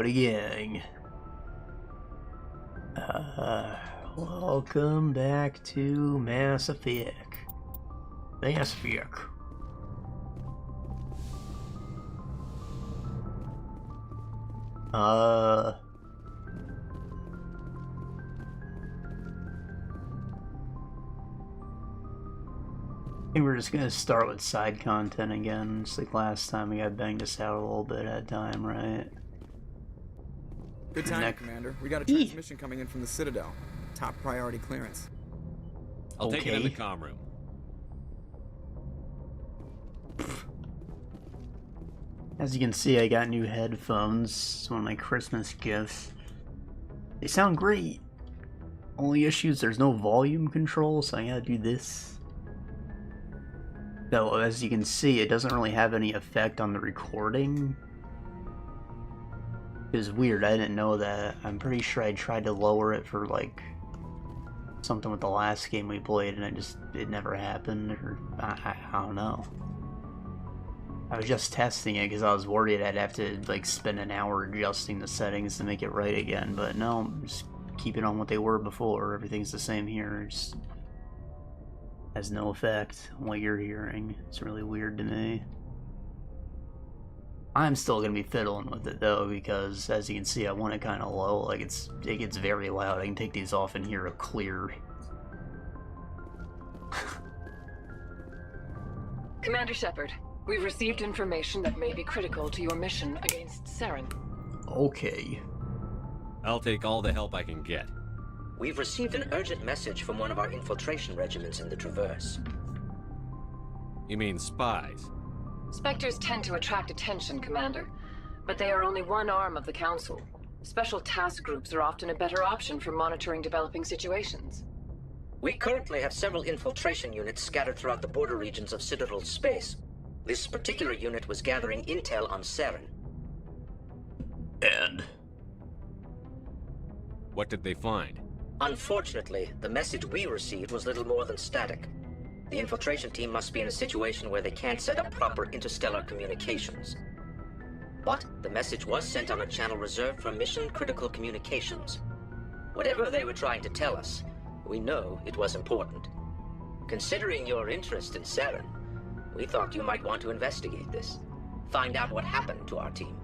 Howdy, gang. Welcome back to Mass Effect. Mass Effect. I think we're just gonna start with side content again, just like last time. We got banged us out a little bit at a time, right? Good timing, Commander. We got a transmission coming in from the Citadel. Top priority clearance. I'll take it in the comm room. As you can see, I got new headphones. It's one of my Christmas gifts. They sound great. Only issues, there's no volume control, so I gotta do this. Though, as you can see, it doesn't really have any effect on the recording. It was weird, I didn't know that. I'm pretty sure I tried to lower it for, like, something with the last game we played, and it never happened, or I don't know. I was just testing it because I was worried I'd have to, like, spend an hour adjusting the settings to make it right again, but no, just keep it on what they were before. Everything's the same here. It just has no effect on what you're hearing. It's really weird to me. I'm still gonna be fiddling with it though, because as you can see, I want it kind of low. Like it gets very loud. I can take these off and hear it clear. Commander Shepard, we've received information that may be critical to your mission against Saren. Okay. I'll take all the help I can get. We've received an urgent message from one of our infiltration regiments in the Traverse. You mean spies? Spectres tend to attract attention, Commander, but they are only one arm of the Council. Special task groups are often a better option for monitoring developing situations. We currently have several infiltration units scattered throughout the border regions of Citadel space. This particular unit was gathering intel on Saren. And? What did they find? Unfortunately, the message we received was little more than static. The infiltration team must be in a situation where they can't set up proper interstellar communications. But the message was sent on a channel reserved for mission-critical communications. Whatever they were trying to tell us, we know it was important. Considering your interest in Saren, we thought you might want to investigate this. Find out what happened to our team.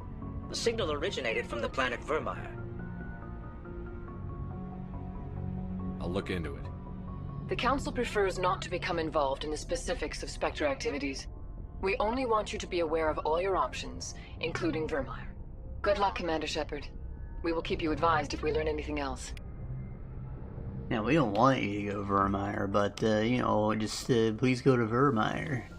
The signal originated from the planet Vermeer. I'll look into it. The Council prefers not to become involved in the specifics of Spectre activities. We only want you to be aware of all your options, including Vermeer. Good luck, Commander Shepard. We will keep you advised if we learn anything else. Now, we don't want you to go Vermeer, but, you know, just, please go to Vermeer.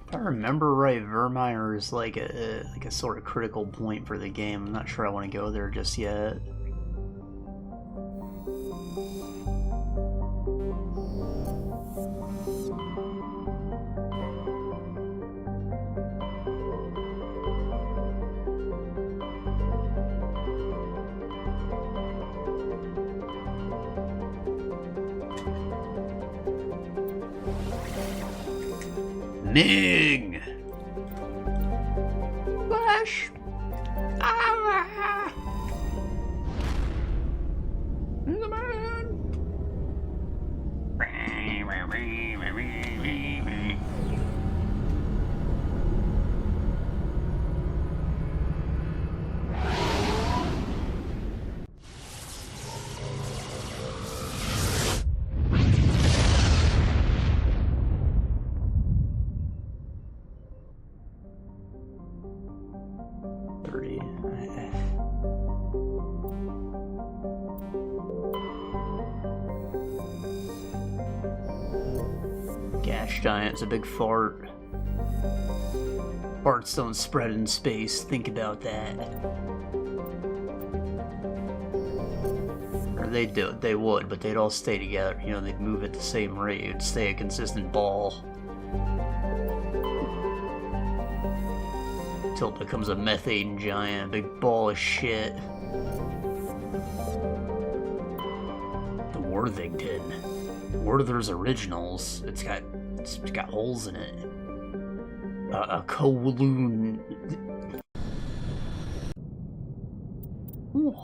If I remember right, Vermeer is like a sort of critical point for the game. I'm not sure I want to go there just yet. Ning! Flash! Ah! The man! Gas giant's a big fart. Farts don't spread in space, think about that. Or they would, but they'd all stay together, you know, they'd move at the same rate, it'd stay a consistent ball. Until it becomes a methane giant, a big ball of shit. The Worthington. Werther's Originals. It's got holes in it. A Kowloon. Ooh.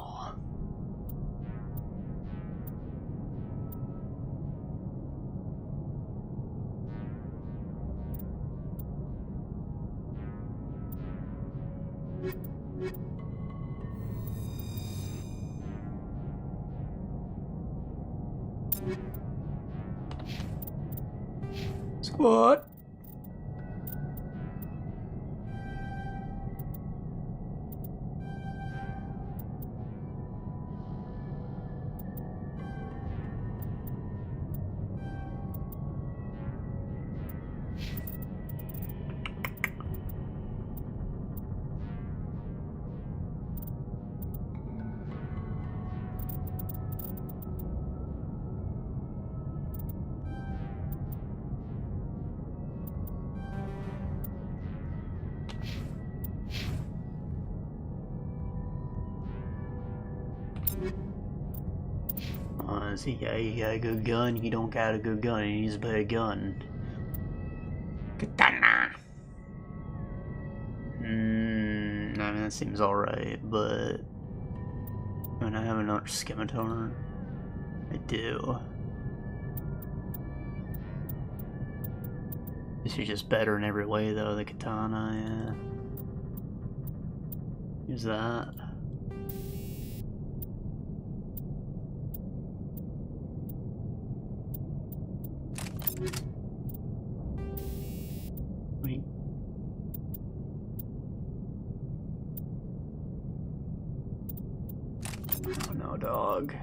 What? See, he got a good gun, he don't got a good gun, he needs a better gun. Katana! I mean, that seems alright, but... I mean, I have another scimitar. I do. This is just better in every way, though, the katana, yeah. Use that. Wait. Oh no, dog.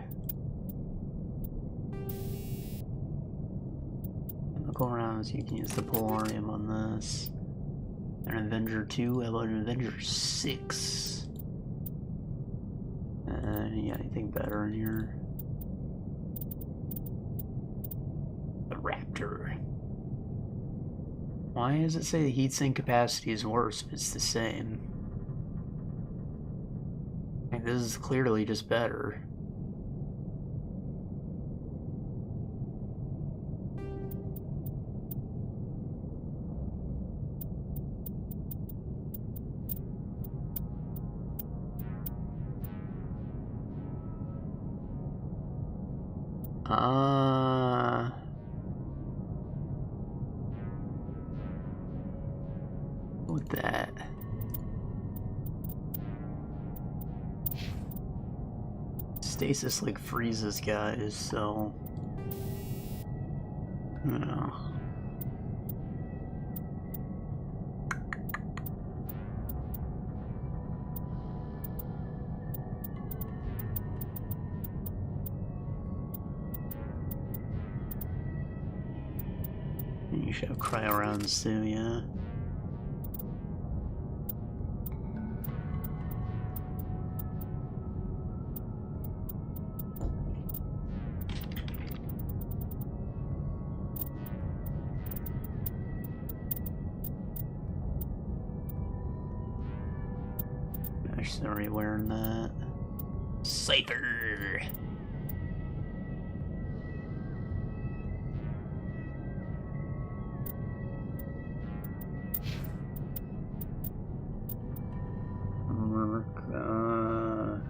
Look around so you can use the Polarium on this. An Avenger 2, how about an Avenger 6? Yeah, anything better in here? The Raptor. Why does it say the heatsink capacity is worse if it's the same? Like, this is clearly just better. With that. Stasis like freezes guys, so no. You should have cryo rounds too, yeah. She's already wearing that. Safer.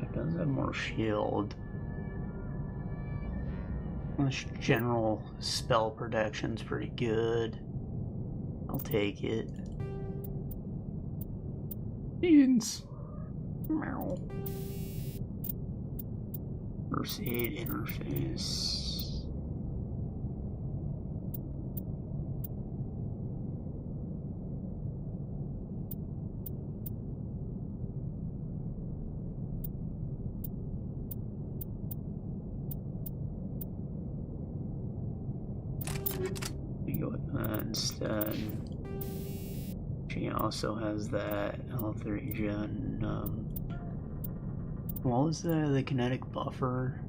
It does have more shield. This general spell protection's pretty good. I'll take it. Beans. Meow. First aid interface. You go with that instead. She also has that L3 gen. What was the kinetic buffer?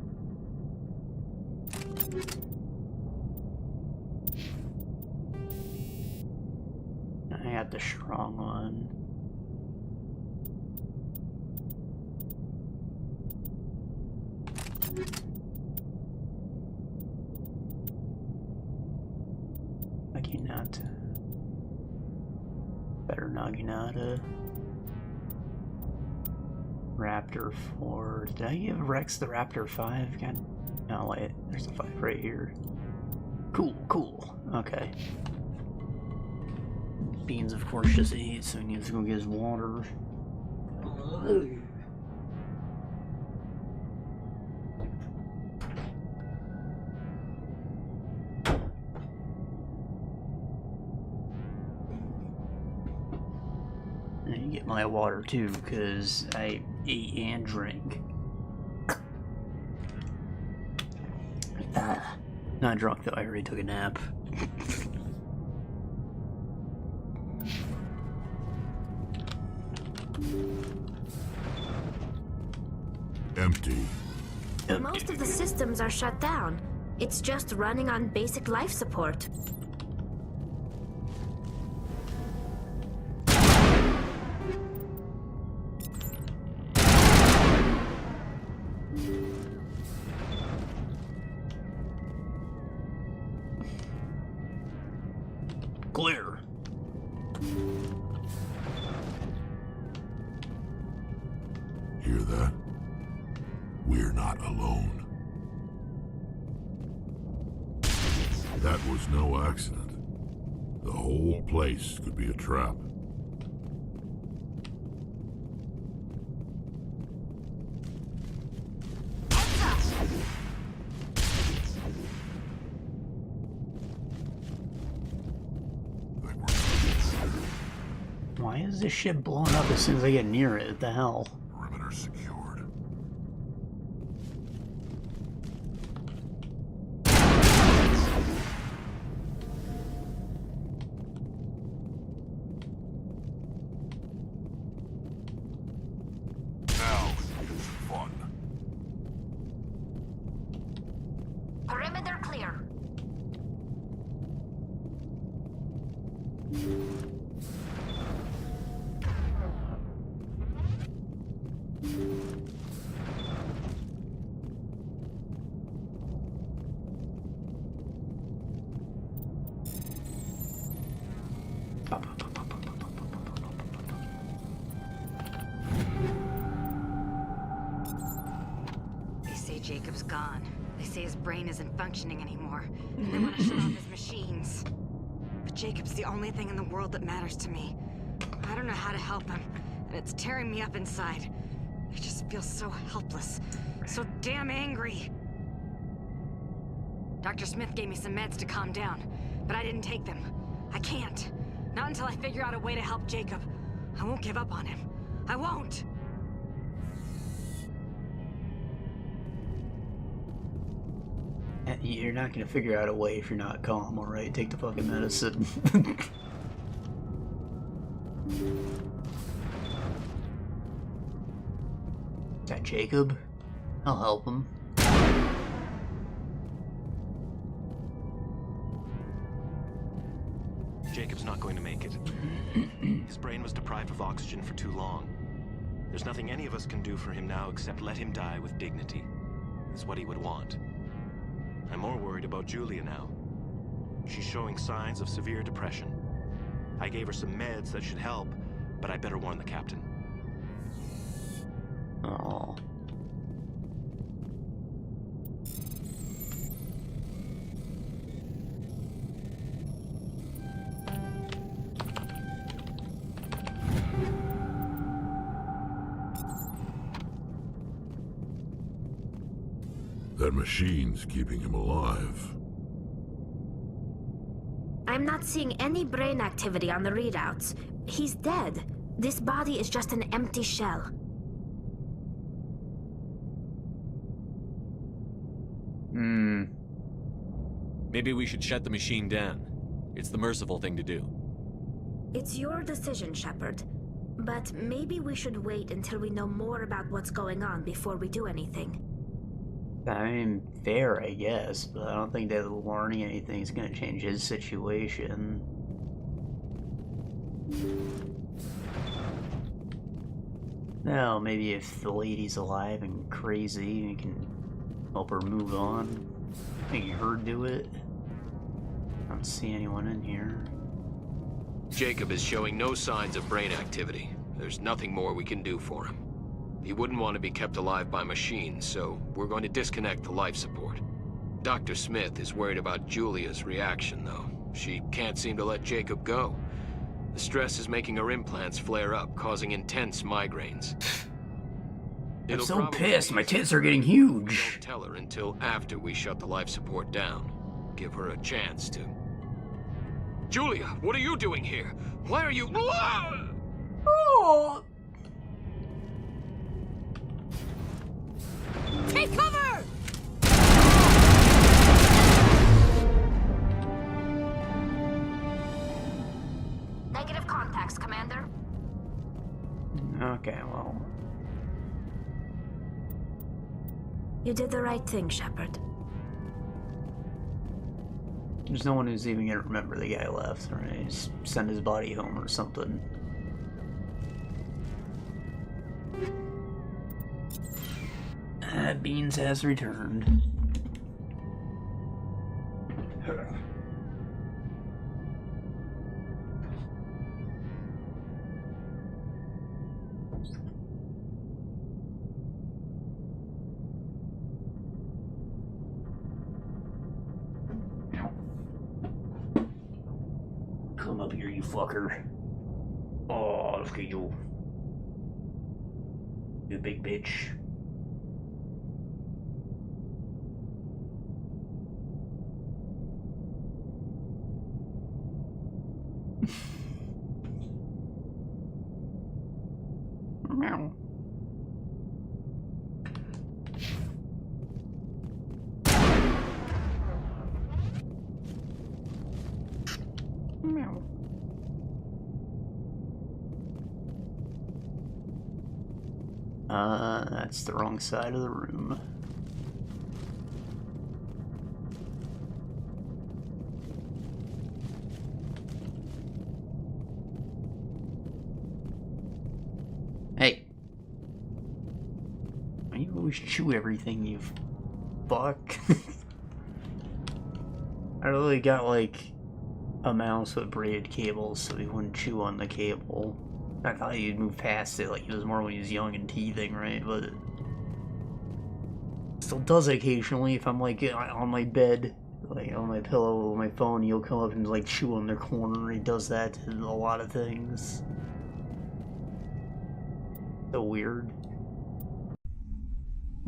I got the strong one. Lucky not. Better Naginata. Raptor 4. Did I give Rex the Raptor 5? God. No, wait. There's a 5 right here. Cool, cool. Okay. Beans, of course, just ate, so he needs to go get his water. I need to get my water too, because I ate and drank. Not drunk though, I already took a nap. Empty. Most of the systems are shut down. It's just running on basic life support. Clear. Hear that? We're not alone. That was no accident. The whole place could be a trap. Why is this ship blowing up as soon as I get near it? What the hell? Perimeter secured. Now it's fun. Perimeter clear. They say Jacob's gone. They say his brain isn't functioning anymore, and they want to shut off his machines. But Jacob's the only thing in the world that matters to me. I don't know how to help him, and it's tearing me up inside. I just feel so helpless, so damn angry. Dr. Smith gave me some meds to calm down, but I didn't take them. I can't. Not until I figure out a way to help Jacob. I won't give up on him. I won't! You're not gonna figure out a way if you're not calm, alright? Take the fucking medicine. Is that Jacob? I'll help him. Jacob's not going to make it. His brain was deprived of oxygen for too long. There's nothing any of us can do for him now except let him die with dignity. It's what he would want. I'm more worried about Julia now. She's showing signs of severe depression. I gave her some meds that should help, but I better warn the captain. Oh. That machine's keeping him alive. I'm not seeing any brain activity on the readouts. He's dead. This body is just an empty shell. Maybe we should shut the machine down. It's the merciful thing to do. It's your decision, Shepard. But maybe we should wait until we know more about what's going on before we do anything. I mean, fair, I guess, but I don't think that learning anything is going to change his situation. No, maybe if the lady's alive and crazy, we can help her move on. Make her do it. I don't see anyone in here. Jacob is showing no signs of brain activity. There's nothing more we can do for him. He wouldn't want to be kept alive by machines, so we're going to disconnect the life support. Dr. Smith is worried about Julia's reaction, though. She can't seem to let Jacob go. The stress is making her implants flare up, causing intense migraines. I'm so pissed. My tits are getting huge. Don't tell her until after we shut the life support down. Give her a chance to. Julia, what are you doing here? Why are you... Oh. Take cover! Negative contacts, Commander. Okay, well... You did the right thing, Shepard. There's no one who's even gonna remember the guy left, right? Just send his body home or something. Beans has returned. Come up here, you fucker. Oh, look at you. You big bitch. Meow. Meow. That's the wrong side of the room. Hey. Why you always chew everything, you fuck? I really got like a mouse with braided cables so he wouldn't chew on the cable. I thought he'd move past it like he was more when he was young and teething, right? But it still does occasionally if I'm like on my bed, like on my pillow with my phone, he'll come up and like chew on the corner. He does that to a lot of things. So weird.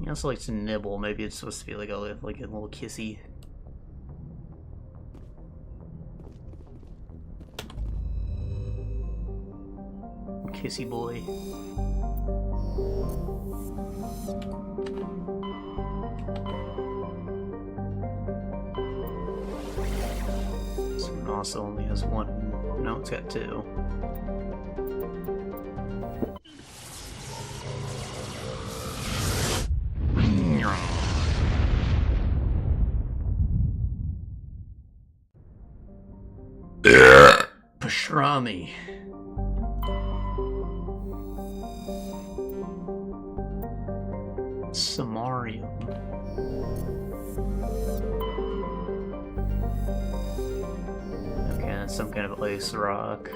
He also likes to nibble. Maybe it's supposed to be like a little kissy. Kissy boy. This one also only has one. No, it's got two. Pastrami. Samarium. Okay, that's some kind of ice rock.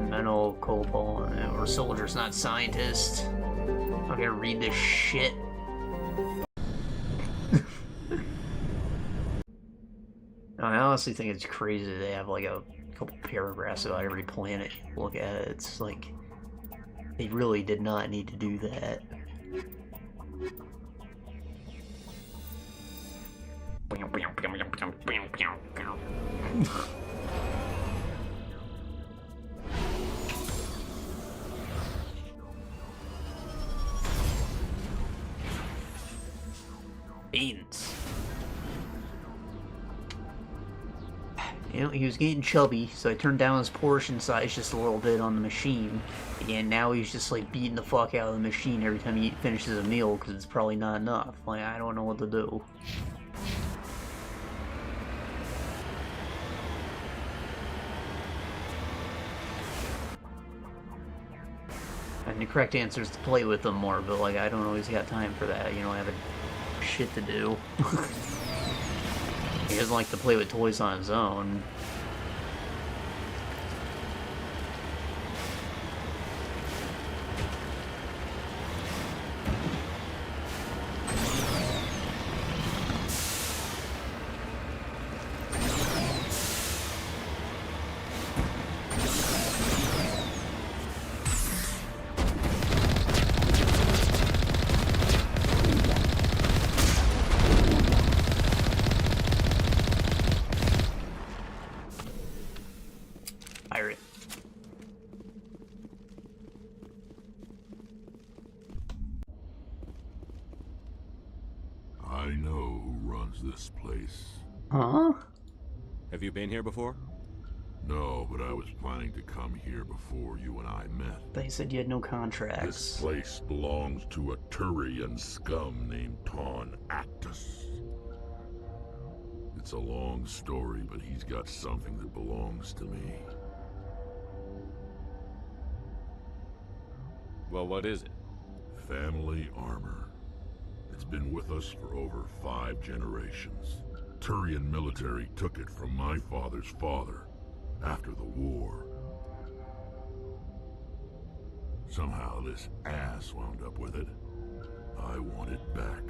Mental cobalt. We're soldiers, not scientists. I'm gonna read this shit. I honestly think it's crazy they have like a couple paragraphs about every planet you look at it. It's like they really did not need to do that. Beans. You know, he was getting chubby, so I turned down his portion size just a little bit on the machine. And now he's just like beating the fuck out of the machine every time he finishes a meal because it's probably not enough. Like, I don't know what to do. And the correct answer is to play with them more, but like, I don't always got time for that. You know, I have a shit to do. He doesn't like to play with toys on his own. I know who runs this place. Huh? Have you been here before? No, but I was planning to come here before you and I met. They said you had no This contracts. place belongs to a Turian scum named Ton Actus. It's a long story, but he's got something that belongs to me. Well, what is it? Family armor. It's been with us for over 5 generations. Turian military took it from my father's father after the war. Somehow this ass wound up with it. I want it back.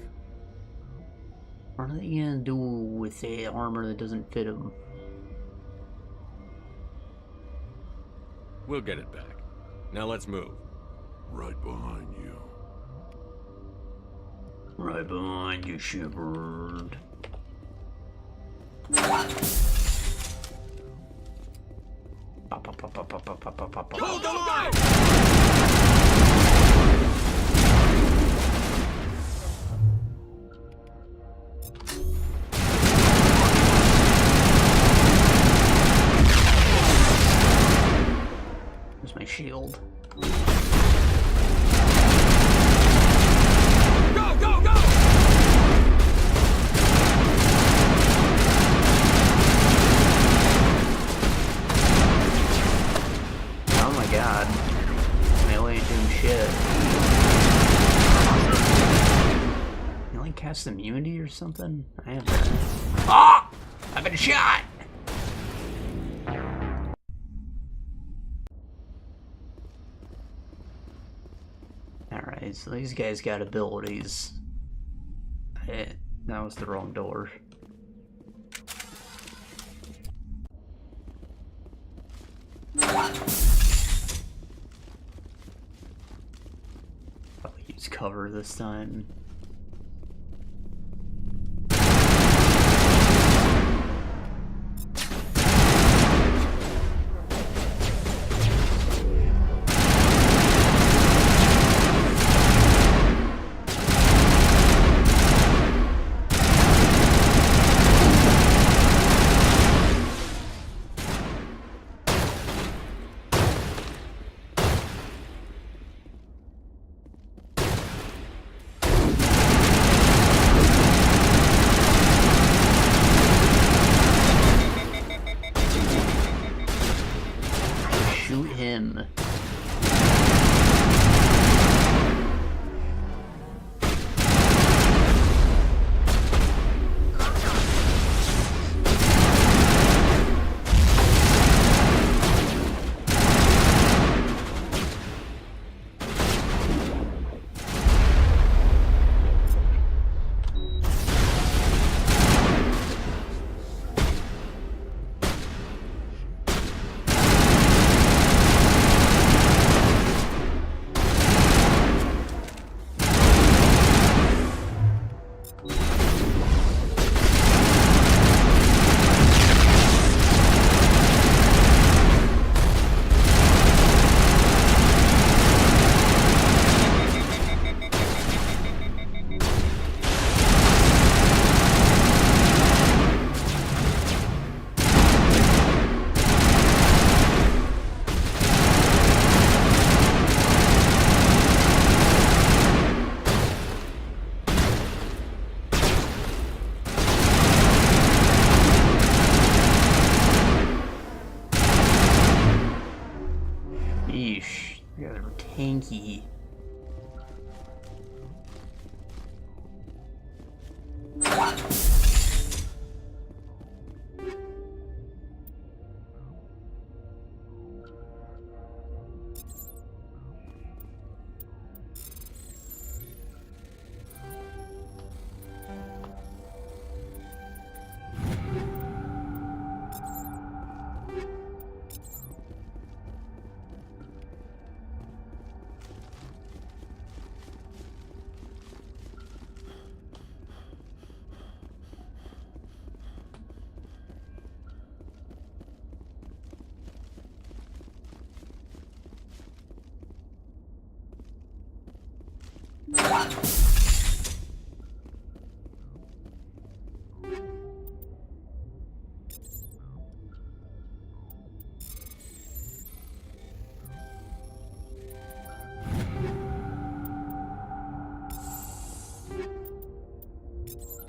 What are they gonna do with the armor that doesn't fit him? We'll get it back. Now let's move. Right behind you. Right behind you, Shepard. Hold the line! Where's my shield? Go, go, go! Oh my god. Melee ain't doing shit. You like cast immunity or something? I have that. Ah! I've been shot! Alright, so these guys got abilities. That was the wrong door. I'll use cover this time.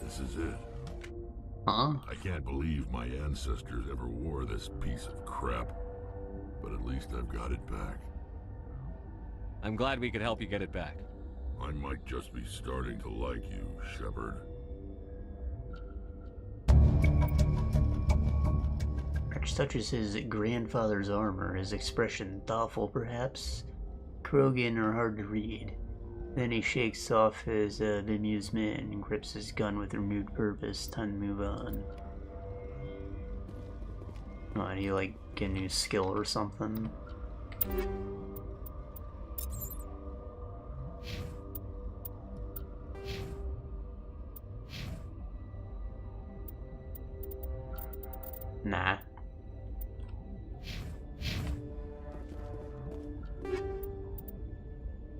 This is it. Huh? I can't believe my ancestors ever wore this piece of crap. But at least I've got it back. I'm glad we could help you get it back. I might just be starting to like you, Shepard. Rex touches his grandfather's armor, his expression thoughtful perhaps. Krogan are hard to read. Then he shakes off his bemusement and grips his gun with renewed purpose. Time to move on. Oh, do you like get a new skill or something? Nah.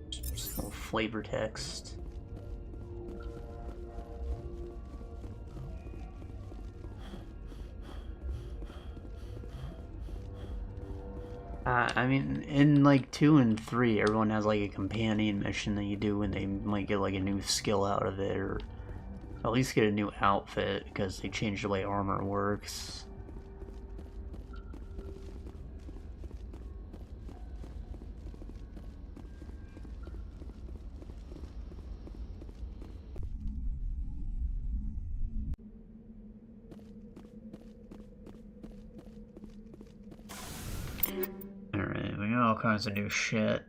Just no flavor text. I mean, in like 2 and 3, everyone has like a companion mission that you do and they might get like a new skill out of it, or at least get a new outfit because they changed the way armor works. Alright, we got all kinds of new shit.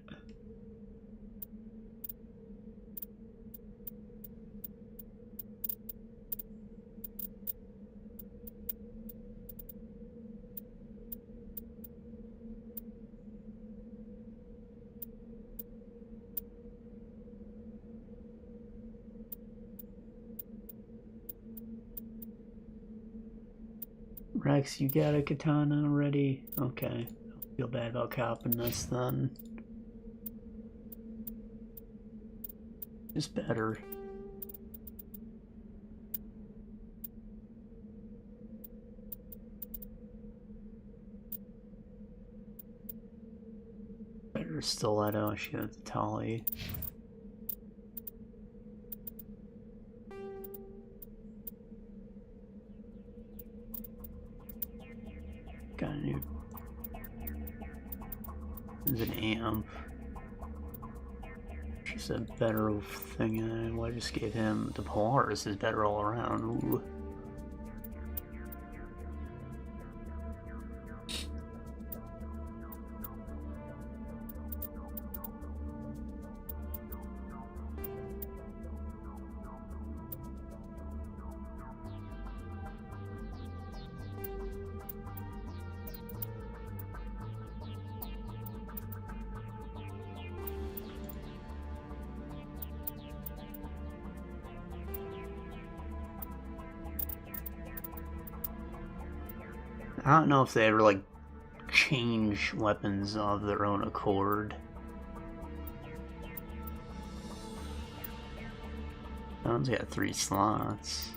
Rex, you got a katana already? Okay. Don't feel bad about copping this then. It's better. Better stiletto, she got the Tali. Got a new... There's an amp. She said better thing, and what I just gave him. The Polaris is better all around. Ooh. I don't know if they ever, like, change weapons of their own accord. That one's got 3 slots.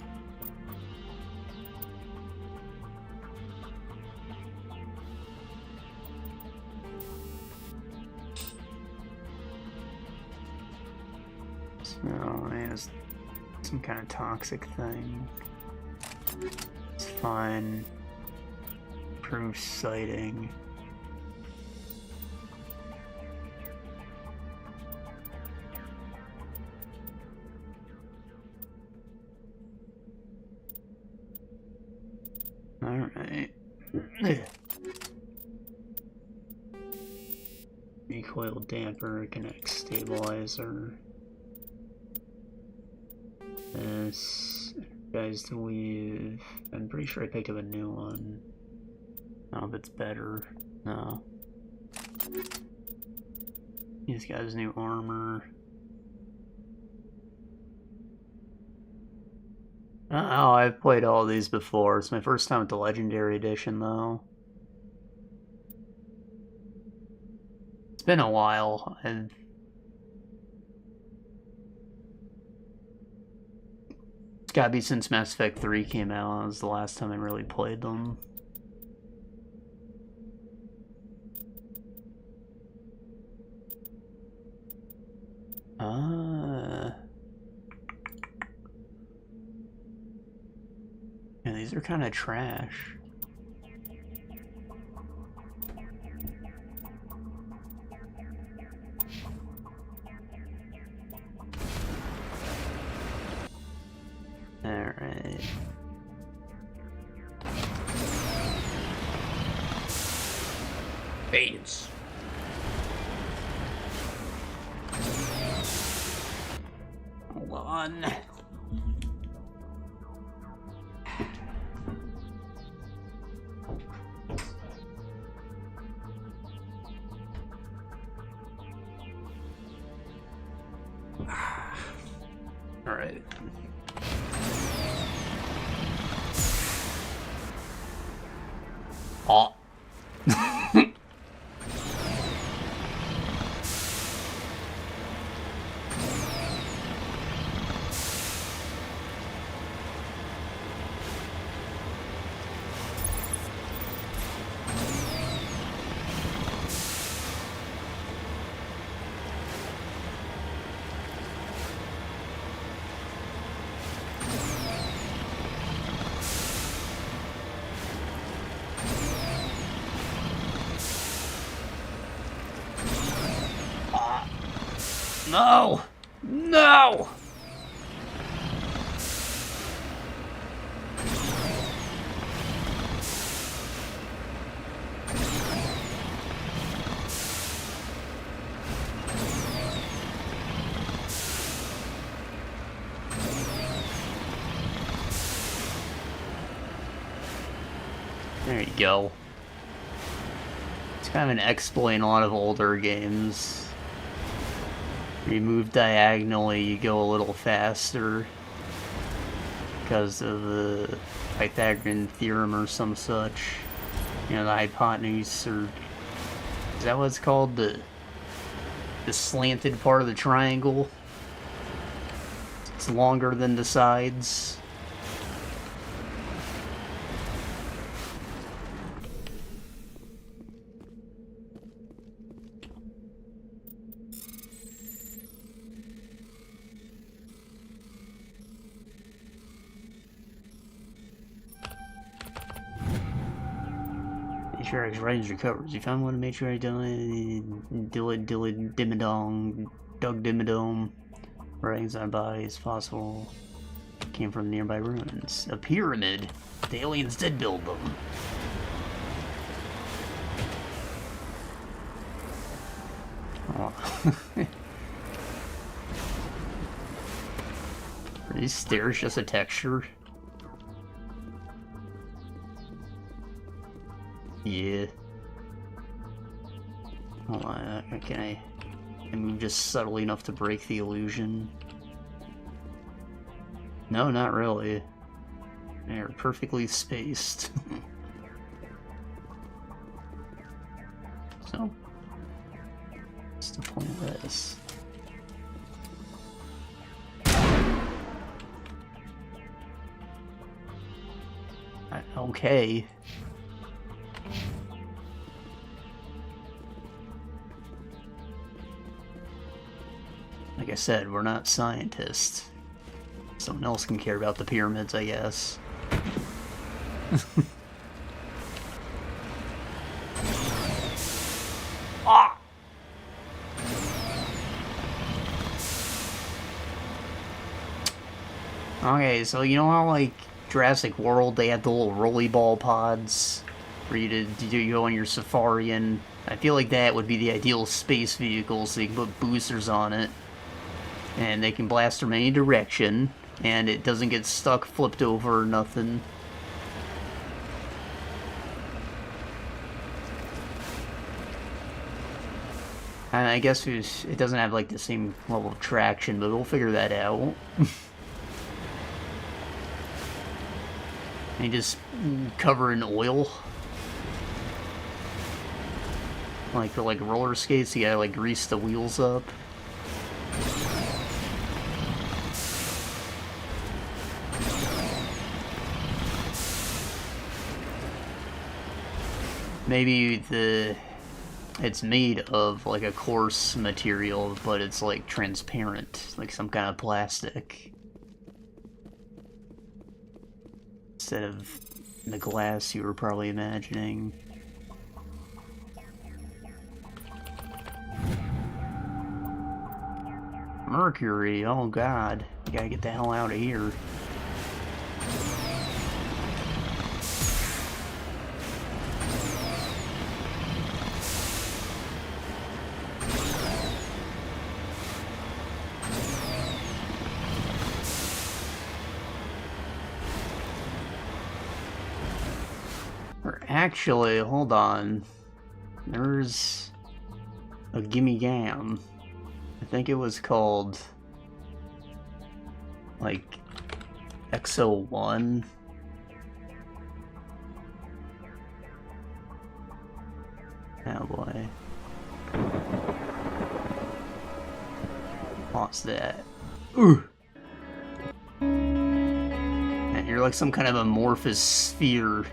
So, it has some kind of toxic thing. It's fine. Improved sighting. Alright. Recoil damper, connect stabilizer. This guys to leave. I'm pretty sure I picked up a new one. I don't know if it's better. No. These guys new armor. Oh, I've played all these before. It's my first time with the Legendary Edition, though. It's been a while. It's gotta be since Mass Effect 3 came out. That was the last time I really played them. Yeah, these are kind of trash. Alright. Cadence. Hold on. All right. Oh. No! No! There you go. It's kind of an exploit in a lot of older games. You move diagonally, you go a little faster because of the Pythagorean theorem or some such. You know, the hypotenuse, or is that what it's called? The slanted part of the triangle. It's longer than the sides. X writings recovers. You found one to make sure I dimmadong, Doug Dimmadome. Writings on bodies, fossil. Came from nearby ruins. A pyramid. The aliens did build them. Oh. Are these stairs just a texture? Yeah. Hold on, can I move just subtly enough to break the illusion? No, not really. They're perfectly spaced. So, what's the point of this? Okay. Like I said, we're not scientists. Someone else can care about the pyramids, I guess. Ah! Okay, so you know how, like, Jurassic World, they had the little rollerball pods for you to go on your safari, and I feel like that would be the ideal space vehicle, so you can put boosters on it, and they can blast from any direction, and it doesn't get stuck, flipped over, or nothing. And I guess it doesn't have like the same level of traction, but we'll figure that out. And just cover in oil. Like for like roller skates, you gotta like grease the wheels up. Maybe it's made of like a coarse material, but it's like transparent, like some kind of plastic. Instead of the glass you were probably imagining. Mercury, oh god. You gotta get the hell out of here. Actually, hold on. There's a Gimme Gam. I think it was called like XO1. Oh boy. What's that? Ooh! And you're like some kind of amorphous sphere.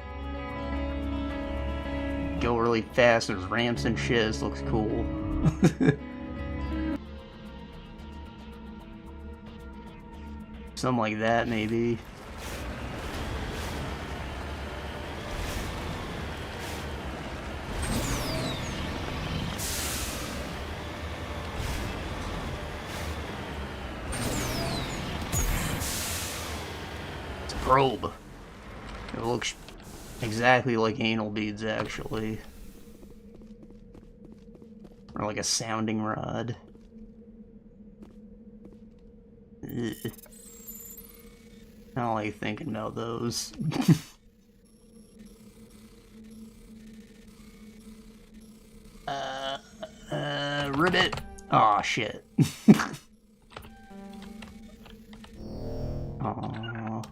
Go really fast, there's ramps and shit, this looks cool. Something like that, maybe. It's a probe. It looks exactly like anal beads, actually. Or like a sounding rod. Ugh. I don't like thinking about those. Ribbit! Aw, shit. Aww.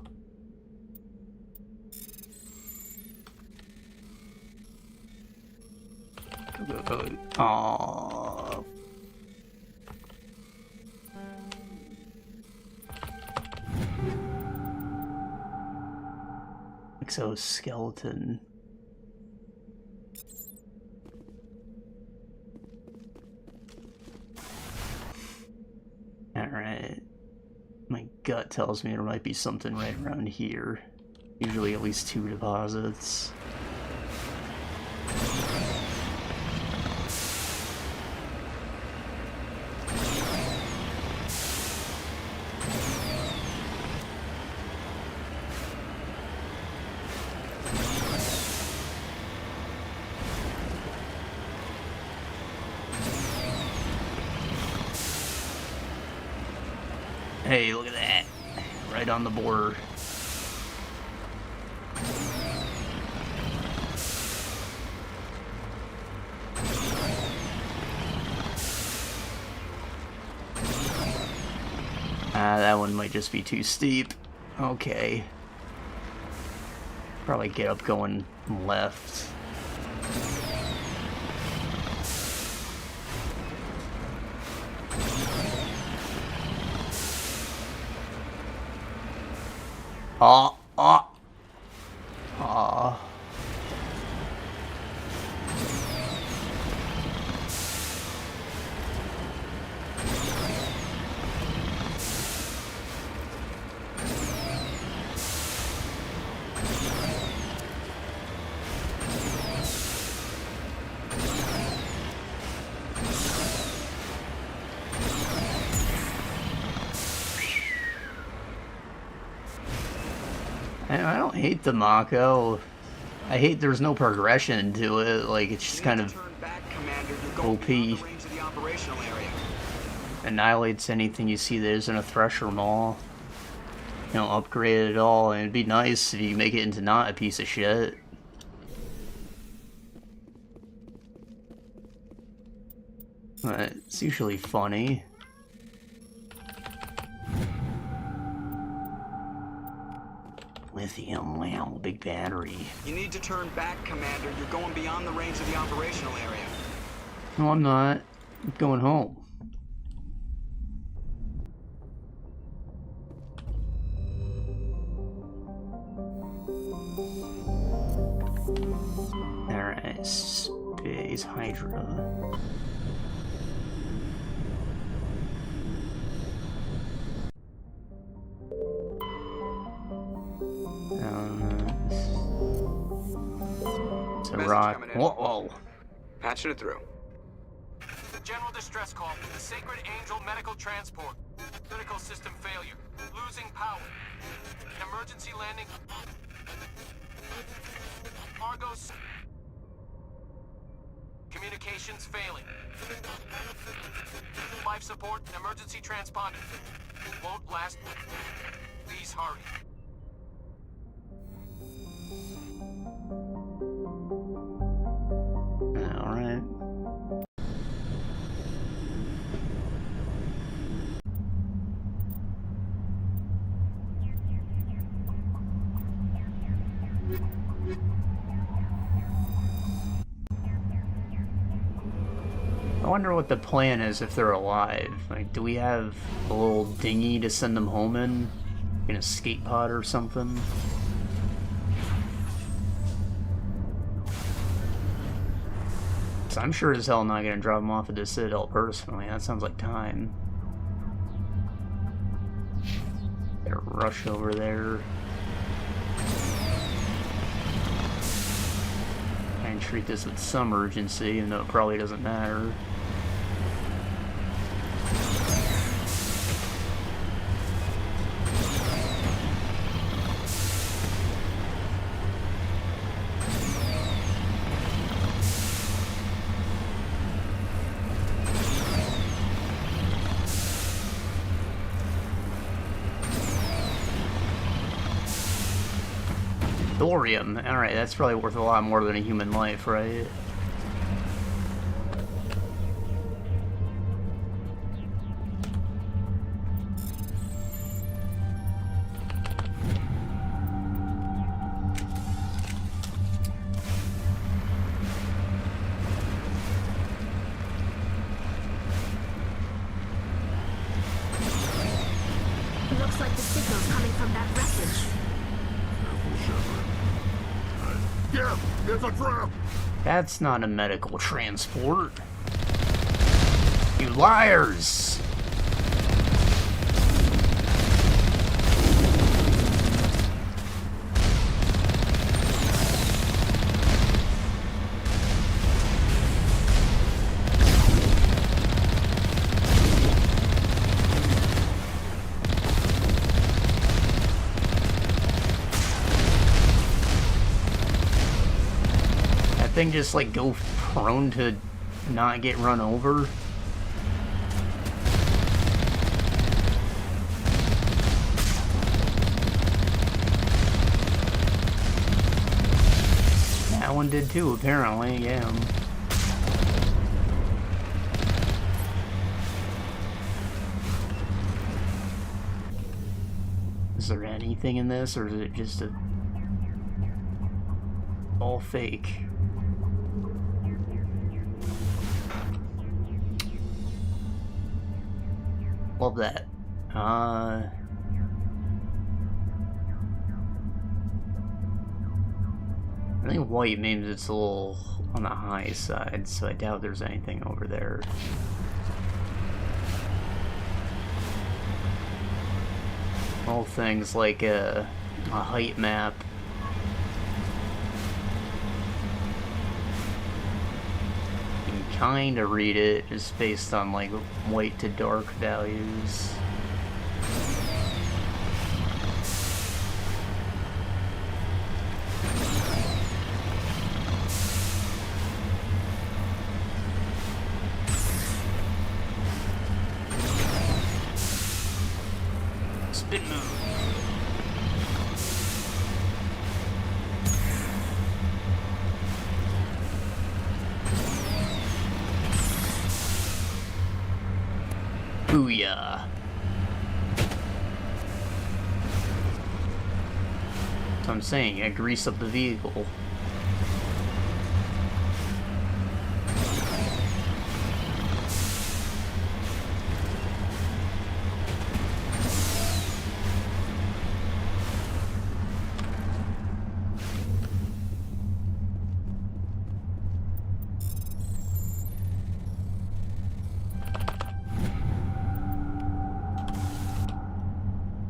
Aww. Exoskeleton. Alright. My gut tells me there might be something right around here. Usually at least 2 deposits. Hey, look at that. Right on the border. That one might just be too steep. Okay. Probably get up going left. Oh, oh. Oh. I don't hate the Mako. I hate there's no progression to it. Like, it's just kind of OP. Annihilates anything you see that isn't a Thresher Maw. You know, upgrade it all, and it'd be nice if you make it into not a piece of shit. But it's usually funny. Lithium, wow, big battery. You need to turn back, Commander. You're going beyond the range of the operational area. No, I'm not. I'm going home. Alright, Space Hydra. It's a rock. Whoa! Patching it through. General distress call from the Sacred Angel Medical Transport. Critical system failure. Losing power. An emergency landing. Argos. Communications failing. Life support and emergency transponder. Won't last. Please hurry. Alright. I wonder what the plan is if they're alive. Like, do we have a little dinghy to send them home in a escape pod or something? So I'm sure as hell not gonna drop them off at the Citadel personally. That sounds like time. Better rush over there. And treat this with some urgency, even though it probably doesn't matter. Thorium. Alright, that's probably worth a lot more than a human life, right? Looks like the signal's coming from that wreckage. Yeah, it's a trap! That's not a medical transport. You liars! Thing just like go prone to not get run over. That one did too, apparently, yeah. Is there anything in this, or is it just all fake? Love that. I think white means it's a little on the high side, so I doubt there's anything over there. All things like a height map. Kinda read it just based on like white to dark values. Didn't move. Booyah. So I'm saying, I grease up the vehicle.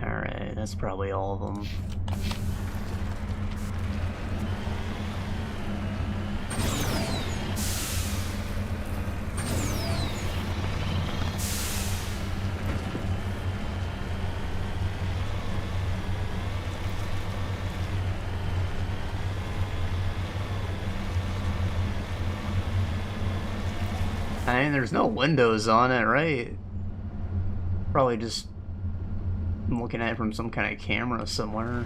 Alright, that's probably all of them. I mean, there's no windows on it, right? Probably just looking at it from some kind of camera somewhere.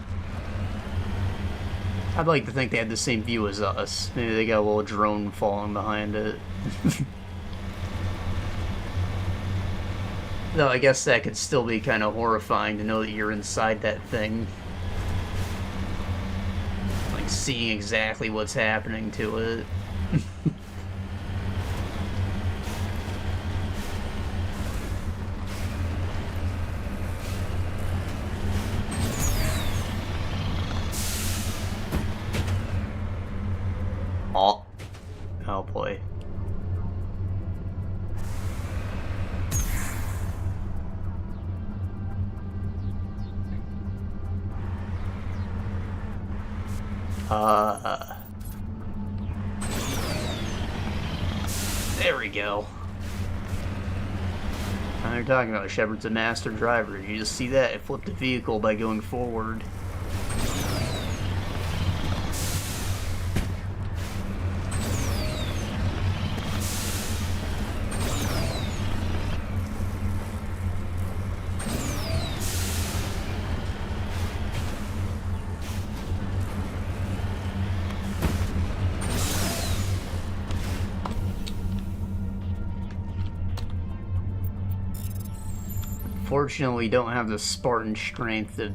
I'd like to think they had the same view as us. Maybe they got a little drone falling behind it. Though I guess that could still be kind of horrifying to know that you're inside that thing. Like, seeing exactly what's happening to it. Oh boy. There we go. Now they're talking about Shepard's a master driver. You just see that? It flipped the vehicle by going forward. Fortunately, we don't have the Spartan strength to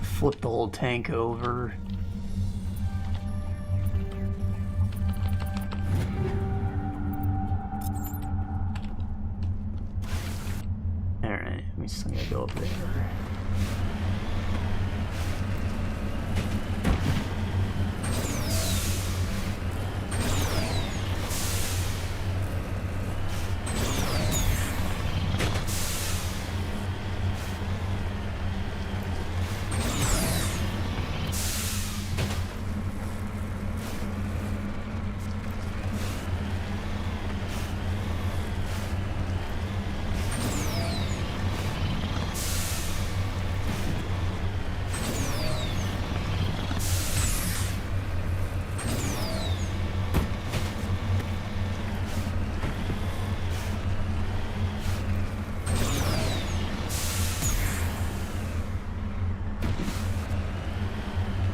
flip the whole tank over. Alright, we still gotta go up there.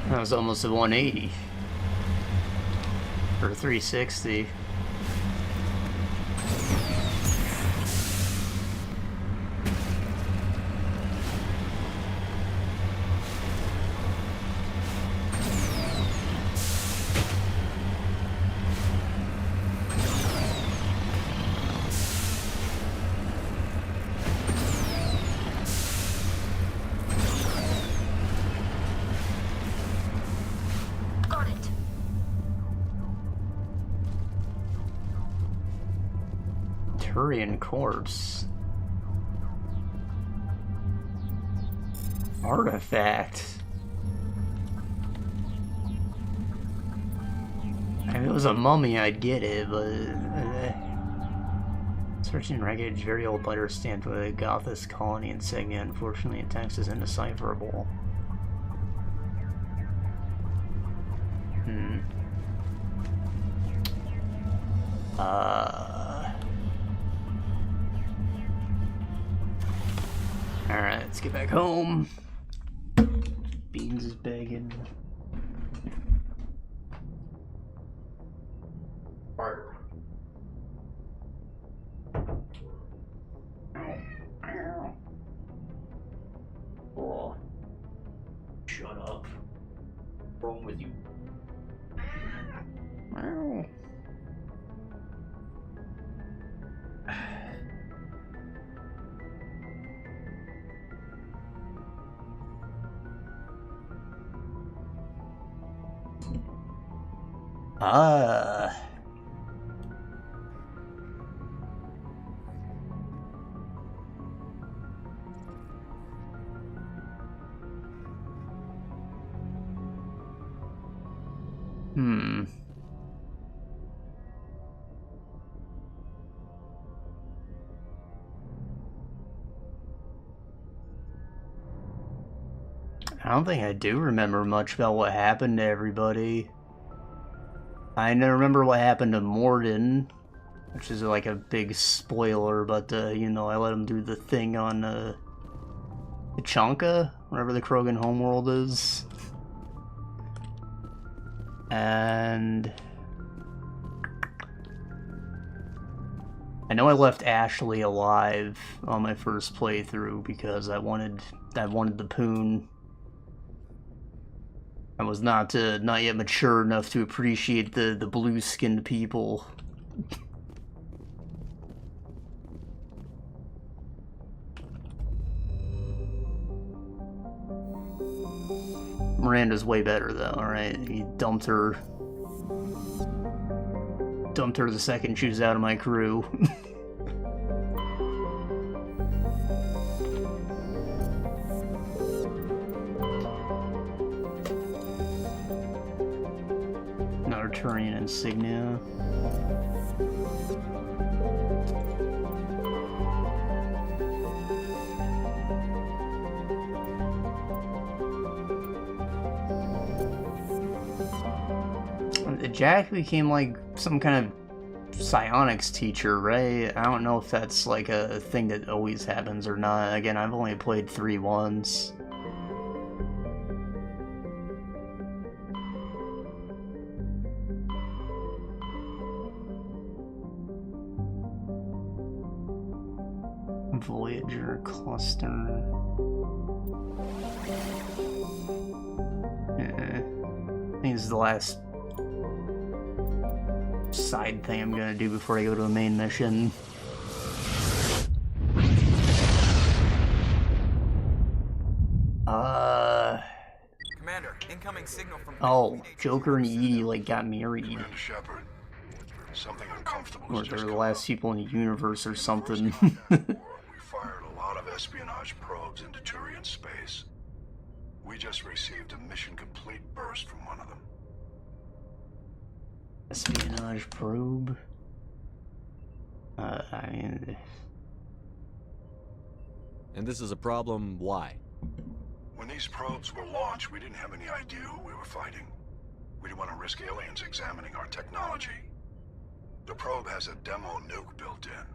That was almost a 180. Or 360. Turian corpse. Artifact. If it was a mummy, I'd get it, but... Searching wreckage, very old letter stamped with a Gothist colony insignia. Unfortunately, the text is indecipherable. Alright. Let's get back home. Beans is begging. Oh. Shut up. What's wrong with you? Wow. I don't think I do remember much about what happened to everybody. I remember what happened to Morden, which is like a big spoiler, but you know, I let him do the thing on Tachanka, wherever the Krogan homeworld is. And I know I left Ashley alive on my first playthrough because I wanted the Poon. I was not yet mature enough to appreciate the blue-skinned people. Miranda's way better though, alright? He dumped her the second she was out of my crew. Another Turian insignia. Jack became like some kind of psionics teacher, right? I don't know if that's like a thing that always happens or not. Again, I've only played 3 once. Voyager cluster. I think this is the last side thing I'm gonna do before I go to a main mission. Commander, incoming signal from... Oh, Joker and Edie like got married. Commander Shepard, something uncomfortable. Or they're the last people in the universe or something. We fired a lot of espionage probes into Turian space. We just received a mission complete burst from one of them. Espionage probe? I mean... And this is a problem, why? When these probes were launched, we didn't have any idea who we were fighting. We didn't want to risk aliens examining our technology. The probe has a demo nuke built in.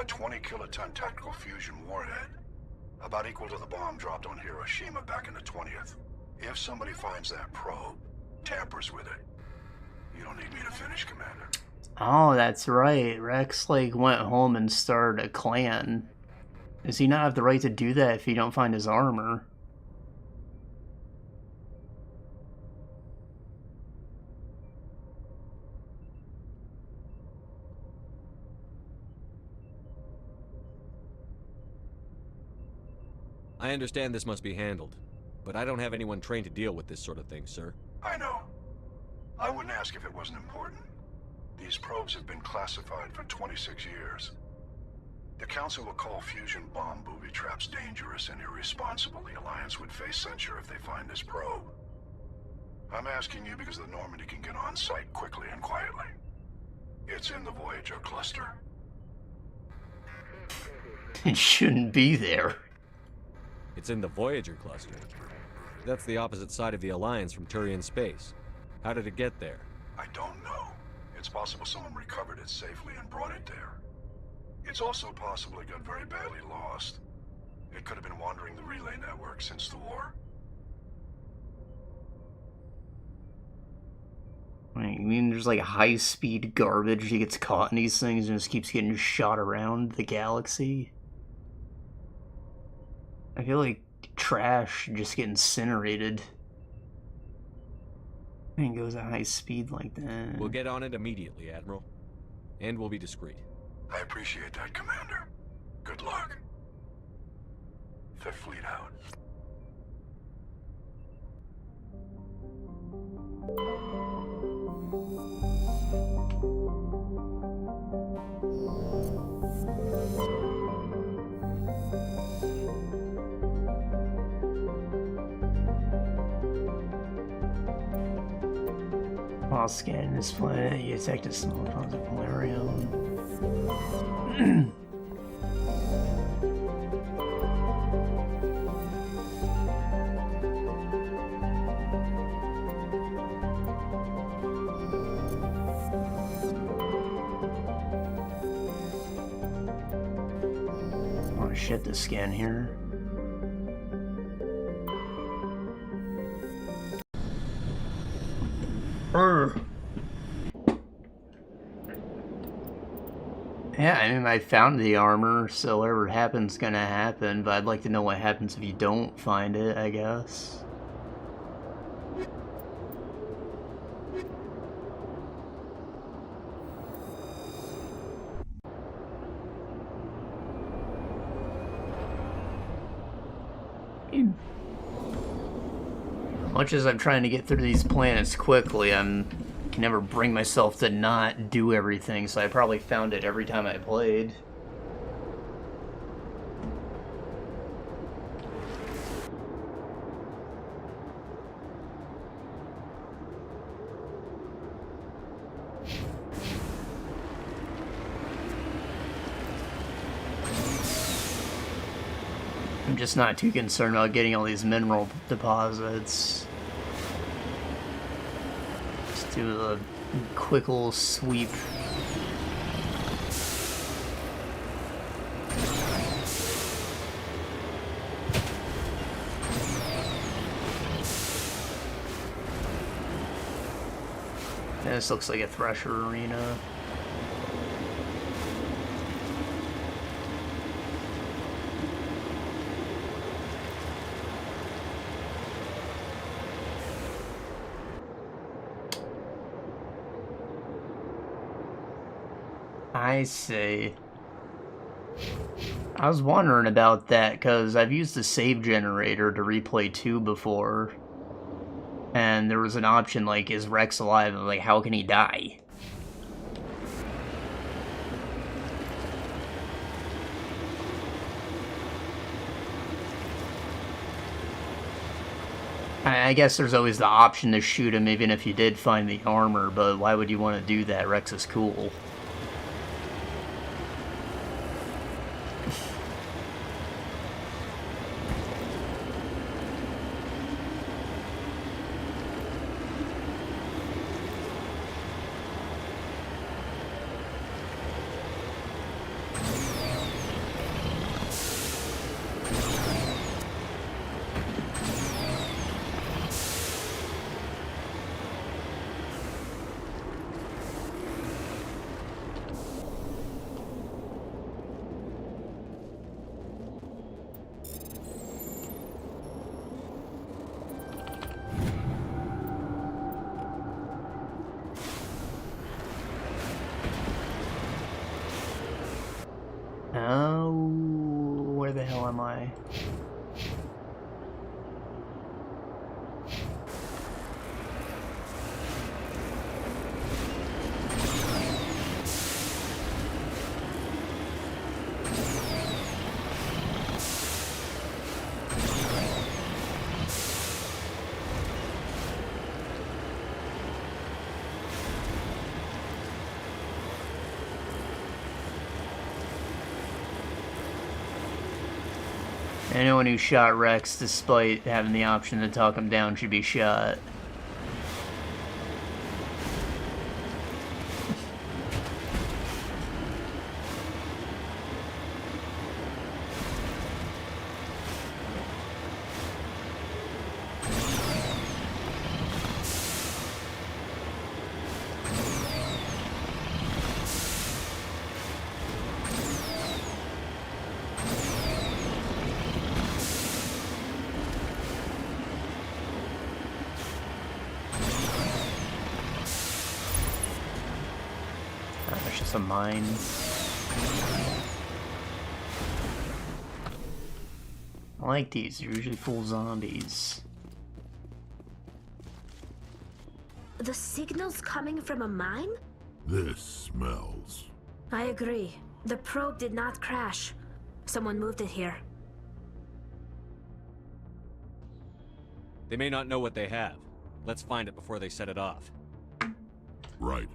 A 20-kiloton tactical fusion warhead. About equal to the bomb dropped on Hiroshima back in the 20th. If somebody finds that probe, tampers with it, you don't need me to finish, Commander. Oh, that's right. Rex, like, went home and started a clan. Does he not have the right to do that if he don't find his armor? I understand this must be handled, but I don't have anyone trained to deal with this sort of thing, sir. I know. I wouldn't ask if it wasn't important. These probes have been classified for 26 years. The Council will call fusion bomb booby traps dangerous and irresponsible. The Alliance would face censure if they find this probe. I'm asking you because the Normandy can get on site quickly and quietly. It's in the Voyager cluster. It shouldn't be there. It's in the Voyager cluster. That's the opposite side of the Alliance from Turian space. How did it get there? I don't know. It's possible someone recovered it safely and brought it there. It's also possible it got very badly lost. It could have been wandering the relay network since the war. I mean, there's like high-speed garbage that gets caught in these things and just keeps getting shot around the galaxy. I feel like trash just get incinerated. It goes at high speed like that. We'll get on it immediately, Admiral. And we'll be discreet. I appreciate that, Commander. Good luck. Fifth Fleet out. While scanning this planet, you detect a small amount of polarium. Oh shit, the scan here. Yeah, I mean, I found the armor, so whatever happens gonna happen, but I'd like to know what happens if you don't find it, I guess. Much as I'm trying to get through these planets quickly, I can never bring myself to not do everything, so I probably found it every time I played. I'm just not too concerned about getting all these mineral deposits. Just do a quick little sweep. Yeah, this looks like a Thresher arena. I see. I was wondering about that, because I've used the save generator to replay 2 before. And there was an option like, is Rex alive? And like, how can he die? I guess there's always the option to shoot him even if you did find the armor, but why would you want to do that? Rex is cool. Oh, where the hell am I? Anyone who shot Rex, despite having the option to talk him down, should be shot. Some mine. I like these. They're usually full zombies. The signal's coming from a mine? This smells. I agree. The probe did not crash. Someone moved it here. They may not know what they have. Let's find it before they set it off. Right.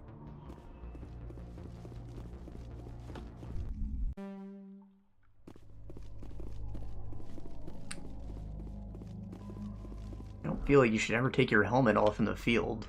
I don't feel like you should ever take your helmet off in the field.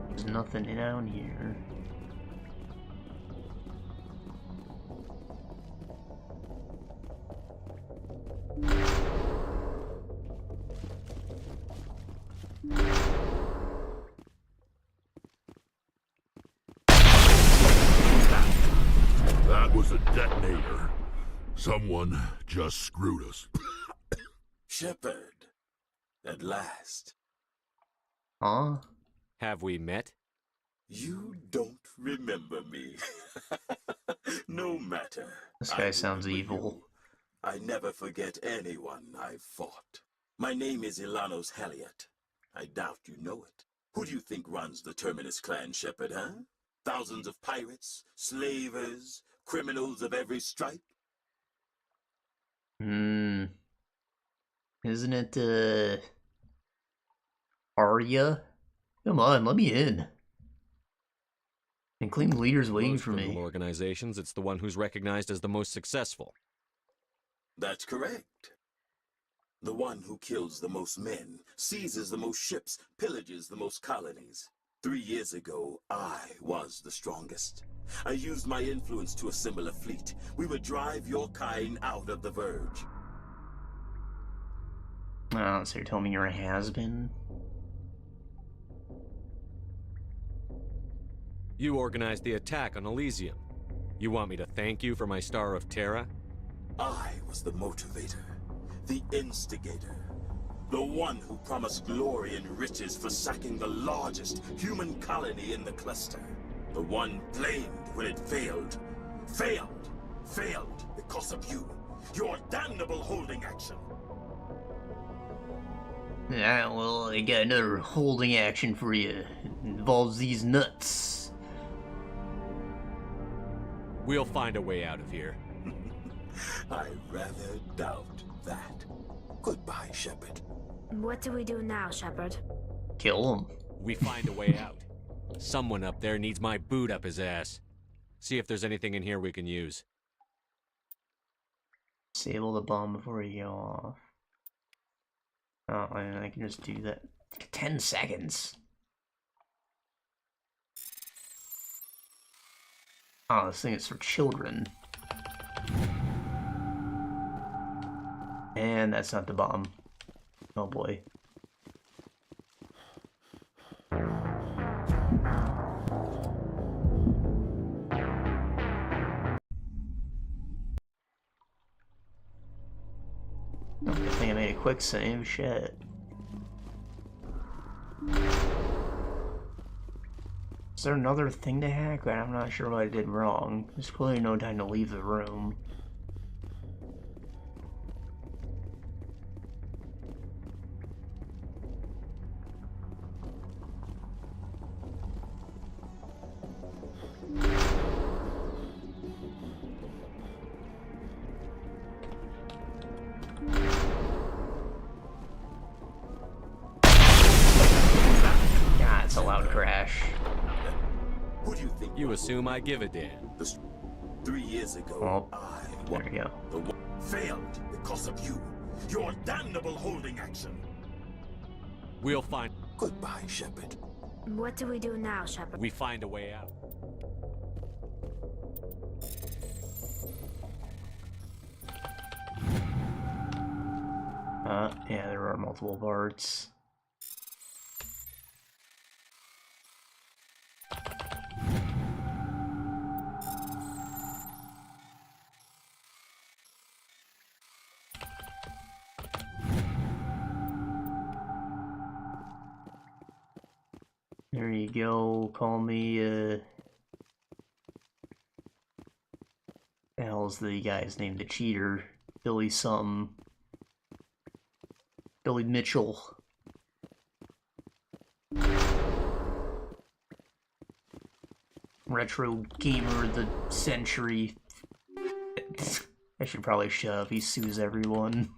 There's nothing down here. That was a detonator. Someone just screwed us. Shepard, at last. Huh? Have we met? You don't remember me. No matter. This guy sounds evil. You. I never forget anyone I've fought. My name is Ilanos Heliot. I doubt you know it. Who do you think runs the Terminus clan, Shepard, huh? Thousands of pirates, slavers, criminals of every stripe? Isn't it, Arya? Come on, let me in. And Kling's leader's waiting for me. Most criminal organizations, it's the one who's recognized as the most successful. That's correct. The one who kills the most men, seizes the most ships, pillages the most colonies. 3 years ago, I was the strongest. I used my influence to assemble a fleet. We would drive your kind out of the Verge. Oh, so you're telling me you're a has-been? You organized the attack on Elysium. You want me to thank you for my Star of Terra? I was the motivator, the instigator, the one who promised glory and riches for sacking the largest human colony in the cluster. The one blamed when it failed. Failed because of you. Your damnable holding action. Yeah, well, I got another holding action for you. It involves these nuts. We'll find a way out of here. I rather doubt that. Goodbye, Shepard. What do we do now, Shepard? Kill him. We find a way out. Someone up there needs my boot up his ass. See if there's anything in here we can use. Disable the bomb before you go off. Oh, I can just do that. 10 seconds. Oh, this thing is for children. And that's not the bomb. Oh boy. Oh, good thing I made a quick save. Shit. Is there another thing to hack? I'm not sure what I did wrong. There's clearly no time to leave the room. God, it's a loud crash. Who do you think? You assume I give a damn. 3 years ago, Oh, there we go. failed because of you. your damnable holding action. We'll find... Goodbye, Shepard. What do we do now, Shepard? We find a way out. Yeah, there are multiple parts. There you go, call me, the hell's the guy's name, the cheater? Billy something. Billy Mitchell. Retro gamer of the century. I should probably shut up, he sues everyone.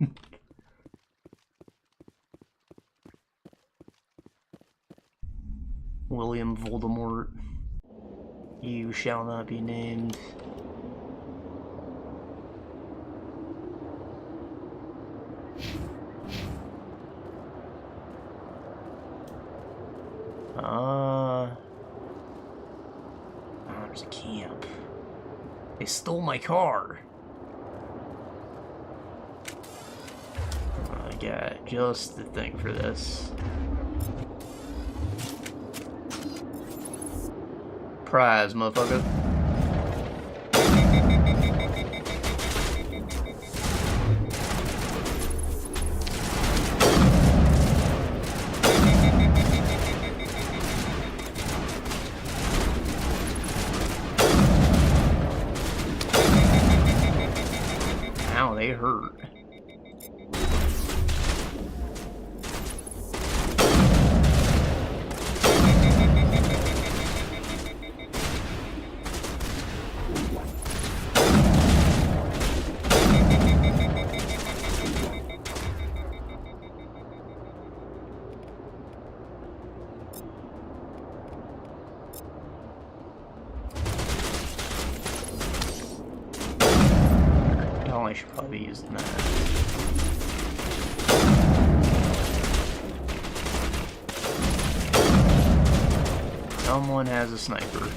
William Voldemort. You shall not be named. Oh, there's a camp. They stole my car. I got just the thing for this. Prize, motherfucker. Ow, they hurt. I should probably be using that. Someone has a sniper.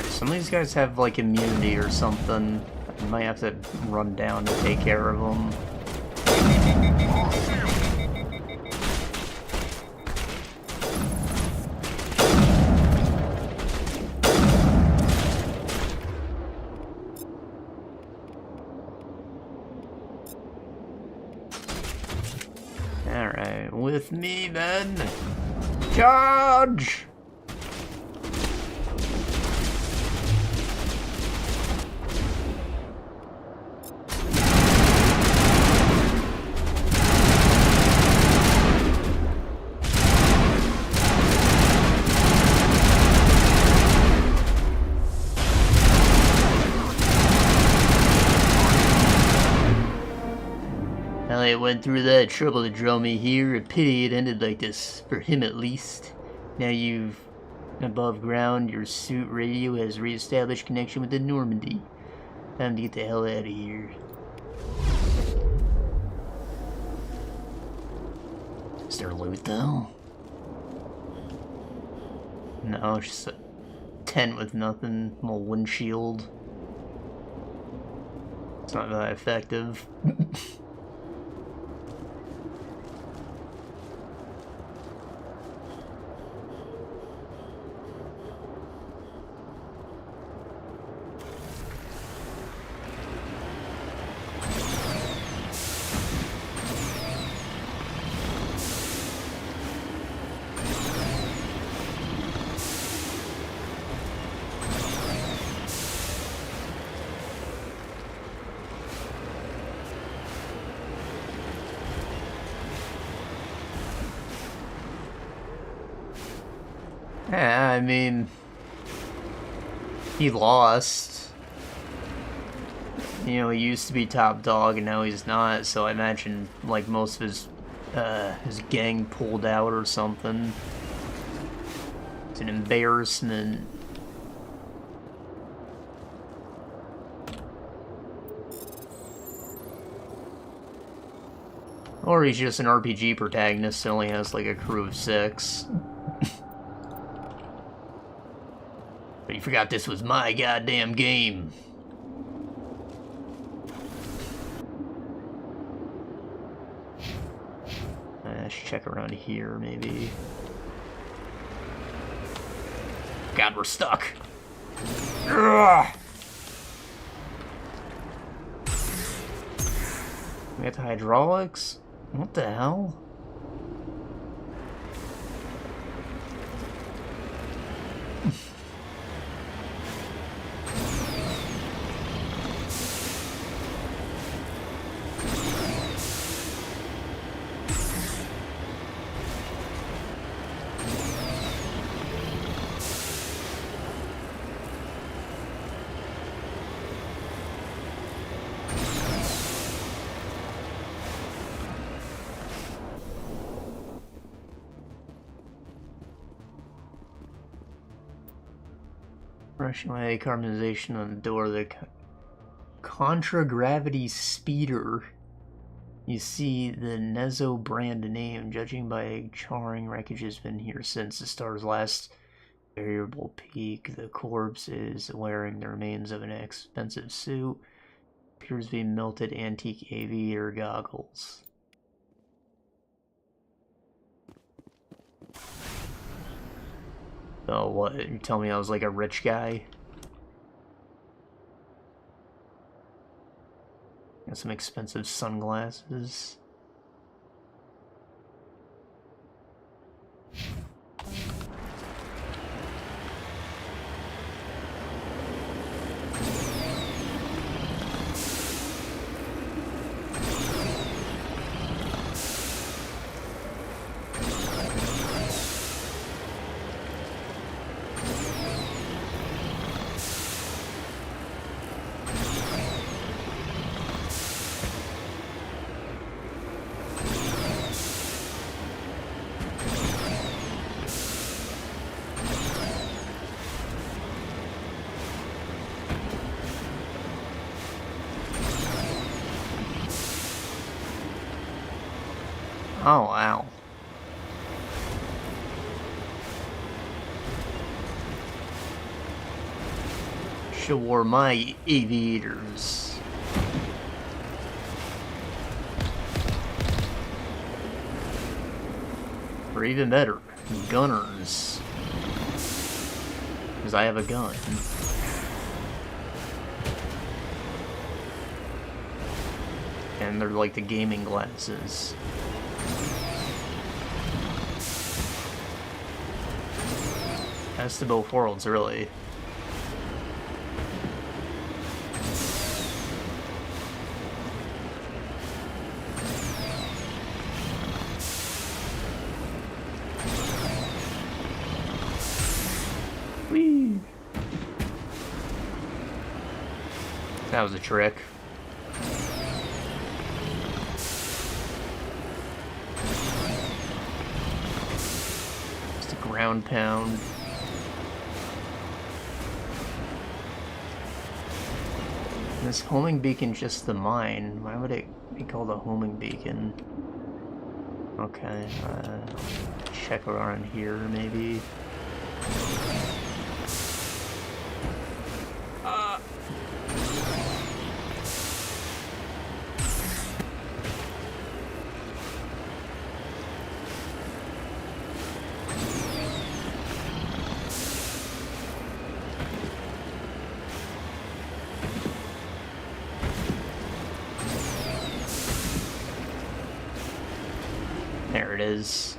Some of these guys have like immunity or something. I might have to run down to take care of them. Alright, with me then. Charge! Elliot went through that trouble to draw me here. A pity it ended like this, for him at least. Now you've above ground, your suit radio has re-established connection with the Normandy. Time to get the hell out of here. Is there loot though? No, it's just a tent with nothing, a little windshield. It's not that effective. Yeah, I mean, he lost. You know, he used to be top dog, and now he's not. So I imagine, like, most of his gang pulled out or something. It's an embarrassment. Or he's just an RPG protagonist that only has, like, a crew of 6. But you forgot this was my goddamn game. Let's check around here, maybe. God, we're stuck. Ugh. We got the hydraulics? What the hell? Rushing away, carbonization on the door of the contragravity speeder. You see the Nezo brand name. Judging by charring, wreckage has been here since the star's last variable peak. The corpse is wearing the remains of an expensive suit. Appears to be melted antique aviator goggles. Oh, what? You tell me I was like a rich guy? Got some expensive sunglasses. Oh, wow. Should wear my aviators. Or even better, gunners. Because I have a gun. And they're like the gaming glasses. Best of both worlds, really. Whee! That was a trick. Just a ground pound. This homing beacon just the mine. Why would it be called a homing beacon? Okay, check around here maybe. There it is.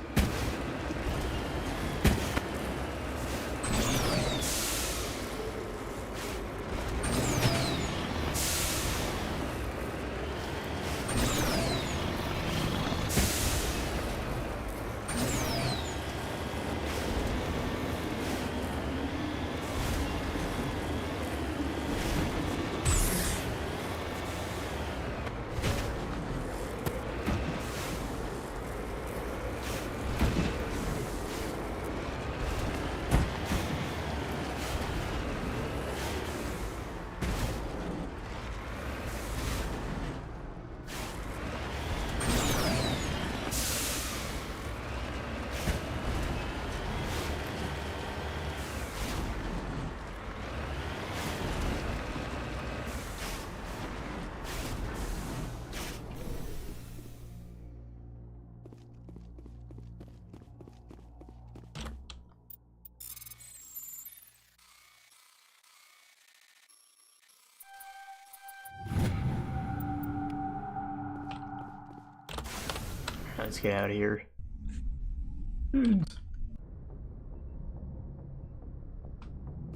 let's get out of here.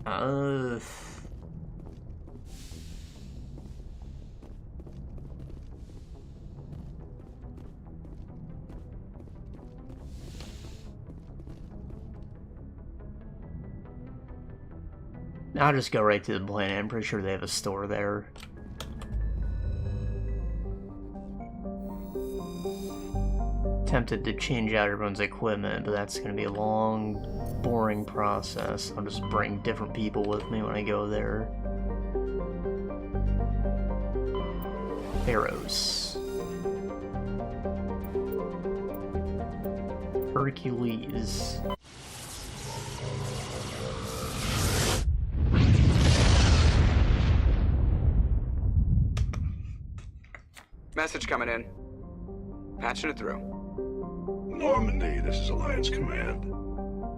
I'll just go right to the planet. I'm pretty sure they have a store there. Tempted to change out everyone's equipment, but that's going to be a long, boring process. I'll just bring different people with me when I go there. Feros. Hercules. Message coming in. Patching it through. Normandy, this is Alliance Command.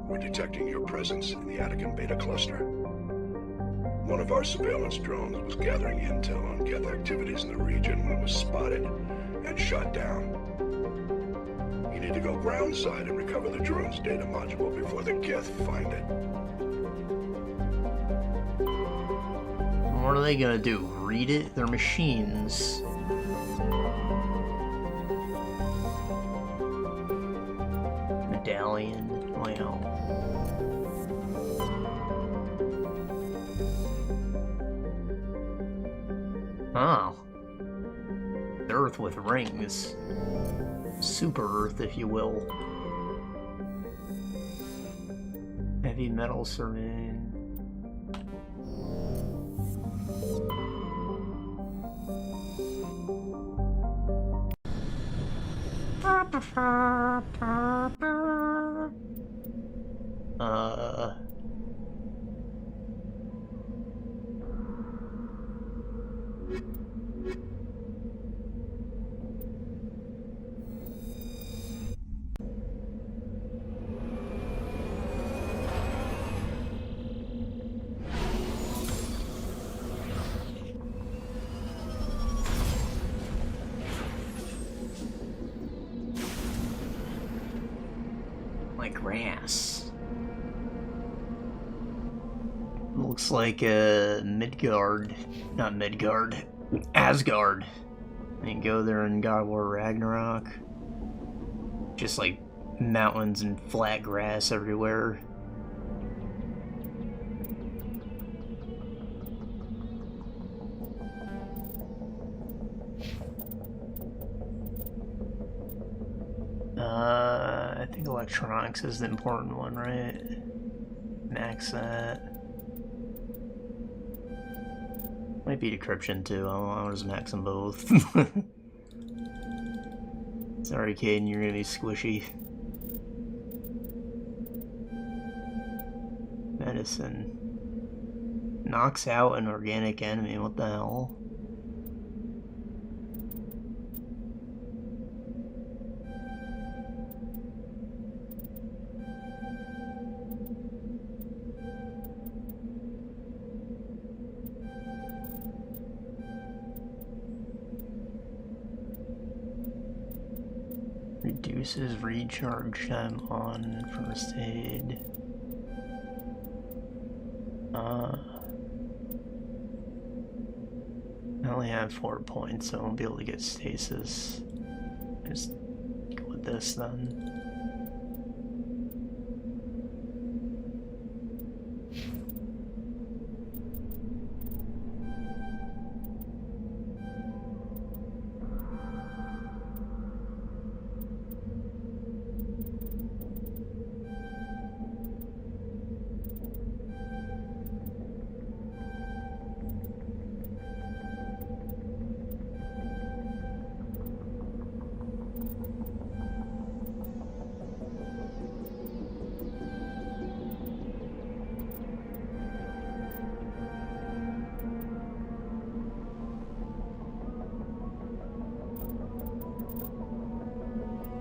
We're detecting your presence in the Attican Beta Cluster. One of our surveillance drones was gathering intel on Geth activities in the region when it was spotted and shot down. You need to go groundside and recover the drone's data module before the Geth find it. What are they gonna do? Read it? They're machines. Medallion. Well. Oh. Earth with rings. Super Earth, if you will. Heavy metal surveying. Grass. Looks like Midgard. Not Midgard. Asgard. And go there in God of War Ragnarok. Just like mountains and flat grass everywhere. I think electronics is the important one, right? Max that. Might be decryption too. I'll just max them both. Sorry, Caden, you're gonna be squishy. Medicine. Knocks out an organic enemy, what the hell? Reduces recharge time on first aid. I only have 4 points, so I won't be able to get stasis. Just go with this then.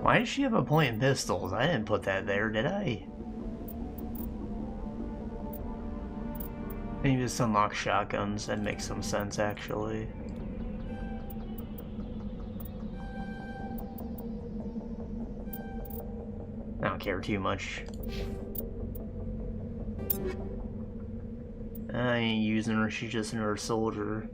Why does she have a point in pistols? I didn't put that there, did I? Maybe just unlock shotguns. That makes some sense, actually. care too much. I ain't using her, she's just another soldier.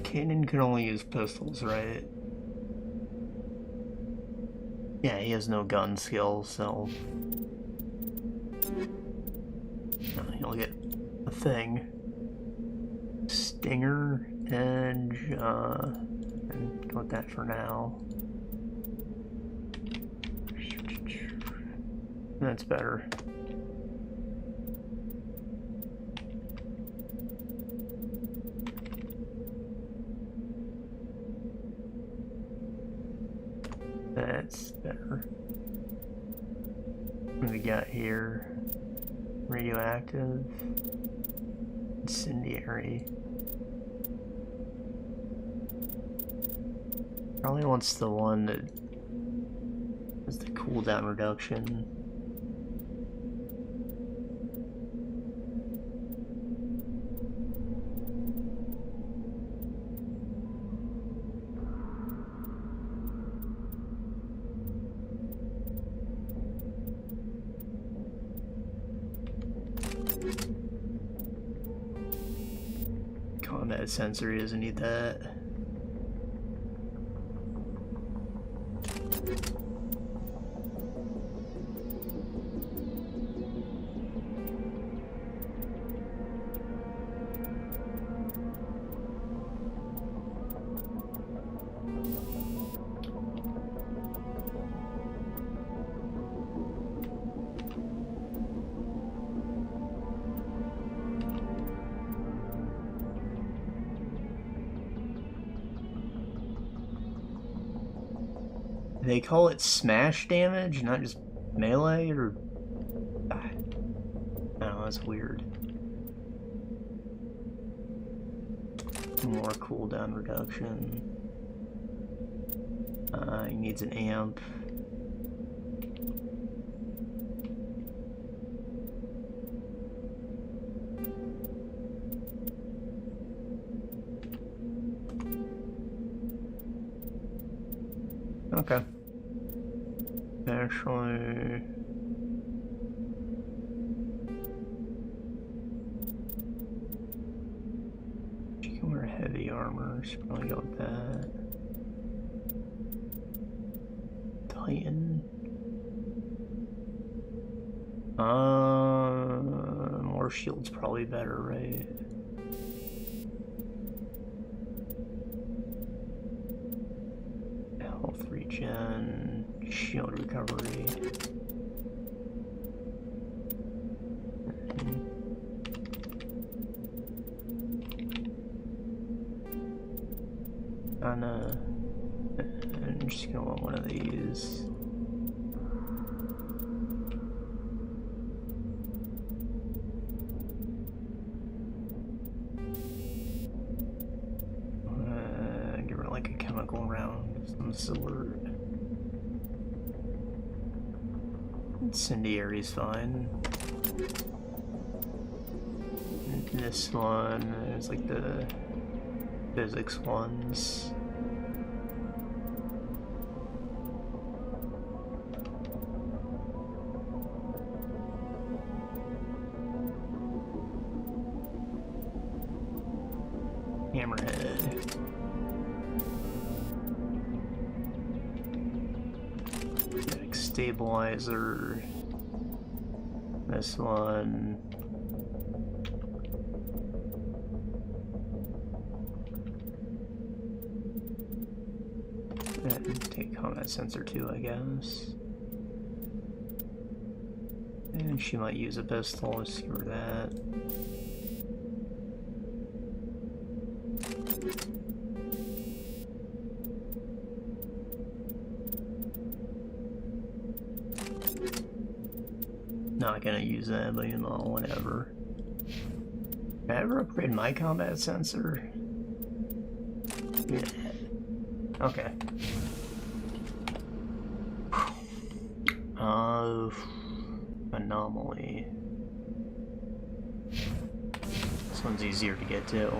Kanan can only use pistols, right? Yeah, he has no gun skill, so... he'll get a thing. Stinger, Edge, and go with that for now. That's better. That's better. What do we got here? Radioactive. Incendiary. Probably wants the one that has the cooldown reduction. Combat sensor, he doesn't need that. They call it smash damage, not just melee, or... I don't know, that's weird. More cooldown reduction. He needs an amp. Okay. Actually... She can wear heavy armor, should probably go with that. Titan. More shield's probably better, right? Health regen, shield recovery. I'm just gonna want one of these. Give her like a chemical round of some sort. Incendiary's fine. And this one is like the physics ones. Hammerhead. Kinetic stabilizer. This one. And take combat sensor too, I guess. And she might use a pistol, let's give her that. Not gonna use that, but you know, whatever. Did I ever upgrade my combat sensor? Yeah. Okay. Anomaly. This one's easier to get to.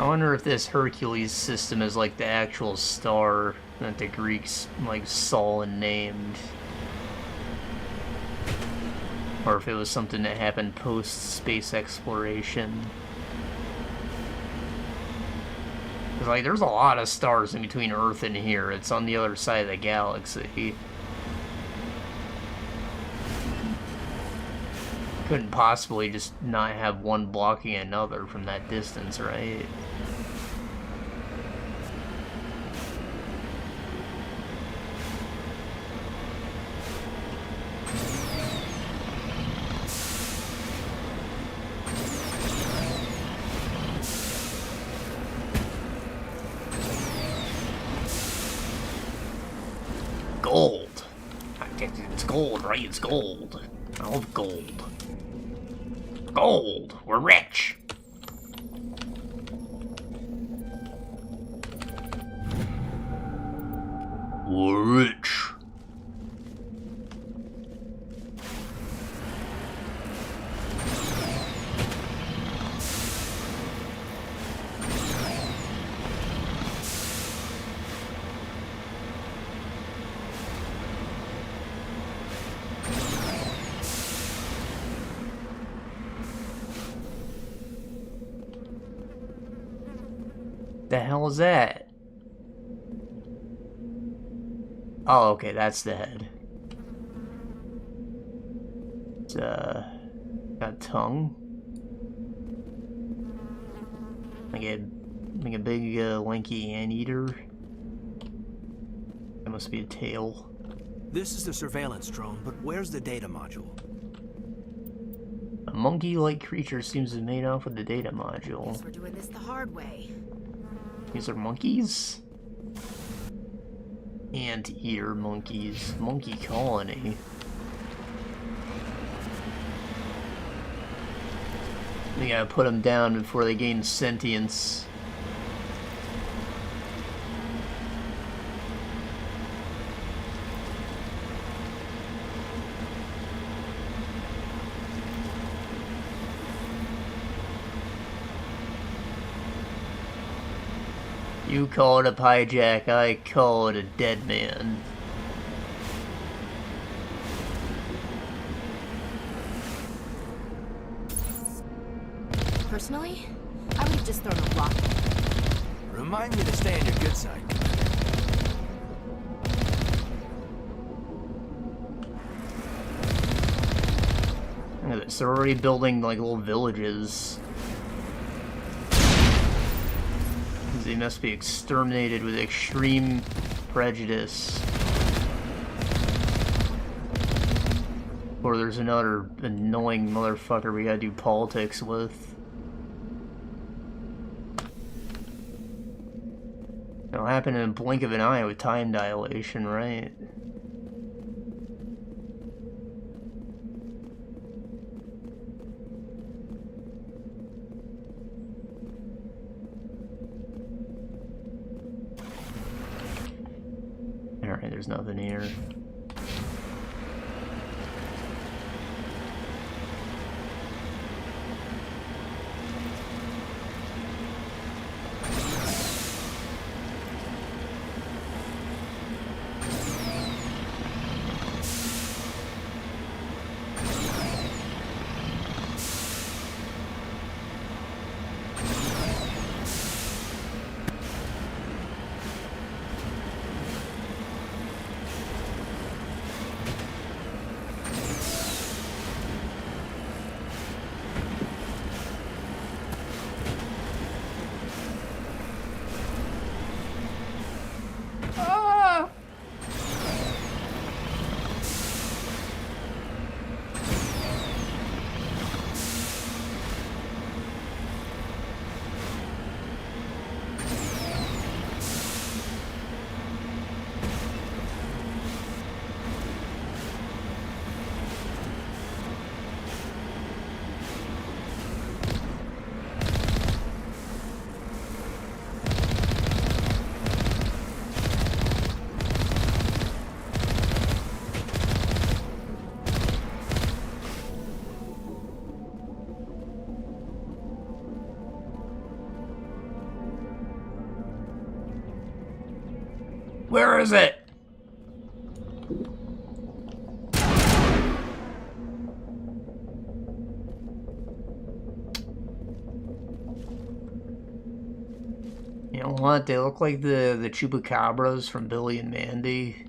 I wonder if this Hercules system is like the actual star that the Greeks like saw and named. Or if it was something that happened post-space exploration. Because, like, there's a lot of stars in between Earth and here. It's on the other side of the galaxy. Couldn't possibly just not have one blocking another from that distance, right? Gold. It's gold, right? It's gold. I love gold. Gold. We're rich. We're rich. The hell is that? Oh, okay, that's the head. It's, got a tongue. Like a big, lanky anteater. That must be a tail. This is the surveillance drone, but where's the data module? A monkey-like creature seems to have made off with the data module. Guess we're doing this the hard way. These are monkeys? Anteater monkeys. Monkey colony. We gotta put them down before they gain sentience. You call it a hijack, I call it a dead man. Personally, I would have just thrown a rock. Remind me to stay on your good side. Look at this, they're already building like little villages. They must be exterminated with extreme prejudice. Or there's another annoying motherfucker we gotta do politics with. It'll happen in a blink of an eye with time dilation, right? Alright, there's nothing here. Where is it? You know what? They look like the chupacabras from Billy and Mandy.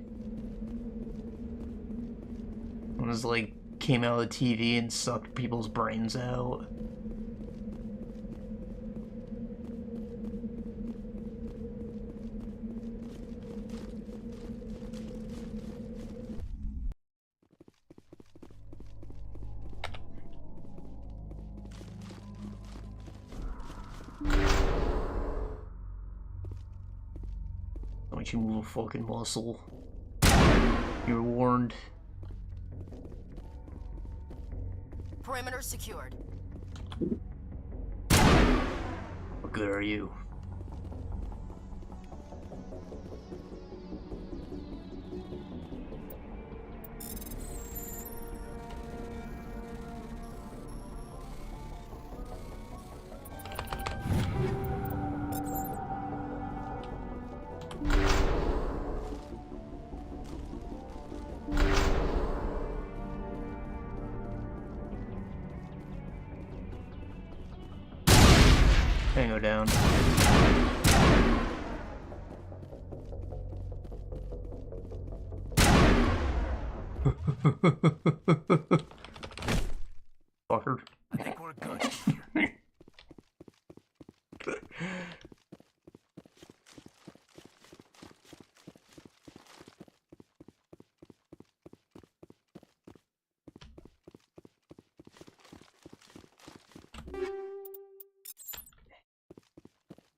It was like came out of the TV and sucked people's brains out. Don't you move a fucking muscle. You're warned. Perimeter secured. What good are you? Tango down. Fucker. I think we're good.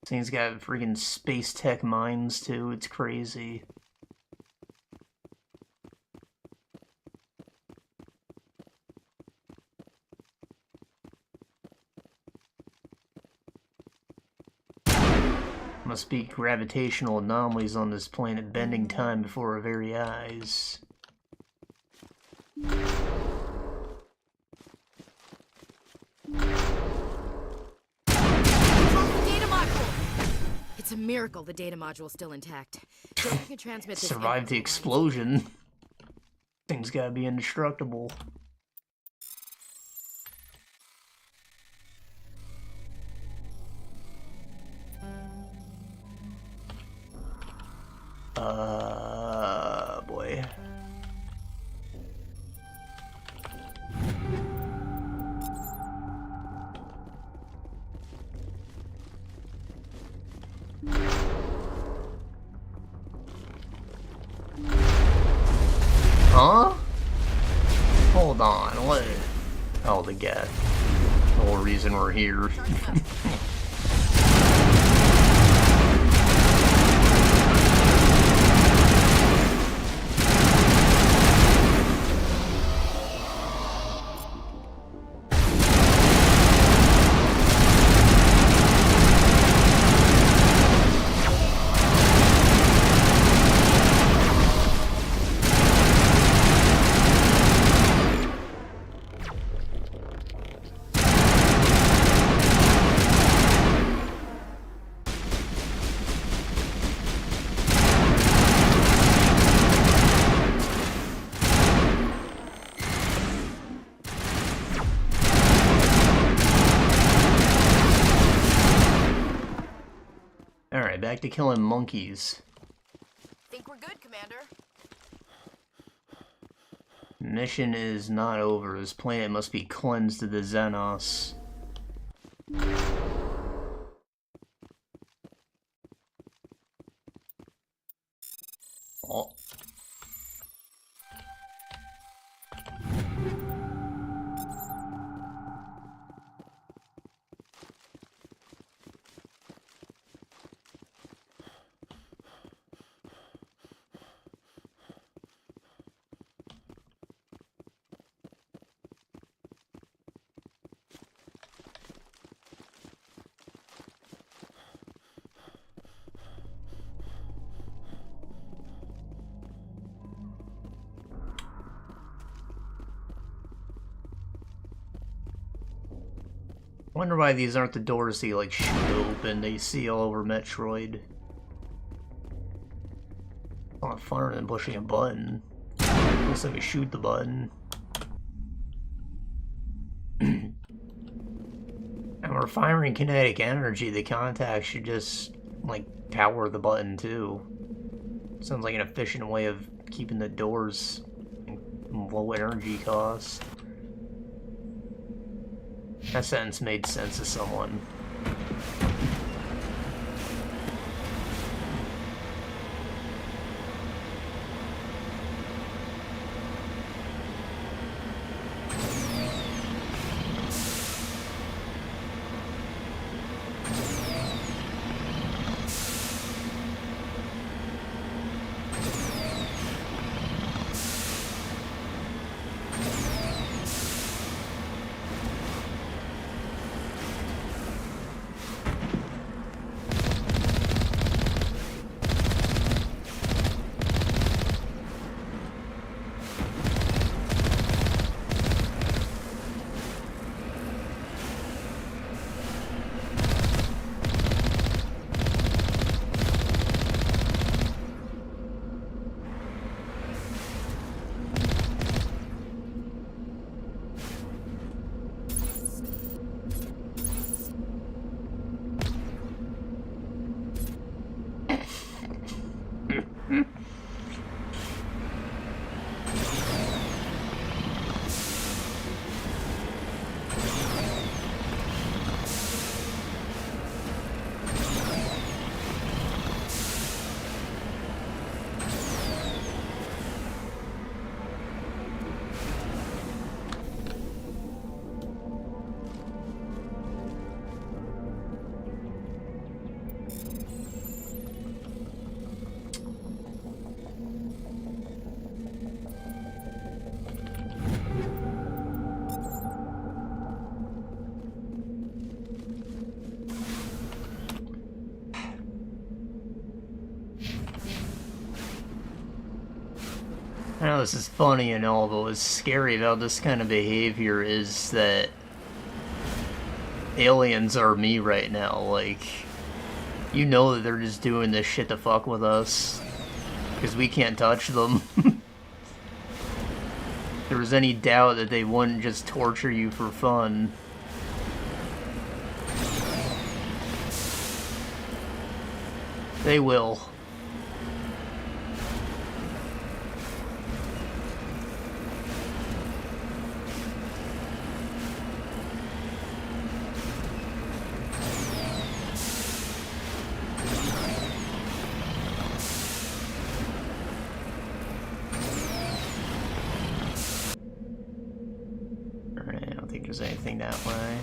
Thing's got freaking space tech mines too, it's crazy. Must be gravitational anomalies on this planet bending time before our very eyes. It's a miracle the data module's still intact. So you can transmit this Survived the explosion. Thing's gotta be indestructible. Boy. Huh? Hold on, what? Oh, the Geth. The whole reason we're here. Alright, back to killing monkeys. Think we're good, Commander. Mission is not over. This planet must be cleansed of the Xenos. Oh. Wonder why these aren't the doors they like shoot open, they see all over Metroid. lot funner than pushing a button. Looks like we shoot the button. And we're firing kinetic energy. The contact should just, like, power the button, too. Sounds like an efficient way of keeping the doors low energy cost. That sentence made sense to someone. I know this is funny and all, but what's scary about this kind of behavior is that aliens are me right now. Like, you know that they're just doing this shit to fuck with us, because we can't touch them. If there was any doubt that they wouldn't just torture you for fun. They will. Anything that way.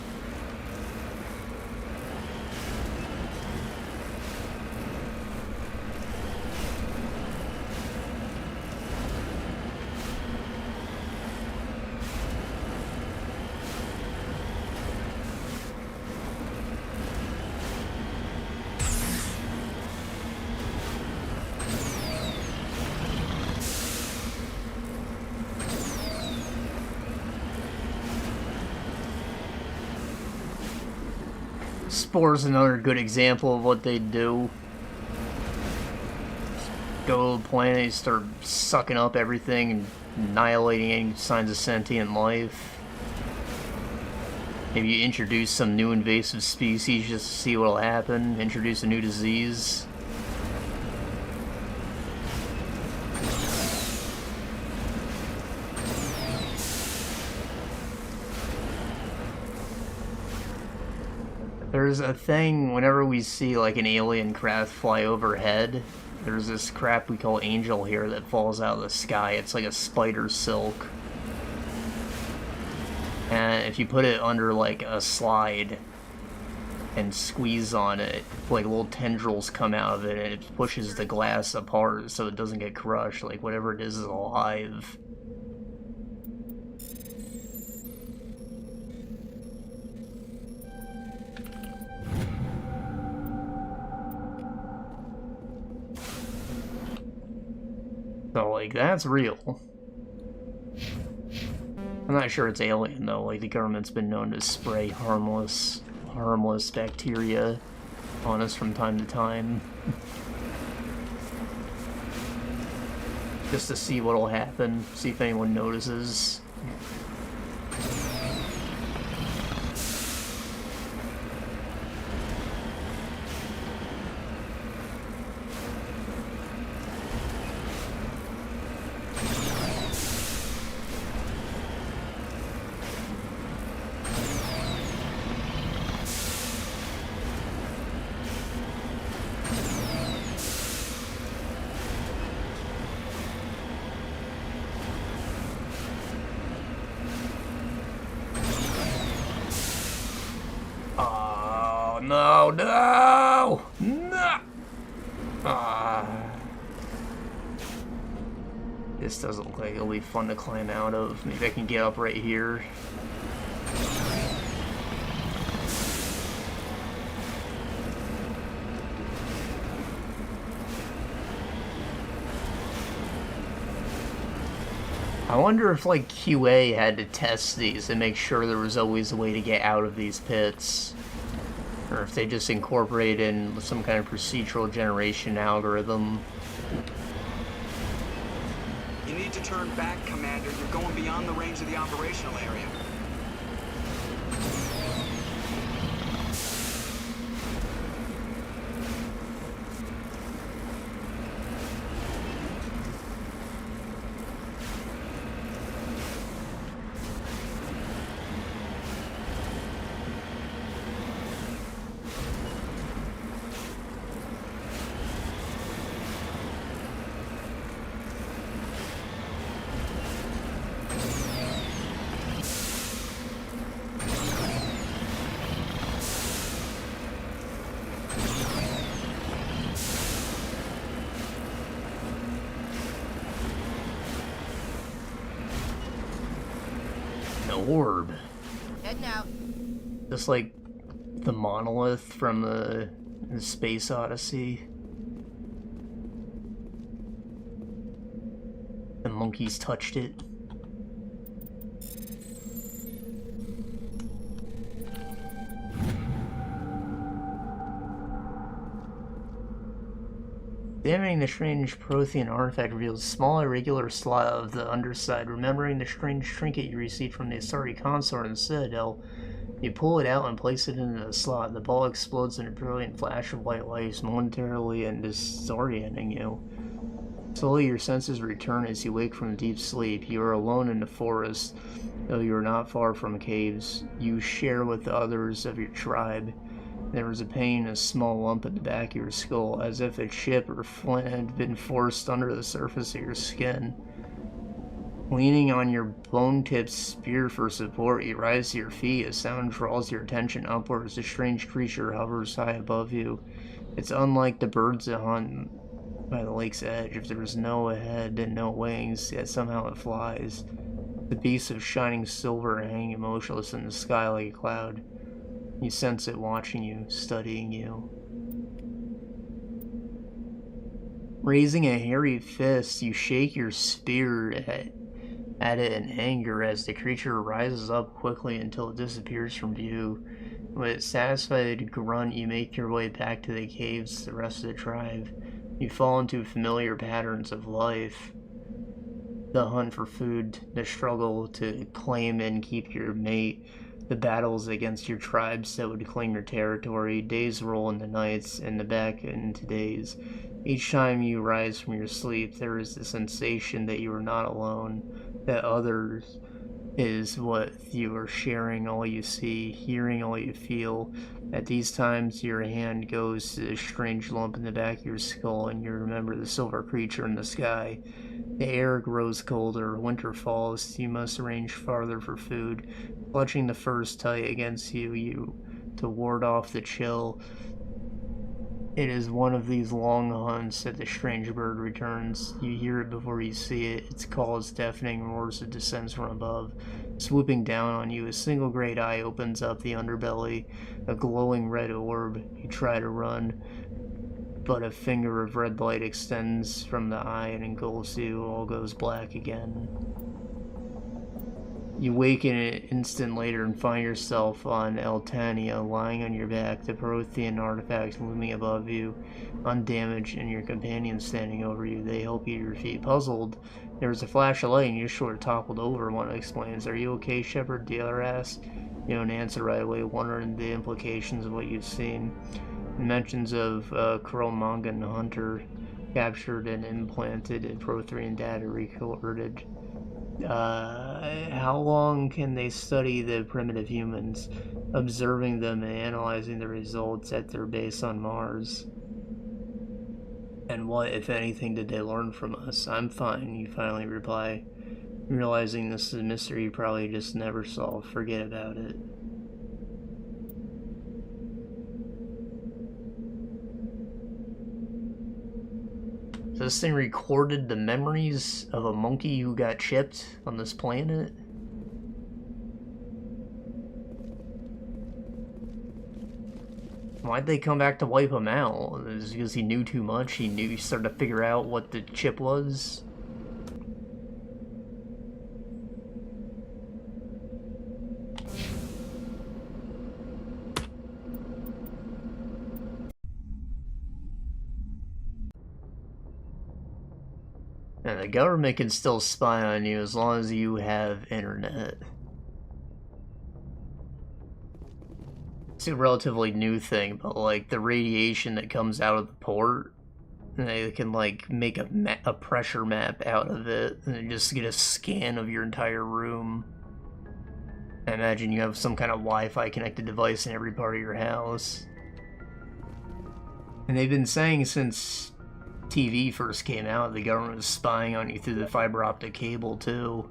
Spore's another good example of what they do. Go to the planet, start sucking up everything and annihilating any signs of sentient life. Maybe you introduce some new invasive species just to see what'll happen. Introduce a new disease. There's a thing, whenever we see like an alien craft fly overhead, there's this crap we call angel here that falls out of the sky. It's like a spider silk. And if you put it under like a slide and squeeze on it, like little tendrils come out of it and it pushes the glass apart so it doesn't get crushed. Like whatever it is alive. So, like, that's real. I'm not sure it's alien, though. Like, the government's been known to spray harmless bacteria on us from time to time. Just to see what'll happen, see if anyone notices. No, no! No! This doesn't look like it'll be fun to climb out of. Maybe I can get up right here. I wonder if, like, QA had to test these and make sure there was always a way to get out of these pits. Or if they just incorporate in some kind of procedural generation algorithm. You need to turn back, Commander. You're going beyond the range of the operational area. Orb. Heading out. Just like the monolith from the Space Odyssey. The monkeys touched it. Examining the strange Prothean artifact reveals a small irregular slot of the underside. Remembering the strange trinket you received from the Asari consort in the Citadel, you pull it out and place it into the slot. The ball explodes in a brilliant flash of white light, momentarily and disorienting you. Slowly your senses return as you wake from deep sleep. You are alone in the forest, though you are not far from caves. You share with the others of your tribe. There was a pain, a small lump at the back of your skull, as if a chip or flint had been forced under the surface of your skin. Leaning on your bone-tipped spear for support, you rise to your feet. A sound draws your attention upwards. A strange creature hovers high above you. It's unlike the birds that hunt by the lake's edge. If there is no head and no wings, yet somehow it flies. The beast of shining silver hanging motionless in the sky like a cloud. You sense it watching you, studying you. Raising a hairy fist, you shake your spear at it in anger as the creature rises up quickly until it disappears from view. With a satisfied grunt, you make your way back to the caves, the rest of the tribe. You fall into familiar patterns of life. The hunt for food, the struggle to claim and keep your mate, the battles against your tribes that would claim your territory. Days roll into nights, and the back into days. Each time you rise from your sleep, there is the sensation that you are not alone, that others is what you are sharing, all you see, hearing all you feel. At these times, your hand goes to the strange lump in the back of your skull, and you remember the silver creature in the sky. The air grows colder, winter falls, you must range farther for food. Clutching the furs tight against you to ward off the chill. It is one of these long hunts that the strange bird returns. You hear it before you see it. Its call is deafening roars that descends from above. Swooping down on you, a single great eye opens up the underbelly, a glowing red orb. You try to run, but a finger of red light extends from the eye and engulfs you. All goes black again. You wake in an instant later and find yourself on Eltania, lying on your back, the Prothean artifact looming above you, undamaged, and your companions standing over you. They help you to your feet. Puzzled, there was a flash of light and you sort of toppled over, one explains. Are you okay, Shepard? The other asks. You don't answer right away, wondering the implications of what you've seen. Mentions of Kuromangan Hunter captured and implanted in Prothean data recorded. How long can they study the primitive humans, observing them and analyzing the results at their base on Mars? And what, if anything, did they learn from us? I'm fine, you finally reply, realizing this is a mystery you probably just never solved. Forget about it. So this thing recorded the memories of a monkey who got chipped on this planet? Why'd they come back to wipe him out? Is it because he knew too much? He started to figure out what the chip was? And the government can still spy on you as long as you have internet. It's a relatively new thing, but like the radiation that comes out of the port, they can like make a pressure map out of it and then just get a scan of your entire room. I imagine you have some kind of Wi-Fi connected device in every part of your house. And they've been saying since TV first came out, the government was spying on you through the fiber optic cable too.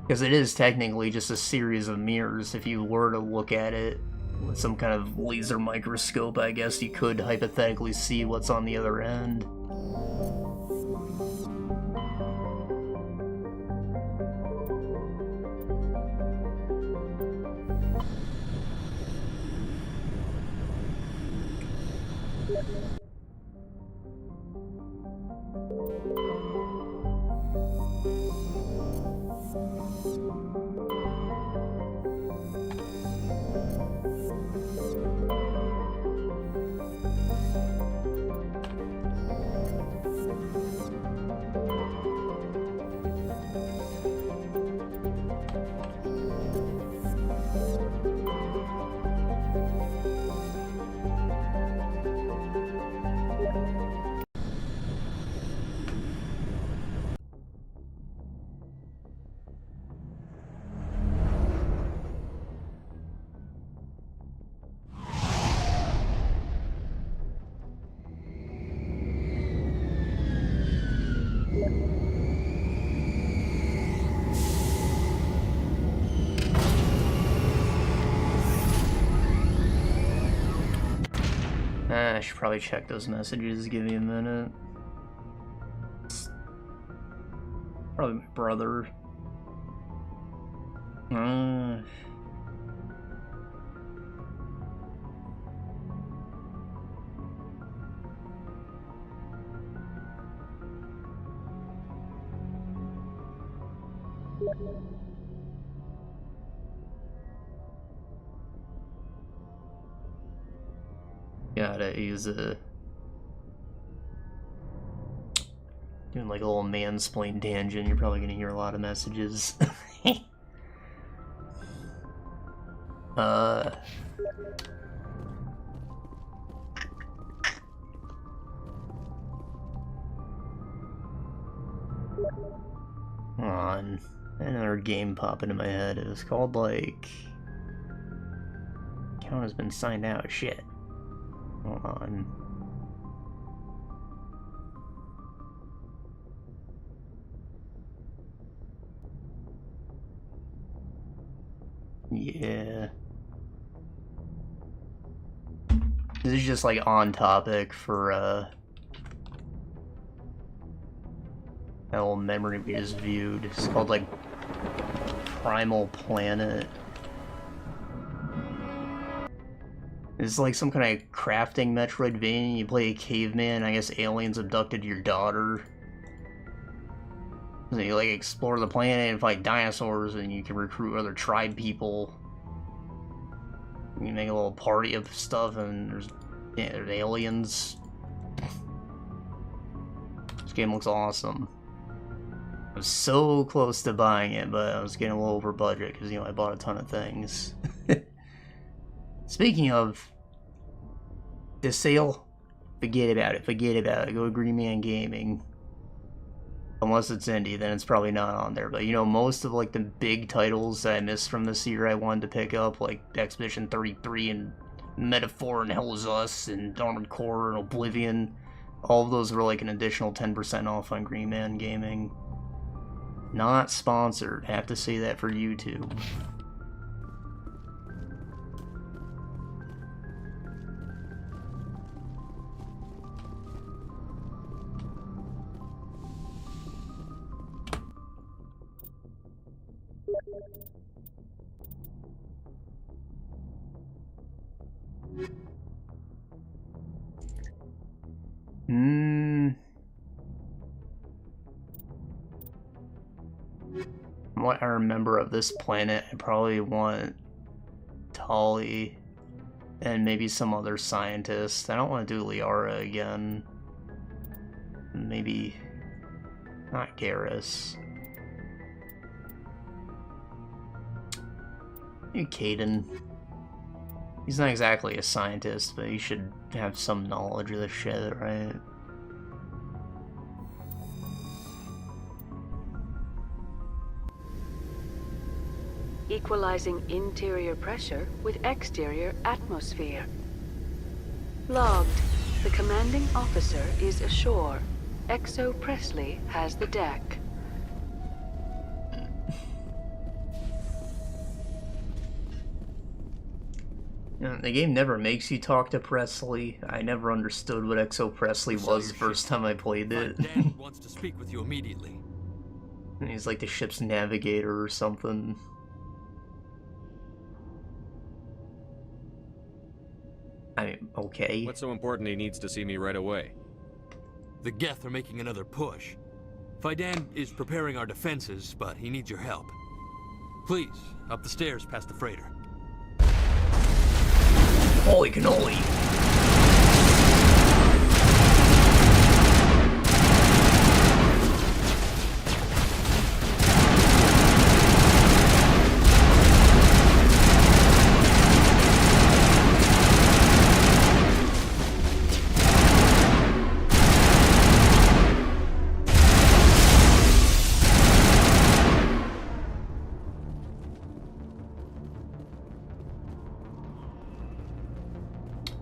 Because it is technically just a series of mirrors. If you were to look at it with some kind of laser microscope, I guess you could hypothetically see what's on the other end. I should probably check those messages. Give me a minute. Probably my brother. Gotta use a... doing like a little mansplain tangent, you're probably gonna hear a lot of messages. Come on. Another game popping in my head. It was called like... Account has been signed out. Shit. Hold on. Yeah. This is just like on topic for that little memory we just viewed. It's called like Primal Planet. It's like some kind of crafting Metroidvania. You play a caveman, I guess aliens abducted your daughter. So you like explore the planet and fight dinosaurs, and you can recruit other tribe people. You can make a little party of stuff, and there's aliens. This game looks awesome. I was so close to buying it, but I was getting a little over budget because, you know, I bought a ton of things. Speaking of this sale, forget about it. Forget about it. Go to Green Man Gaming. Unless it's indie, then it's probably not on there. But, you know, most of, like, the big titles that I missed from this year I wanted to pick up, like Expedition 33 and Metaphor and Hell Is Us and Armored Core and Oblivion, all of those were, like, an additional 10% off on Green Man Gaming. Not sponsored. Have to say that for YouTube. What I remember of this planet, I probably want Tali and maybe some other scientist. I don't want to do Liara again. Maybe not Garrus. Maybe Caden. He's not exactly a scientist, but he should have some knowledge of this shit, right? Equalizing interior pressure with exterior atmosphere. Logged. The commanding officer is ashore. Exo Presley has the deck. The game never makes you talk to Presley. I never understood what Exo Presley was the first time I played it. Dan wants to speak with you immediately. And he's like the ship's navigator or something. I mean, okay. What's so important he needs to see me right away? The Geth are making another push. Faidan is preparing our defenses, but he needs your help. Please, up the stairs past the freighter. Holy cannoli!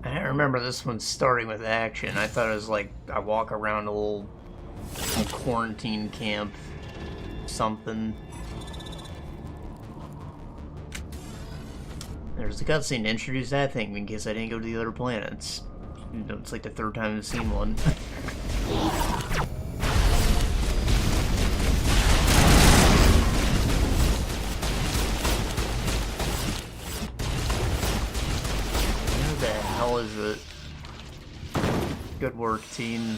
I remember this one starting with action. I thought it was like I walk around a little quarantine camp, something. There's a cutscene to introduce that thing in case I didn't go to the other planets. You know, it's like the third time I've seen one. How is it? Good work, team.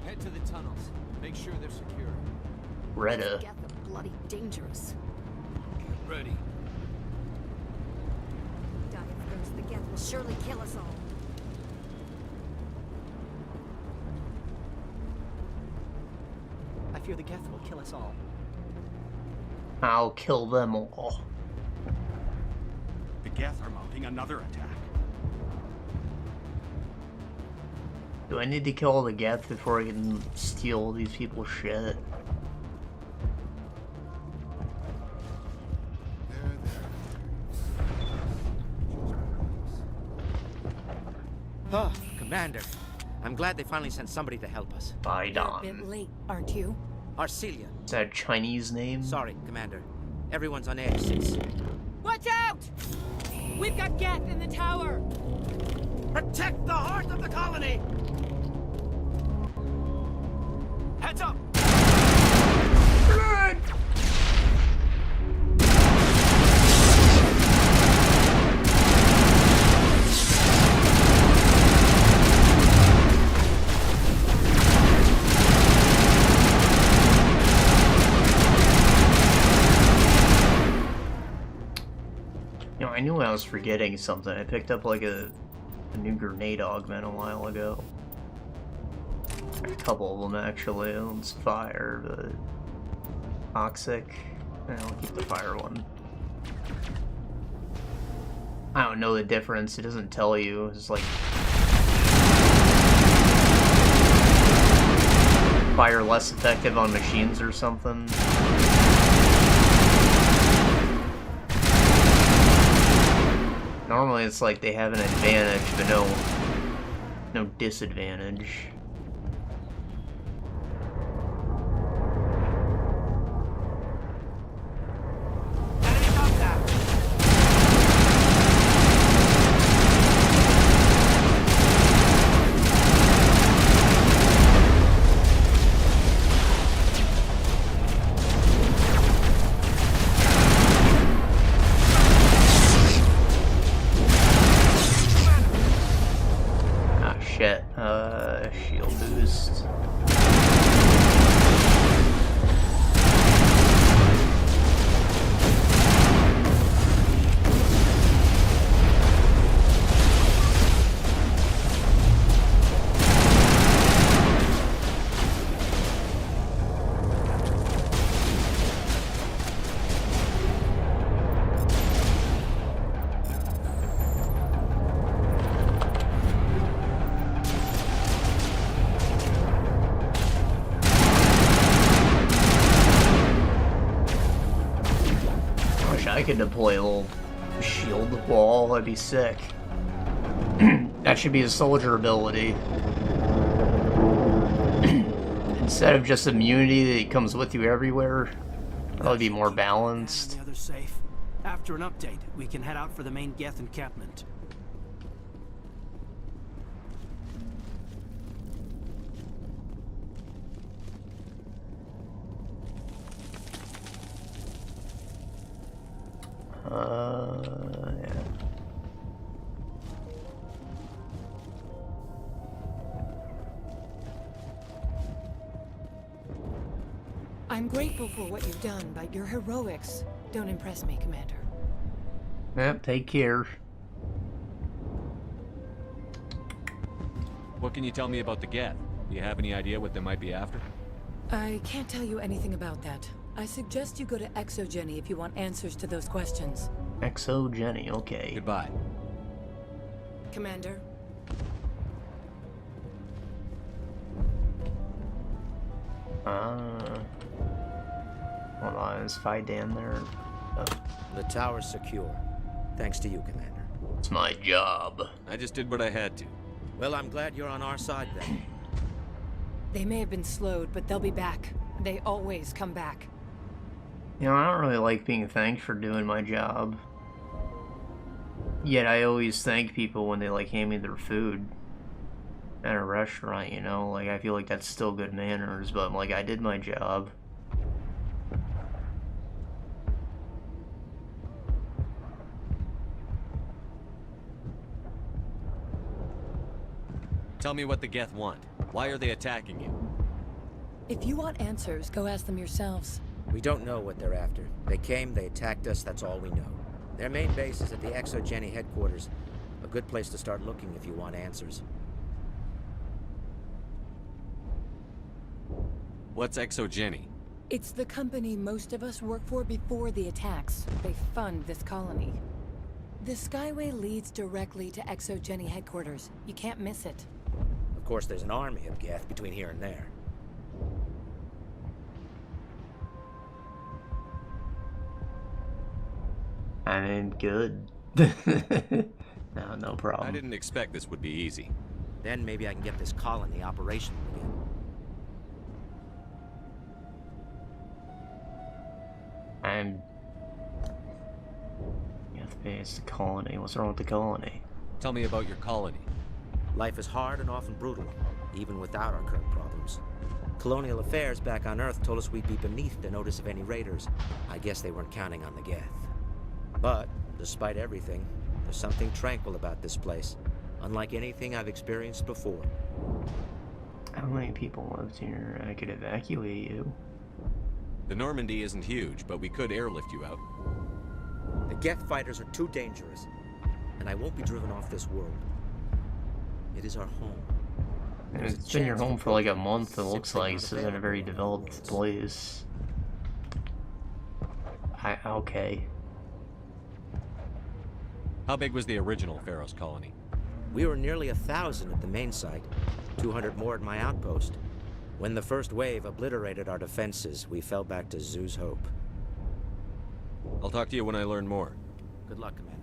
Head to the tunnels. Make sure they're secure. Retta. Geth are bloody dangerous. Get ready. Die of thirst, the Geth will surely kill us all. I fear the Geth will kill us all. I'll kill them all. The Geth are mounting another attack. Do I need to kill the Geth before I can steal these people's shit? Oh, Commander. I'm glad they finally sent somebody to help us. Bye, Don. You're a bit late, aren't you? Arcelia. Is that a Chinese name? Sorry, Commander. Everyone's on edge since... Watch out! We've got Geth in the tower! Protect the heart of the colony! Heads up! Run! I was forgetting something. I picked up like a new grenade augment a while ago. A couple of them actually. One's fire, but toxic. I'll keep the fire one. I don't know the difference. It doesn't tell you. It's like fire less effective on machines or something. Normally it's like they have an advantage, but no disadvantage. Shield boost. I could deploy a little shield wall, that'd be sick. That should be a soldier ability. Instead of just immunity that comes with you everywhere, that'll be more balanced. The other's safe. After an update, we can head out for the main Geth encampment. Yeah. I'm grateful for what you've done, but your heroics don't impress me, Commander. Yep, take care. What can you tell me about the Geth? Do you have any idea what they might be after? I can't tell you anything about that. I suggest you go to Exogeny if you want answers to those questions. Exogeny, okay. Goodbye. Commander? Hold on, is Fidan there? Oh. The tower's secure. Thanks to you, Commander. It's my job. I just did what I had to. Well, I'm glad you're on our side then. They may have been slowed, but they'll be back. They always come back. You know, I don't really like being thanked for doing my job. Yet I always thank people when they, like, hand me their food at a restaurant, you know? Like, I feel like that's still good manners, but, like, I did my job. Tell me what the Geth want. Why are they attacking you? If you want answers, go ask them yourselves. We don't know what they're after. They came, they attacked us, that's all we know. Their main base is at the Exogeny headquarters. A good place to start looking if you want answers. What's Exogeny? It's the company most of us work for before the attacks. They fund this colony. The Skyway leads directly to Exogeny headquarters. You can't miss it. Of course, there's an army of Geth between here and there. I mean, good. No problem. I didn't expect this would be easy. Then maybe I can get this colony operational again. Geth base, the colony. What's wrong with the colony? Tell me about your colony. Life is hard and often brutal, even without our current problems. Colonial affairs back on Earth told us we'd be beneath the notice of any raiders. I guess they weren't counting on the Geth. But, despite everything, there's something tranquil about this place, unlike anything I've experienced before. How many people lived here? I could evacuate you. The Normandy isn't huge, but we could airlift you out. The Geth fighters are too dangerous. and I won't be driven off this world. It is our home. It's been your home for like a month, it looks like. This isn't a very developed place. Okay. How big was the original Feros colony? We were nearly 1,000 at the main site, 200 more at my outpost. When the first wave obliterated our defenses, we fell back to Zoo's hope. I'll talk to you when I learn more. Good luck, Commander.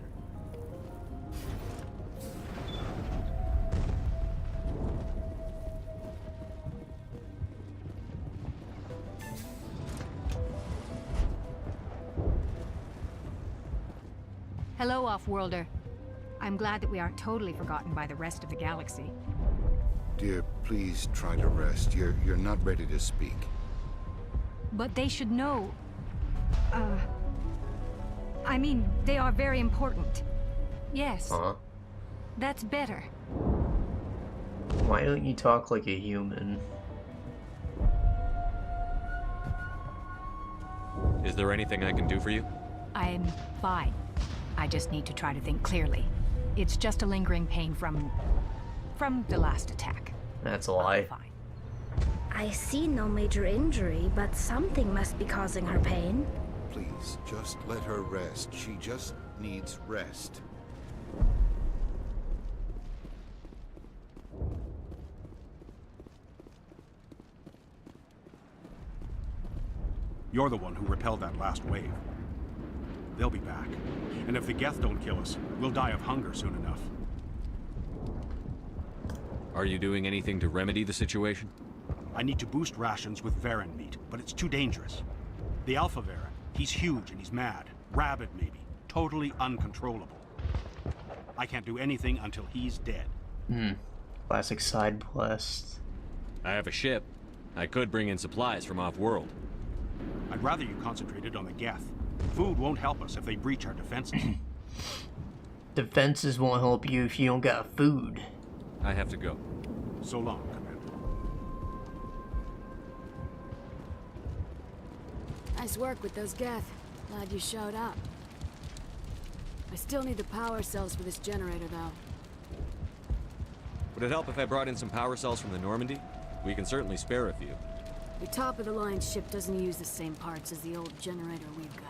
Hello, Off-Worlder. I'm glad that we aren't totally forgotten by the rest of the galaxy. Dear, please try to rest. You're not ready to speak. But they should know... I mean, they are very important. Yes. That's better. Why don't you talk like a human? Is there anything I can do for you? I'm fine. I just need to try to think clearly. It's just a lingering pain from the last attack. That's a lie. I see no major injury, but something must be causing her pain. Please, just let her rest. She just needs rest. You're the one who repelled that last wave. They'll be back. And if the Geth don't kill us, we'll die of hunger soon enough. Are you doing anything to remedy the situation? I need to boost rations with Varen meat, but it's too dangerous. The Alpha Varen, he's huge and he's mad. Rabid, maybe. Totally uncontrollable. I can't do anything until he's dead. Classic side quest. I have a ship. I could bring in supplies from off-world. I'd rather you concentrated on the Geth. Food won't help us if they breach our defenses. Defenses won't help you if you don't got food. I have to go. So long, Commander. Nice work with those Geth. Glad you showed up. I still need the power cells for this generator, though. Would it help if I brought in some power cells from the Normandy? We can certainly spare a few. The top-of-the-line ship doesn't use the same parts as the old generator we've got.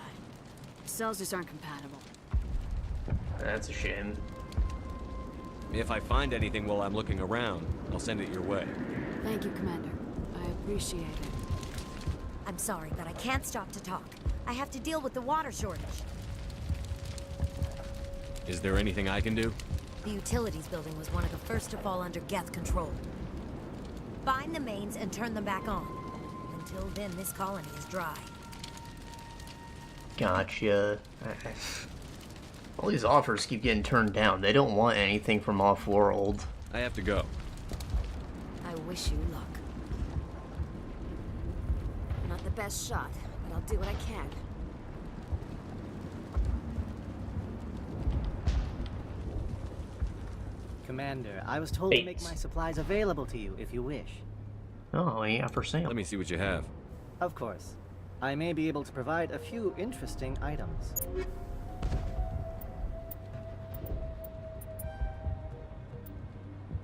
The cells just aren't compatible. That's a shame. If I find anything while I'm looking around, I'll send it your way. Thank you, Commander. I appreciate it. I'm sorry, but I can't stop to talk. I have to deal with the water shortage. Is there anything I can do? The utilities building was one of the first to fall under Geth control. Find the mains and turn them back on. Until then, this colony is dry. Gotcha. All these offers keep getting turned down. They don't want anything from off-world. I have to go. I wish you luck. Not the best shot, but I'll do what I can. Commander, I was told to make my supplies available to you if you wish. Oh, yeah, for sale. Let me see what you have. Of course. I may be able to provide a few interesting items.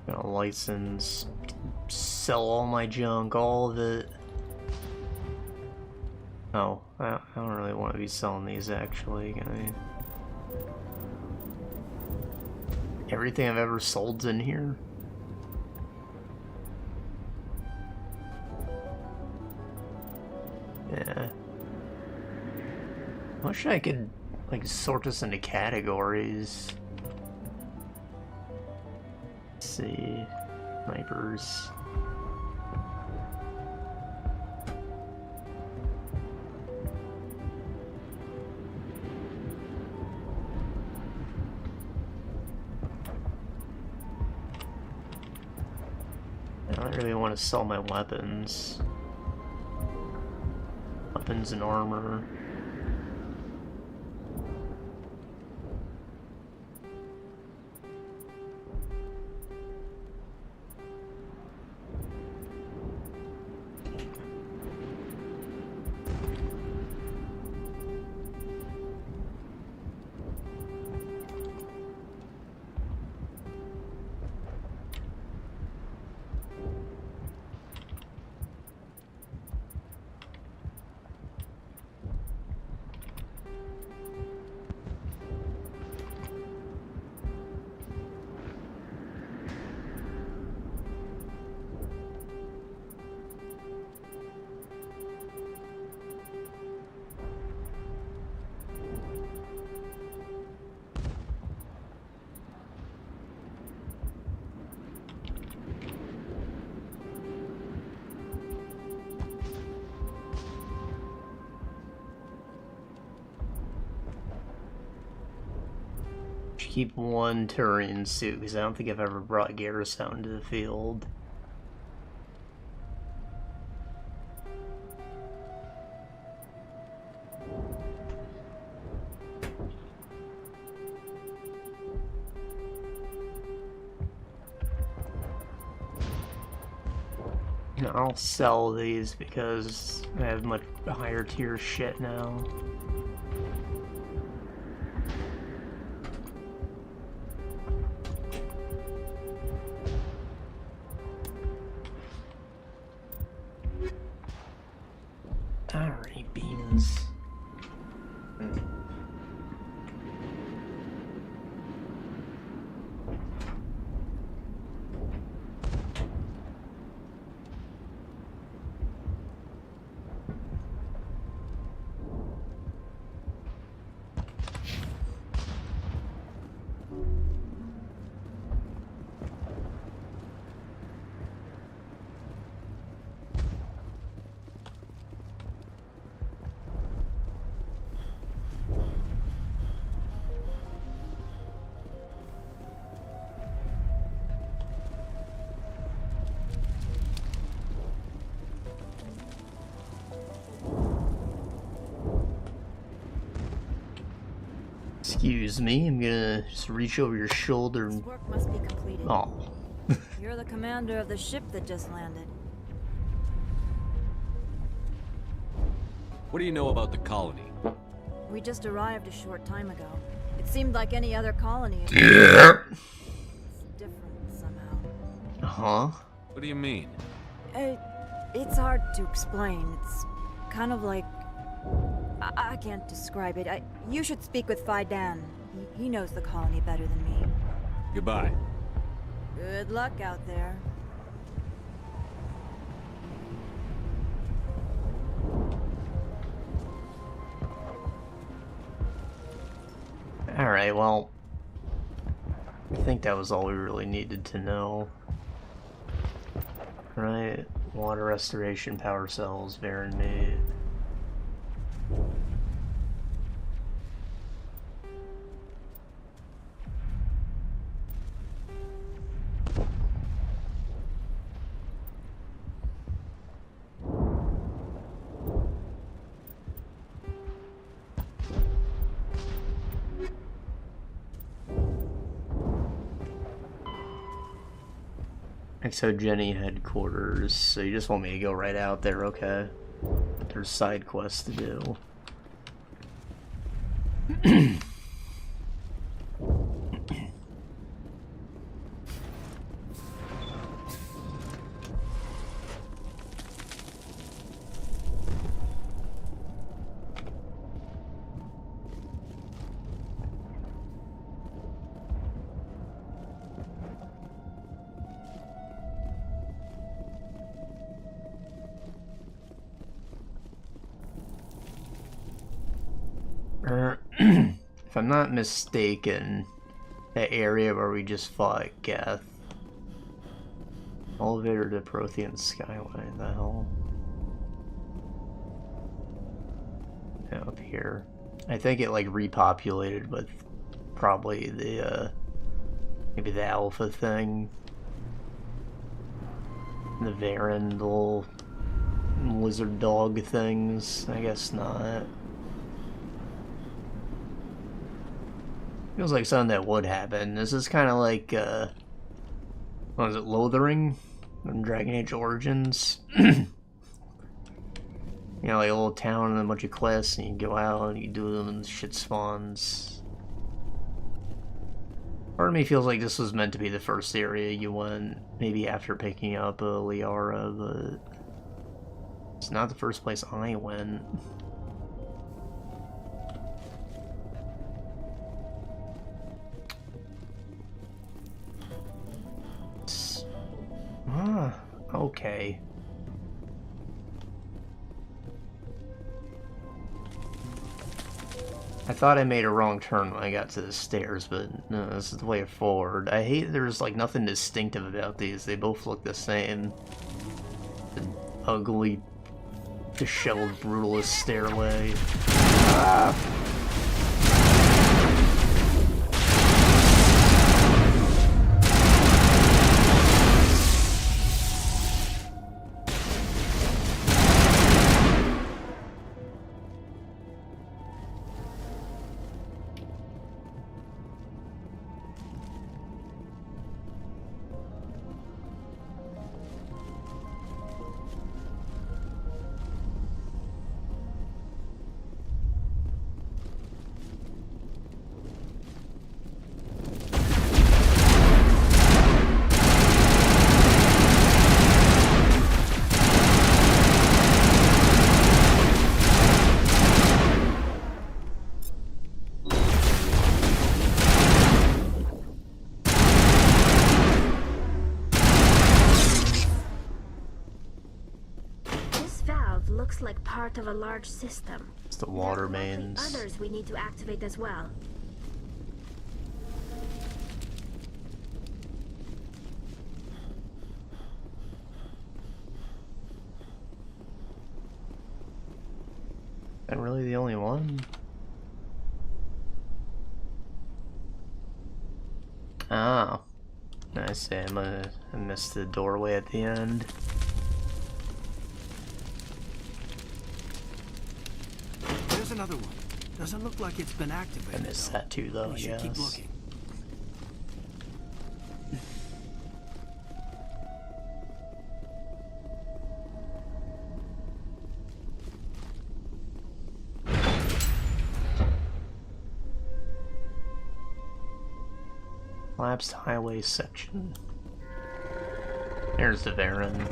Got a license. Sell all my junk, all of it. Oh, I don't really want to be selling these actually. Everything I've ever sold's in here. Yeah. I wish I could, like, sort this into categories. Let's see. Snipers. I don't really want to sell my weapons. Weapons and armor. keep one Turian suit, because I don't think I've ever brought Garrus out into the field. And I'll sell these because I have much higher tier shit now. Alright, beans. Excuse me, I'm gonna just reach over your shoulder and... This work must be completed. Oh. You're the commander of the ship that just landed. What do you know about the colony? We just arrived a short time ago. It seemed like any other colony. Yeah. It's different somehow. Uh-huh. What do you mean? It's hard to explain. It's kind of like... I can't describe it. You should speak with Fedan. He knows the colony better than me. Goodbye. Good luck out there. Alright, well... I think that was all we really needed to know. Right, water restoration, power cells, Varen meat. Exogeny headquarters, so you just want me to go right out there, okay. There's side quests to do. If I'm not mistaken, that area where we just fought Geth. Elevator to Prothean Skyway, the hell? Yeah, up here. I think it like repopulated with probably the maybe the alpha thing. The Varen, the little lizard dog things. I guess not. Feels like something that would happen. This is kind of like, what is it, Lothering? From Dragon Age Origins? You know, like a little town and a bunch of quests, and you go out and you do them and shit spawns. Part of me feels like this was meant to be the first area you went, maybe after picking up Liara, but it's not the first place I went. Ah, okay. I thought I made a wrong turn when I got to the stairs, but no, this is the way forward. I hate there's like nothing distinctive about these. They both look the same. The ugly, disheveled, brutalist stairway. Ah. looks like part of a large system. It's the water There are likely mains. others we need to activate as well. Am I really the only one? Oh. I see. I missed the doorway at the end. There's another one. Doesn't look like it's been activated. I missed that too, though, We should keep yes. looking. Collapsed highway section. There's the Varen.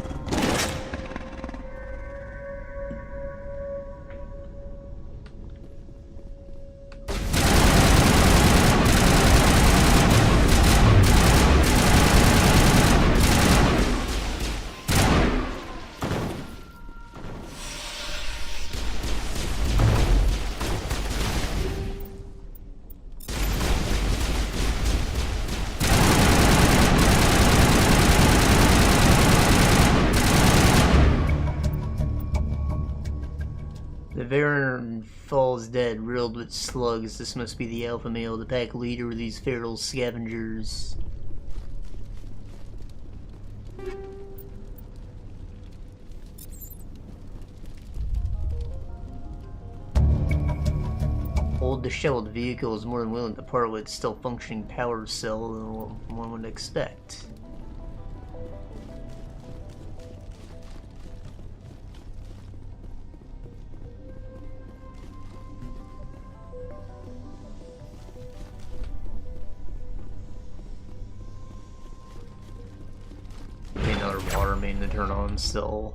The Varen falls dead, riddled with slugs. This must be the alpha male, the pack leader of these feral scavengers. Old disheveled vehicle is more than willing to part with still functioning power cell than what one would expect. Another water main to turn on still.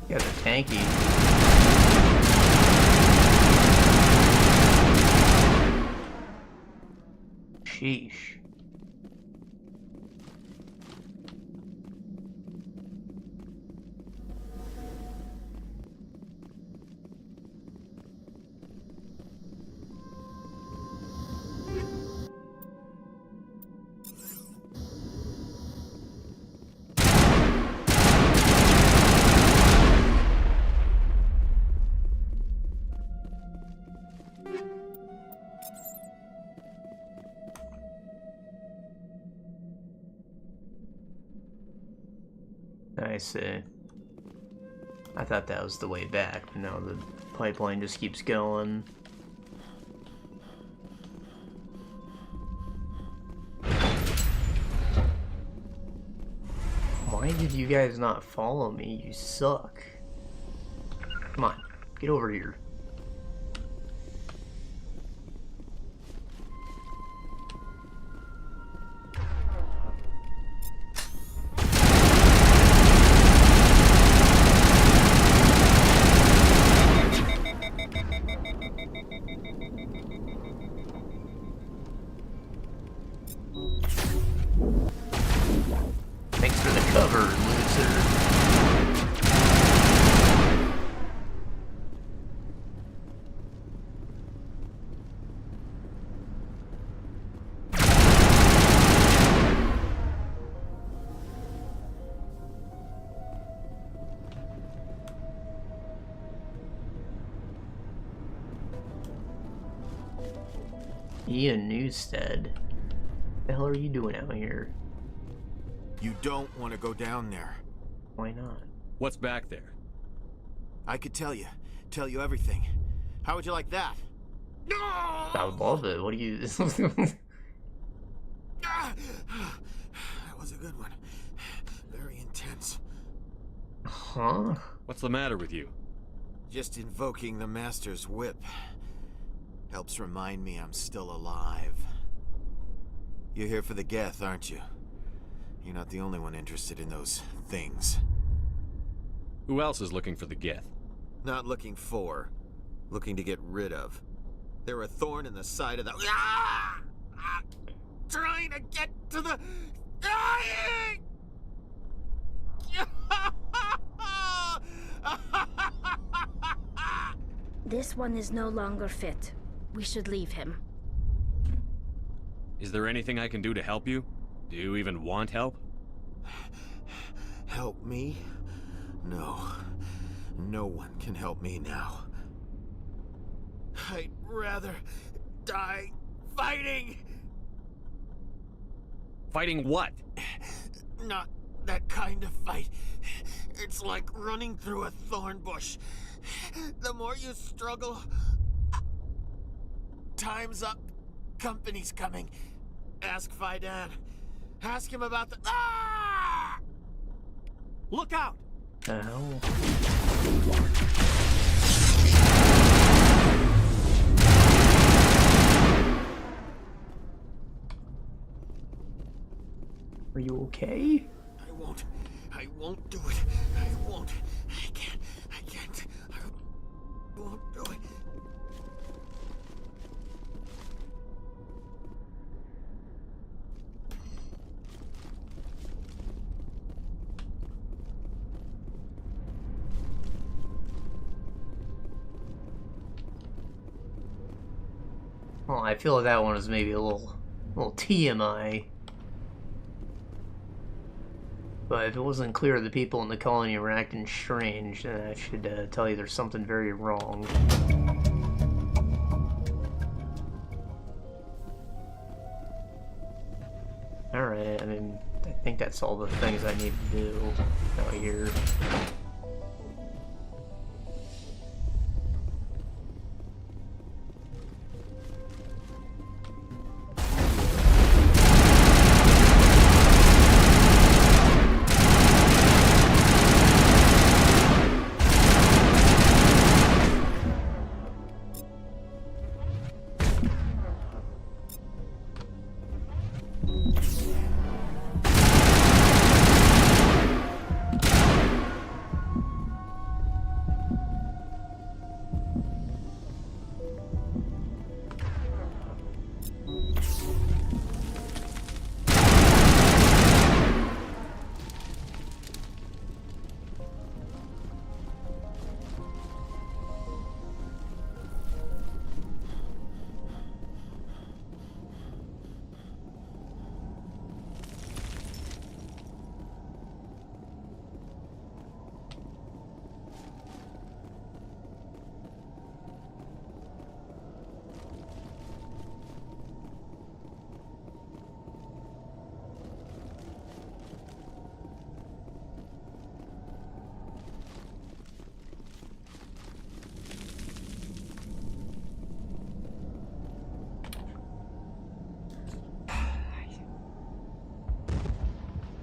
Yeah, they're tanky. Sheesh. I see. I thought that was the way back, but now the pipeline just keeps going. Why did you guys not follow me? You suck. Come on, get over here. Thanks for the cover, loser. Ian Newstead. What the hell are you doing out here? You don't want to go down there. Why not? What's back there? I could tell you everything. How would you like that? No! I would love it. What do you... That was a good one. Very intense. Huh? What's the matter with you? Just invoking the Master's whip helps remind me I'm still alive. You're here for the Geth, aren't you? You're not the only one interested in those things. Who else is looking for the Geth? Not looking for. Looking to get rid of. They're a thorn in the side of the... Ah! Ah! Trying to get to the... Dying! This one is no longer fit. We should leave him. Is there anything I can do to help you? Do you even want help? Help me? No. No one can help me now. I'd rather die fighting! Fighting what? Not that kind of fight. It's like running through a thorn bush. The more you struggle... Time's up. Company's coming. Ask Faidan. Ask him about the... Ah! Look out! The hell? Are you okay? I won't do it. I won't. I can't. I won't do it. Well, I feel like that one was maybe a little TMI. But if it wasn't clear the people in the colony were acting strange, then I should tell you there's something very wrong. Alright, I mean, I think that's all the things I need to do out here.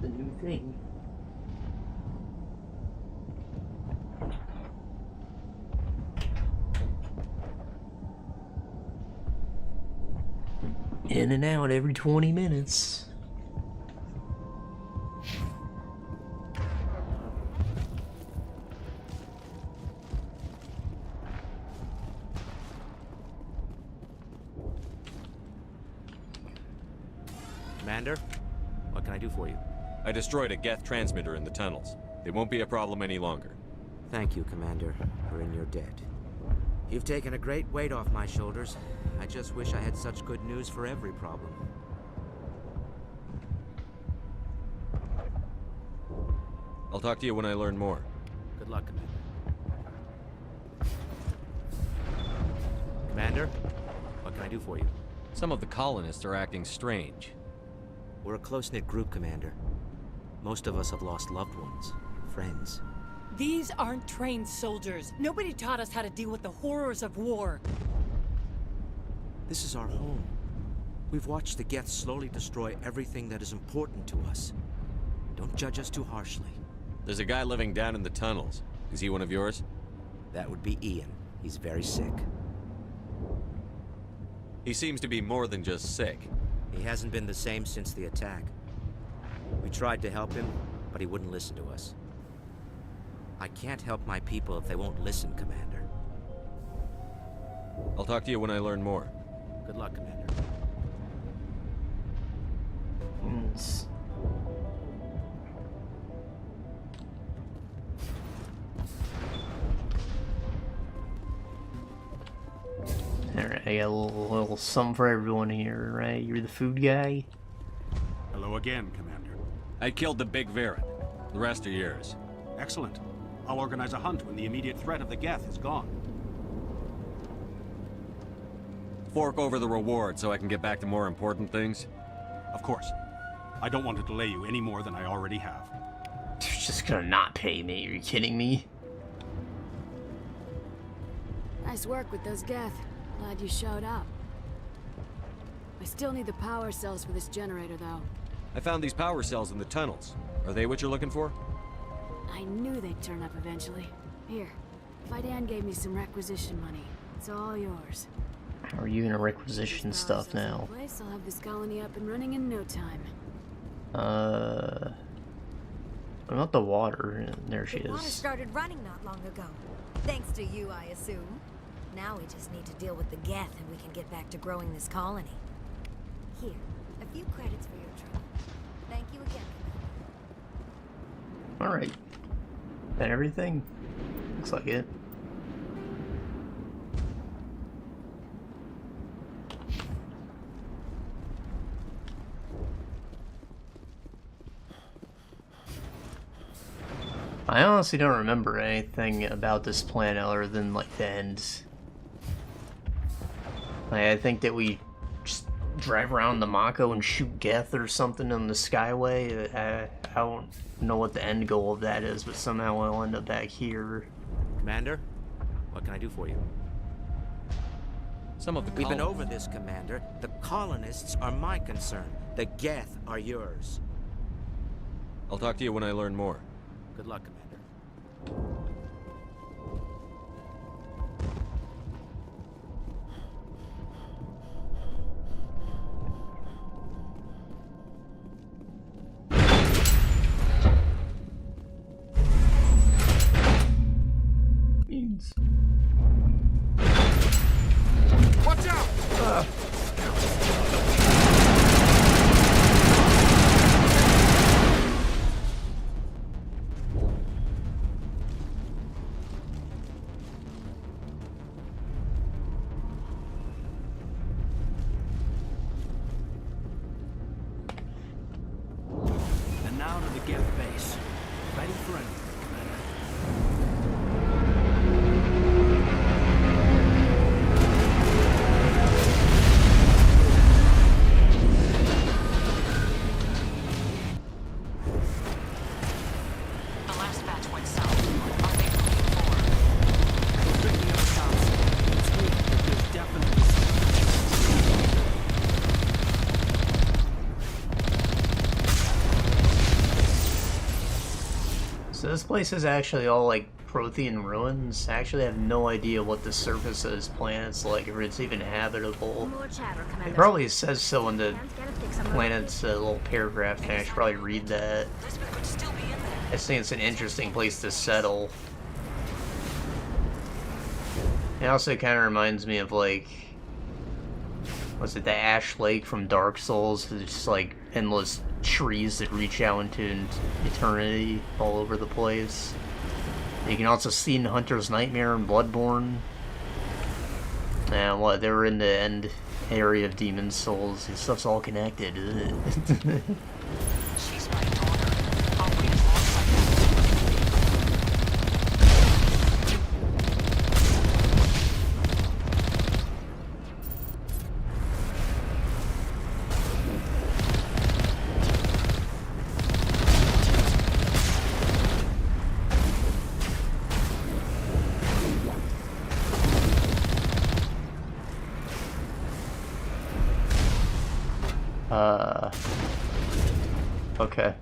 The new thing. In and out every 20 minutes. Commander, what can I do for you? I destroyed a Geth transmitter in the tunnels. They won't be a problem any longer. Thank you, Commander, for in your debt. You've taken a great weight off my shoulders. I just wish I had such good news for every problem. I'll talk to you when I learn more. Good luck, Commander. Commander, what can I do for you? Some of the colonists are acting strange. We're a close-knit group, Commander. Most of us have lost loved ones, friends. These aren't trained soldiers. Nobody taught us how to deal with the horrors of war. This is our home. We've watched the Geth slowly destroy everything that is important to us. Don't judge us too harshly. There's a guy living down in the tunnels. Is he one of yours? That would be Ian. He's very sick. He seems to be more than just sick. He hasn't been the same since the attack. We tried to help him, but he wouldn't listen to us. I can't help my people if they won't listen, Commander. I'll talk to you when I learn more. Good luck, Commander. Alright, I got a little something for everyone here, right? You're the food guy? Hello again, Commander. I killed the big Varen. The rest are yours. Excellent. I'll organize a hunt when the immediate threat of the Geth is gone. Fork over the reward so I can get back to more important things? Of course. I don't want to delay you any more than I already have. You're just gonna not pay me, are you kidding me? Nice work with those Geth. Glad you showed up. I still need the power cells for this generator, though. I found these power cells in the tunnels. Are they what you're looking for? I knew they'd turn up eventually. Here, Fidan gave me some requisition money. It's all yours. How are you gonna requisition stuff now? Place, I'll have this colony up and running in no time. What about the water? There she The water is. started running not long ago. Thanks to you, I assume. Now we just need to deal with the Geth and we can get back to growing this colony. Here, a few credits for your trouble. Thank you again, Commander. Alright. That everything? Looks like it. I honestly don't remember anything about this planet other than, like, the end. Like, I think that we just drive around the Mako and shoot Geth or something on the Skyway. I don't know what the end goal of that is, but somehow I'll end up back here. Commander, what can I do for you? Some of the We've been over this, Commander. The colonists are my concern. The Geth are yours. I'll talk to you when I learn more. Good luck, Commander. Watch out! And now to the Geth base. Ready for anything, Commander. The last batch went south. Are they looking for? We're picking up shots. It's weak, but there's definitely So this place is actually all like Prothean ruins. I actually have no idea what the surface of this planet's like, if it's even habitable. More chatter, Commander. It probably says so in the Dan's gotta fix some planet's little paragraph thing. I should probably read that. I just think it's an interesting place to settle. It also kind of reminds me of, like, was it the Ash Lake from Dark Souls? It's just like endless trees that reach out into eternity all over the place. You can also see in Hunter's Nightmare and Bloodborne. And what, they were in the end area of Demon Souls. This stuff's all connected. She's my daughter. I'll wait as long as I can. Okay.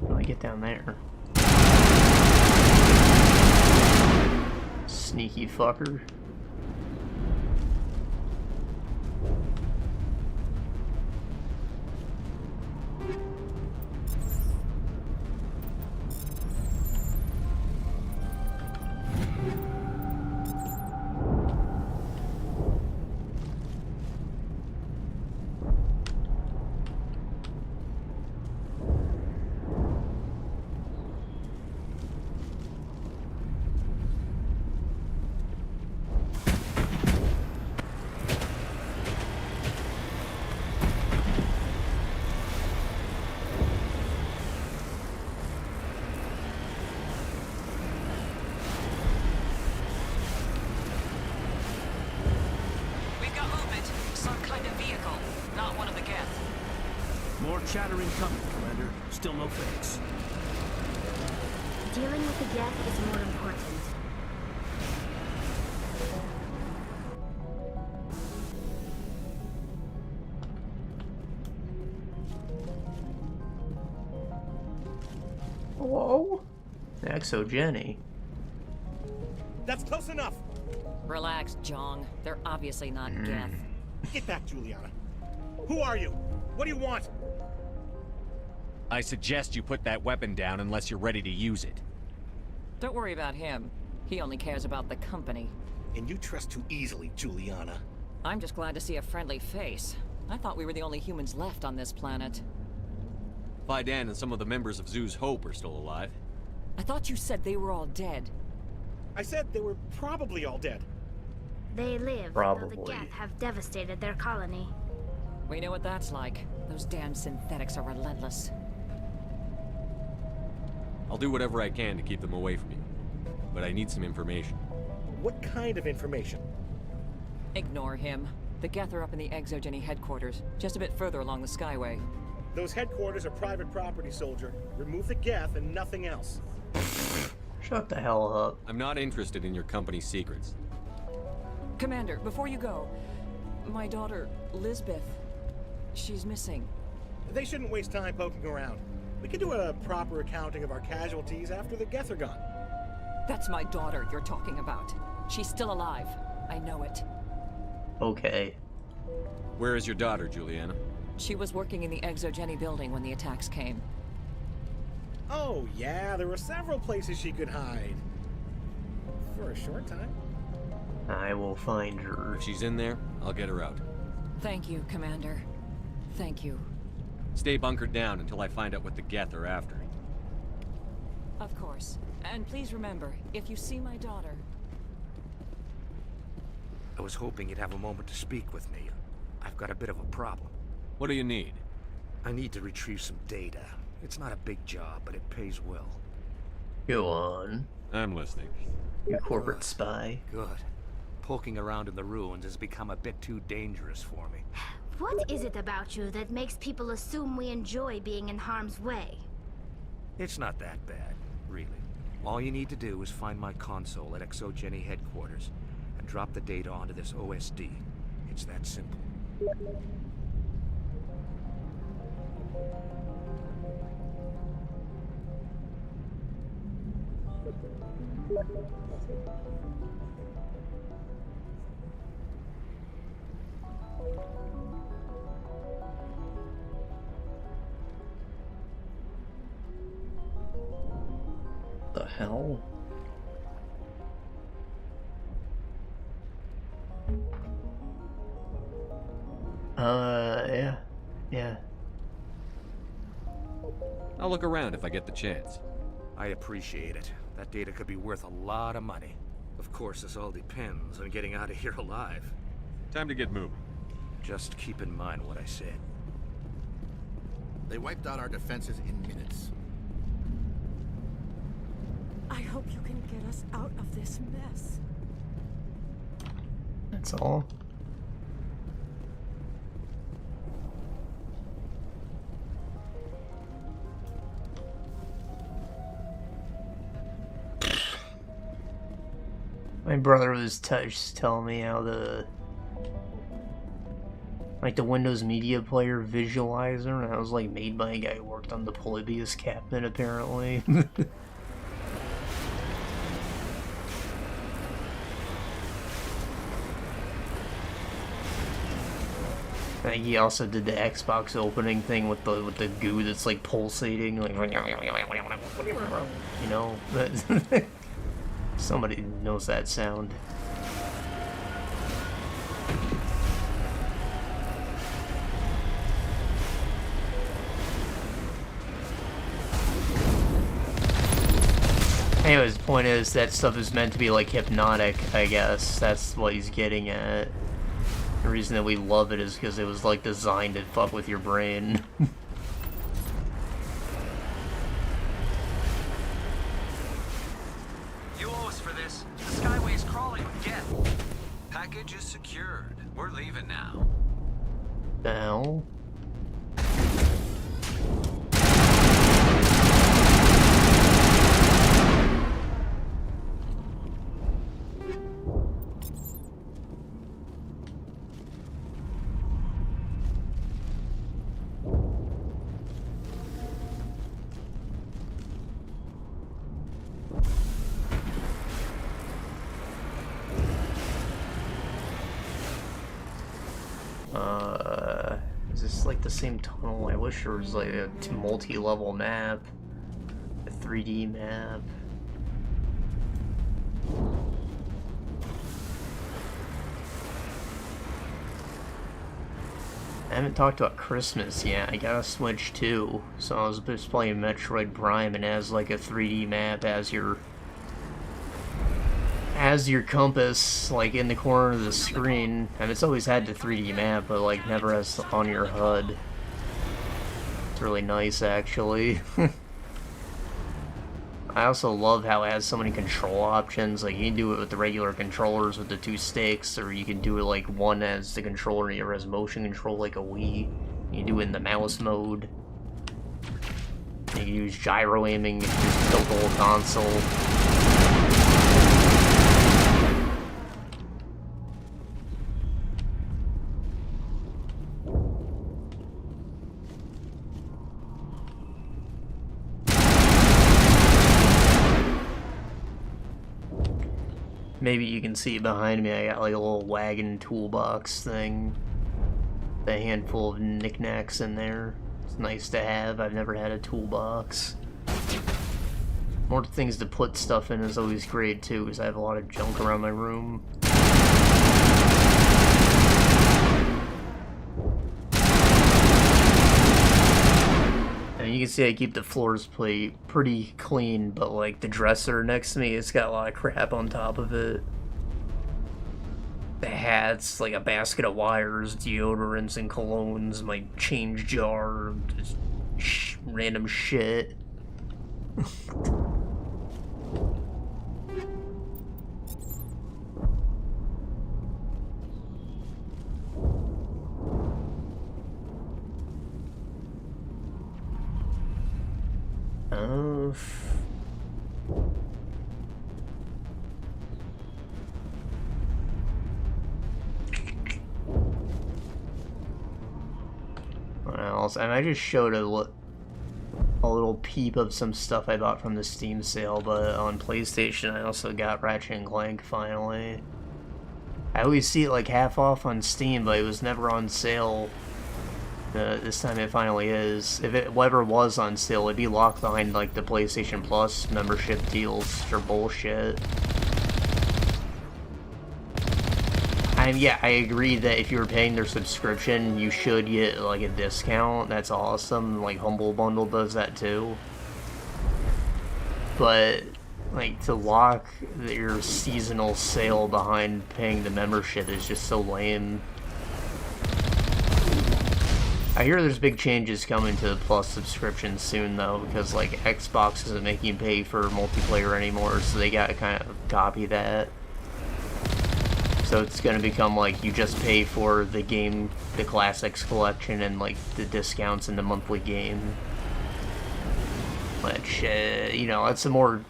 Let me get down there. Sneaky fucker. More chattering coming, Commander. Still no fix. Dealing with the Geth is more important. Whoa. Exogeny. That's close enough. Relax, Jong. They're obviously not Geth. Get back, Juliana. Who are you? What do you want? I suggest you put that weapon down unless you're ready to use it. Don't worry about him. He only cares about the company. And you trust too easily, Juliana. I'm just glad to see a friendly face. I thought we were the only humans left on this planet. Fidan and some of the members of Zoo's Hope are still alive. I thought you said they were all dead. I said they were probably all dead. They live, Probably. though the Geth have devastated their colony. We know what that's like. Those damn synthetics are relentless. I'll do whatever I can to keep them away from you. But I need some information. What kind of information? Ignore him. The Geth are up in the Exogeny headquarters, just a bit further along the Skyway. Those headquarters are private property, soldier. Remove the Geth and nothing else. Shut the hell up. I'm not interested in your company's secrets. Commander, before you go, my daughter, Lisbeth, she's missing. They shouldn't waste time poking around. We can do a proper accounting of our casualties after the Geth are gone. That's my daughter you're talking about. She's still alive. I know it. Okay. Where is your daughter, Juliana? She was working in the Exogeny building when the attacks came. Oh, yeah, there were several places she could hide. For a short time. I will find her. If she's in there, I'll get her out. Thank you, Commander. Thank you. Stay bunkered down until I find out what the Geth are after. Of course. And please remember, if you see my daughter... I was hoping you'd have a moment to speak with me. I've got a bit of a problem. What do you need? I need to retrieve some data. It's not a big job, but it pays well. Go on. I'm listening. You corporate spy. Good. Poking around in the ruins has become a bit too dangerous for me. What is it about you that makes people assume we enjoy being in harm's way? It's not that bad, really. All you need to do is find my console at Exogeny headquarters and drop the data onto this OSD. It's that simple. The hell? Yeah. I'll look around if I get the chance. I appreciate it. That data could be worth a lot of money. Of course, this all depends on getting out of here alive. Time to get moving. Just keep in mind what I said. They wiped out our defenses in minutes. I hope you can get us out of this mess. That's all. My brother was telling me how the Windows Media Player visualizer, and that was like made by a guy who worked on the Polybius cabinet apparently. I think he also did the Xbox opening thing with the goo that's like pulsating, like you know. Somebody knows that sound. Anyways, the point is that stuff is meant to be like hypnotic, I guess. That's what he's getting at. The reason that we love it is because it was like designed to fuck with your brain. You owe us for this. The Skyway's crawling with Geth. Package is secured. We're leaving now. The hell? Is this like the same tunnel? I wish there was like a multi-level map, a 3D map. I haven't talked about Christmas yet. I got a Switch too, so I was just playing Metroid Prime, and it has like a 3D map as your compass, like in the corner of the screen. And it's always had the 3D map, but like never as on your HUD. It's really nice, actually. I also love how it has so many control options. Like, you can do it with the regular controllers with the 2 sticks, or you can do it like one as the controller and the other as motion control like a Wii. You can do it in the mouse mode. You can use gyro aiming if you just build the whole console. Maybe you can see behind me, I got like a little wagon toolbox thing. A handful of knickknacks in there. It's nice to have. I've never had a toolbox. More things to put stuff in is always great too, because I have a lot of junk around my room. And you can see I keep the floors pretty clean, but like the dresser next to me, it's got a lot of crap on top of it. The hats, like a basket of wires, deodorants and colognes, my change jar, just random shit. What else? And I just showed a little peep of some stuff I bought from the Steam sale, but on PlayStation I also got Ratchet & Clank finally. I always see it like half off on Steam, but it was never on sale. This time it finally is. If it ever was on sale, it'd be locked behind like the PlayStation Plus membership deals, which are bullshit. And yeah, I agree that if you were paying their subscription, you should get like a discount. That's awesome. Like Humble Bundle does that too. But like to lock your seasonal sale behind paying the membership is just so lame. I hear there's big changes coming to the Plus subscription soon though, because like Xbox isn't making you pay for multiplayer anymore, so they gotta kind of copy that. So it's gonna become like you just pay for the game, the Classics collection, and like the discounts in the monthly game. Which, you know, it's a more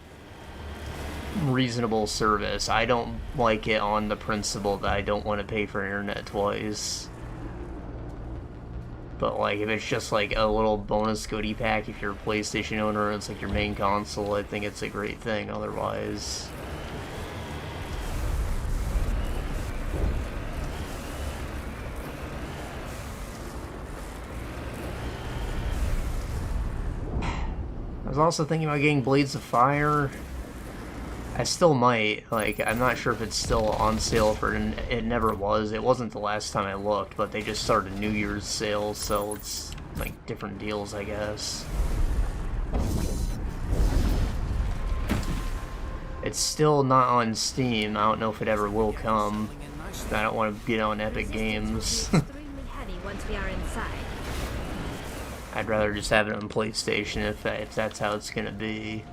reasonable service. I don't like it on the principle that I don't want to pay for internet twice. But like, if it's just like a little bonus goodie pack if you're a PlayStation owner and it's like your main console, I think it's a great thing. Otherwise, I was also thinking about getting Blades of Fire. I still might. Like, I'm not sure if it's still on sale for it never was. It wasn't the last time I looked, but they just started a New Year's sale, so it's like different deals, I guess. It's still not on Steam. I don't know if it ever will come. I don't want to get on Epic Games. Once we are inside. I'd rather just have it on PlayStation if that's how it's gonna be.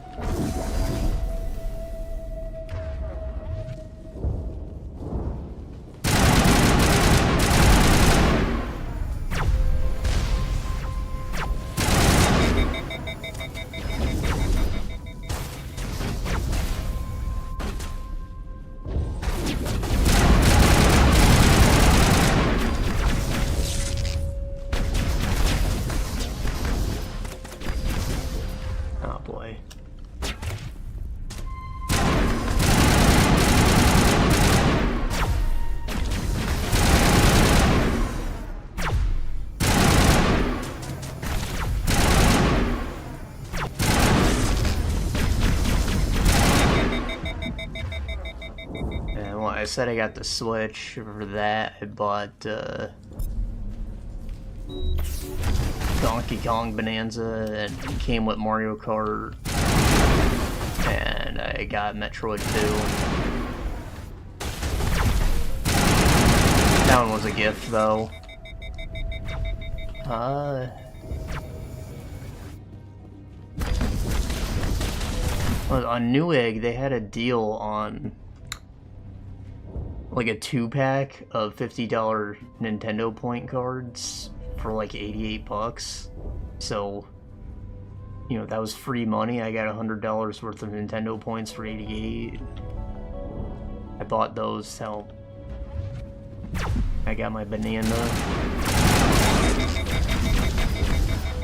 I said I got the Switch. For that, I bought Donkey Kong Bonanza, and it came with Mario Kart, and I got Metroid 2. That one was a gift, though. On Newegg, they had a deal on like a 2-pack of $50 Nintendo point cards for like $88. So, you know, that was free money. I got $100 worth of Nintendo points for $88. I bought those, so I got my banana.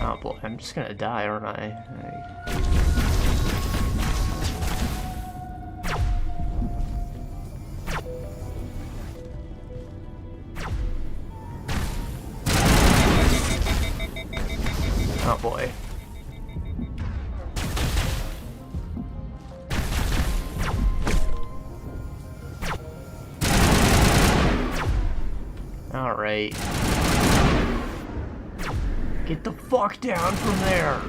Oh boy, I'm just gonna die, aren't I? Oh boy. Alright. Get the fuck down from there!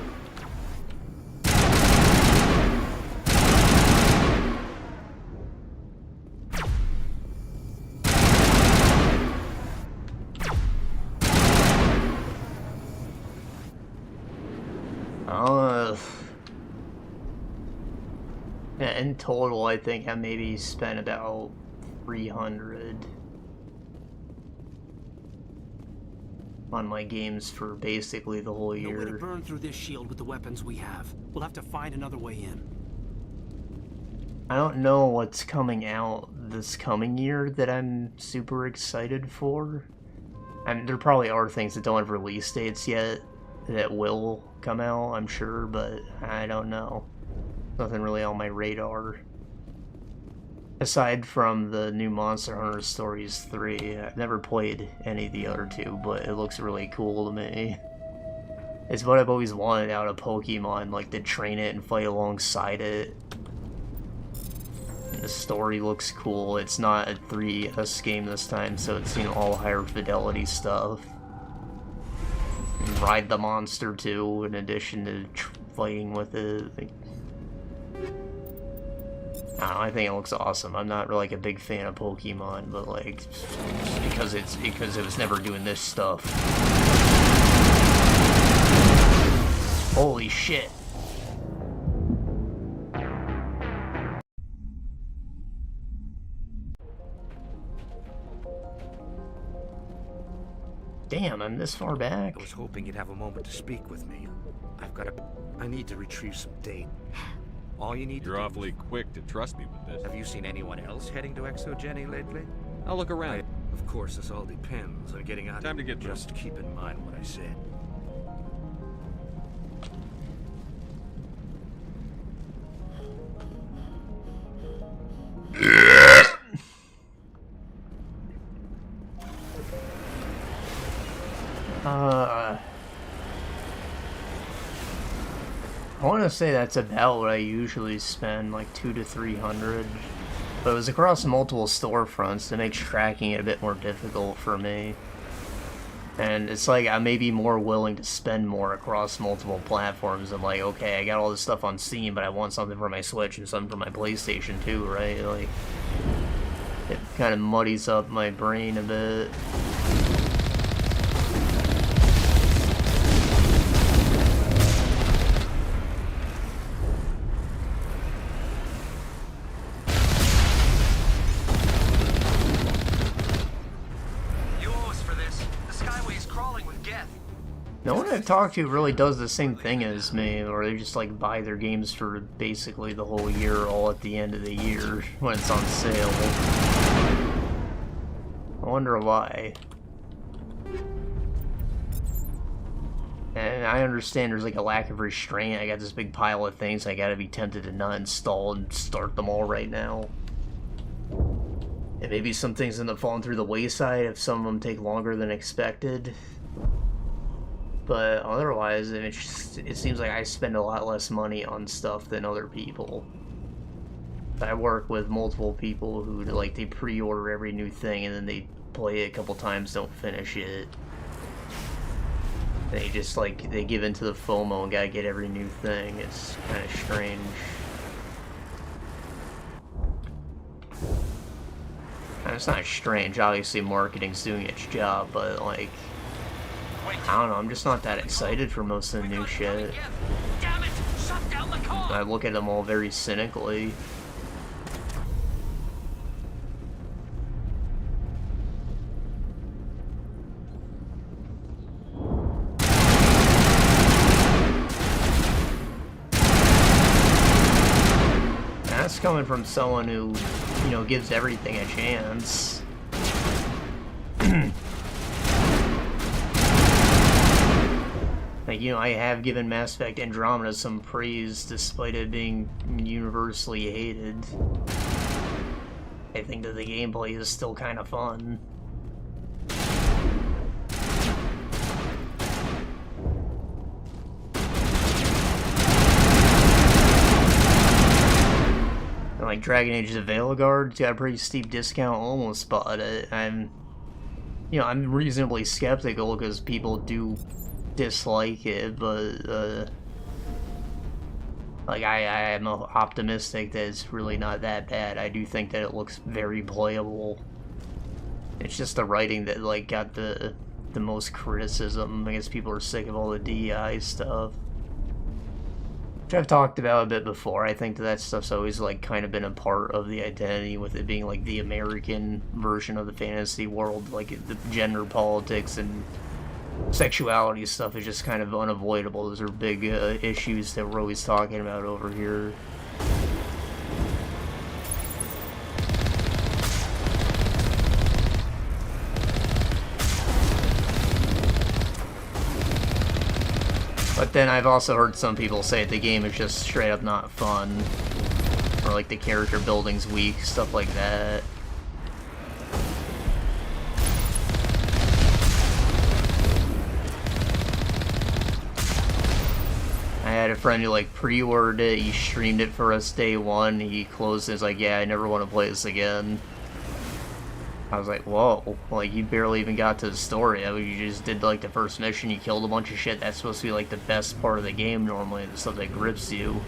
Yeah, in total, I think I maybe spent about 300 on my games for basically the whole year. No way to burn through this shield with the weapons we have. We'll have to find another way in. I don't know what's coming out this coming year that I'm super excited for. And there probably are things that don't have release dates yet that will come out, I'm sure, but I don't know. Nothing really on my radar. Aside from the new Monster Hunter Stories 3, I've never played any of the other two, but it looks really cool to me. It's what I've always wanted out of Pokemon, like to train it and fight alongside it. And the story looks cool. It's not a 3S game this time, so it's, you know, all higher fidelity stuff. And ride the monster too, in addition to fighting with it. I don't know, I think it looks awesome. I'm not really like a big fan of Pokemon, but like because it was never doing this stuff. Holy shit. Damn, I'm this far back. I was hoping you'd have a moment to speak with me. I need to retrieve some data. All you need You're awfully quick to trust me with this. Have you seen anyone else heading to Exogeny lately? I'll look around. Of course, this all depends on getting out. Time to get Just keep in mind what I said. I want to say that's about what I usually spend, like 200 to 300. But it was across multiple storefronts that makes tracking it a bit more difficult for me. And it's like I may be more willing to spend more across multiple platforms. I'm like, okay, I got all this stuff on Steam, but I want something for my Switch and something for my PlayStation too, right? Like, it kind of muddies up my brain a bit. No one I've talked to really does the same thing as me, or they just like buy their games for basically the whole year, all at the end of the year when it's on sale. I wonder why. And I understand there's like a lack of restraint. I got this big pile of things I gotta be tempted to not install and start them all right now. And maybe some things end up falling through the wayside if some of them take longer than expected. But otherwise, it seems like I spend a lot less money on stuff than other people. I work with multiple people who, like, they pre-order every new thing and then they play it a couple times, don't finish it. They just, like, they give into the FOMO and gotta get every new thing. It's kind of strange. And it's not strange, obviously marketing's doing its job, but, like, I don't know, I'm just not that excited for most of the new shit. I look at them all very cynically. That's coming from someone who, you know, gives everything a chance. Like, you know, I have given Mass Effect Andromeda some praise despite it being universally hated. I think that the gameplay is still kind of fun. And like Dragon Age of Veilguard's got a pretty steep discount, almost bought it. I'm reasonably skeptical because people do dislike it, but like I am optimistic that it's really not that bad. I do think that it looks very playable. It's just the writing that like got the most criticism. I guess people are sick of all the DEI stuff, which I've talked about a bit before. I think that stuff's always like kind of been a part of the identity, with it being like the American version of the fantasy world. Like the gender politics and sexuality stuff is just kind of unavoidable. Those are big issues that we're always talking about over here. But then I've also heard some people say the game is just straight up not fun, or like the character building's weak, stuff like that. I had a friend who like pre-ordered it, he streamed it for us day one, he closed it, he's like, yeah, I never want to play this again. I was like, whoa, like you barely even got to the story. I mean, you just did like the first mission, you killed a bunch of shit. That's supposed to be like the best part of the game normally, the stuff that grips you.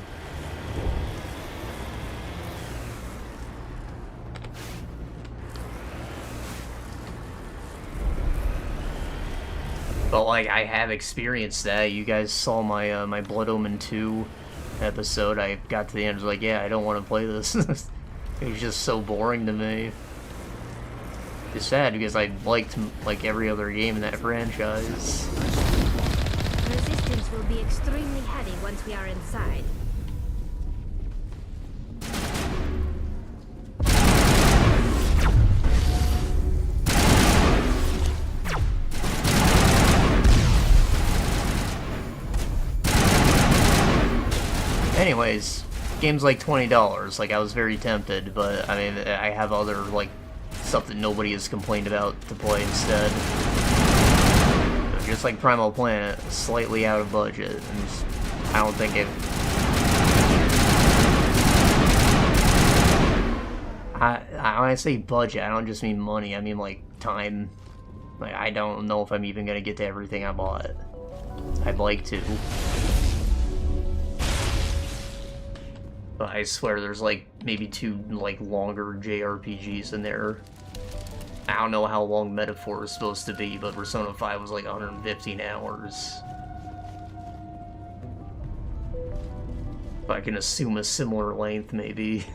But like, I have experienced that. You guys saw my my Blood Omen 2 episode. I got to the end, I was like, yeah, I don't want to play this. It was just so boring to me. It's sad because I liked like every other game in that franchise. Resistance will be extremely heavy once we are inside. Anyways, game's like $20. Like, I was very tempted, but I mean, I have other like stuff that nobody has complained about to play instead. So just like Primal Planet, slightly out of budget, and just, I don't think it. When I say budget, I don't just mean money. I mean like time. Like, I don't know if I'm even gonna get to everything I bought. I'd like to. But I swear there's like maybe 2 like longer JRPGs in there. I don't know how long Metaphor is supposed to be, but Persona 5 was like 115 hours. If I can assume a similar length, maybe.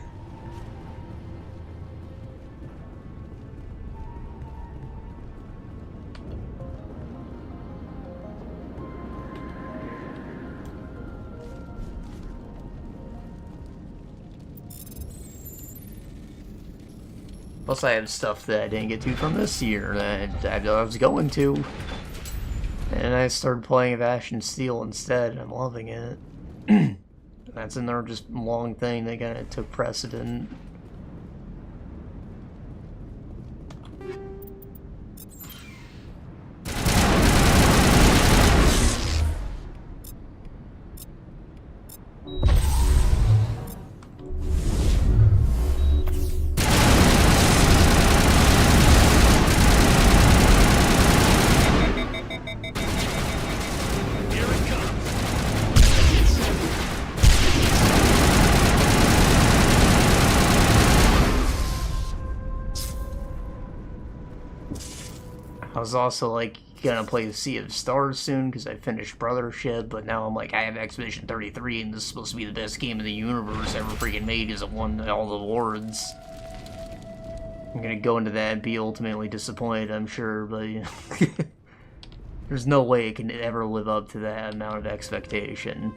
Plus I have stuff that I didn't get to from this year that I was going to. And I started playing Ashen Steel instead, and I'm loving it. That's another just long thing that kind of took precedent. I was also like gonna play Sea of Stars soon because I finished Brothership, but now I'm like, I have Expedition 33 and this is supposed to be the best game in the universe ever freaking made because it won all the awards. I'm gonna go into that and be ultimately disappointed, I'm sure, but you know, there's no way it can ever live up to that amount of expectation.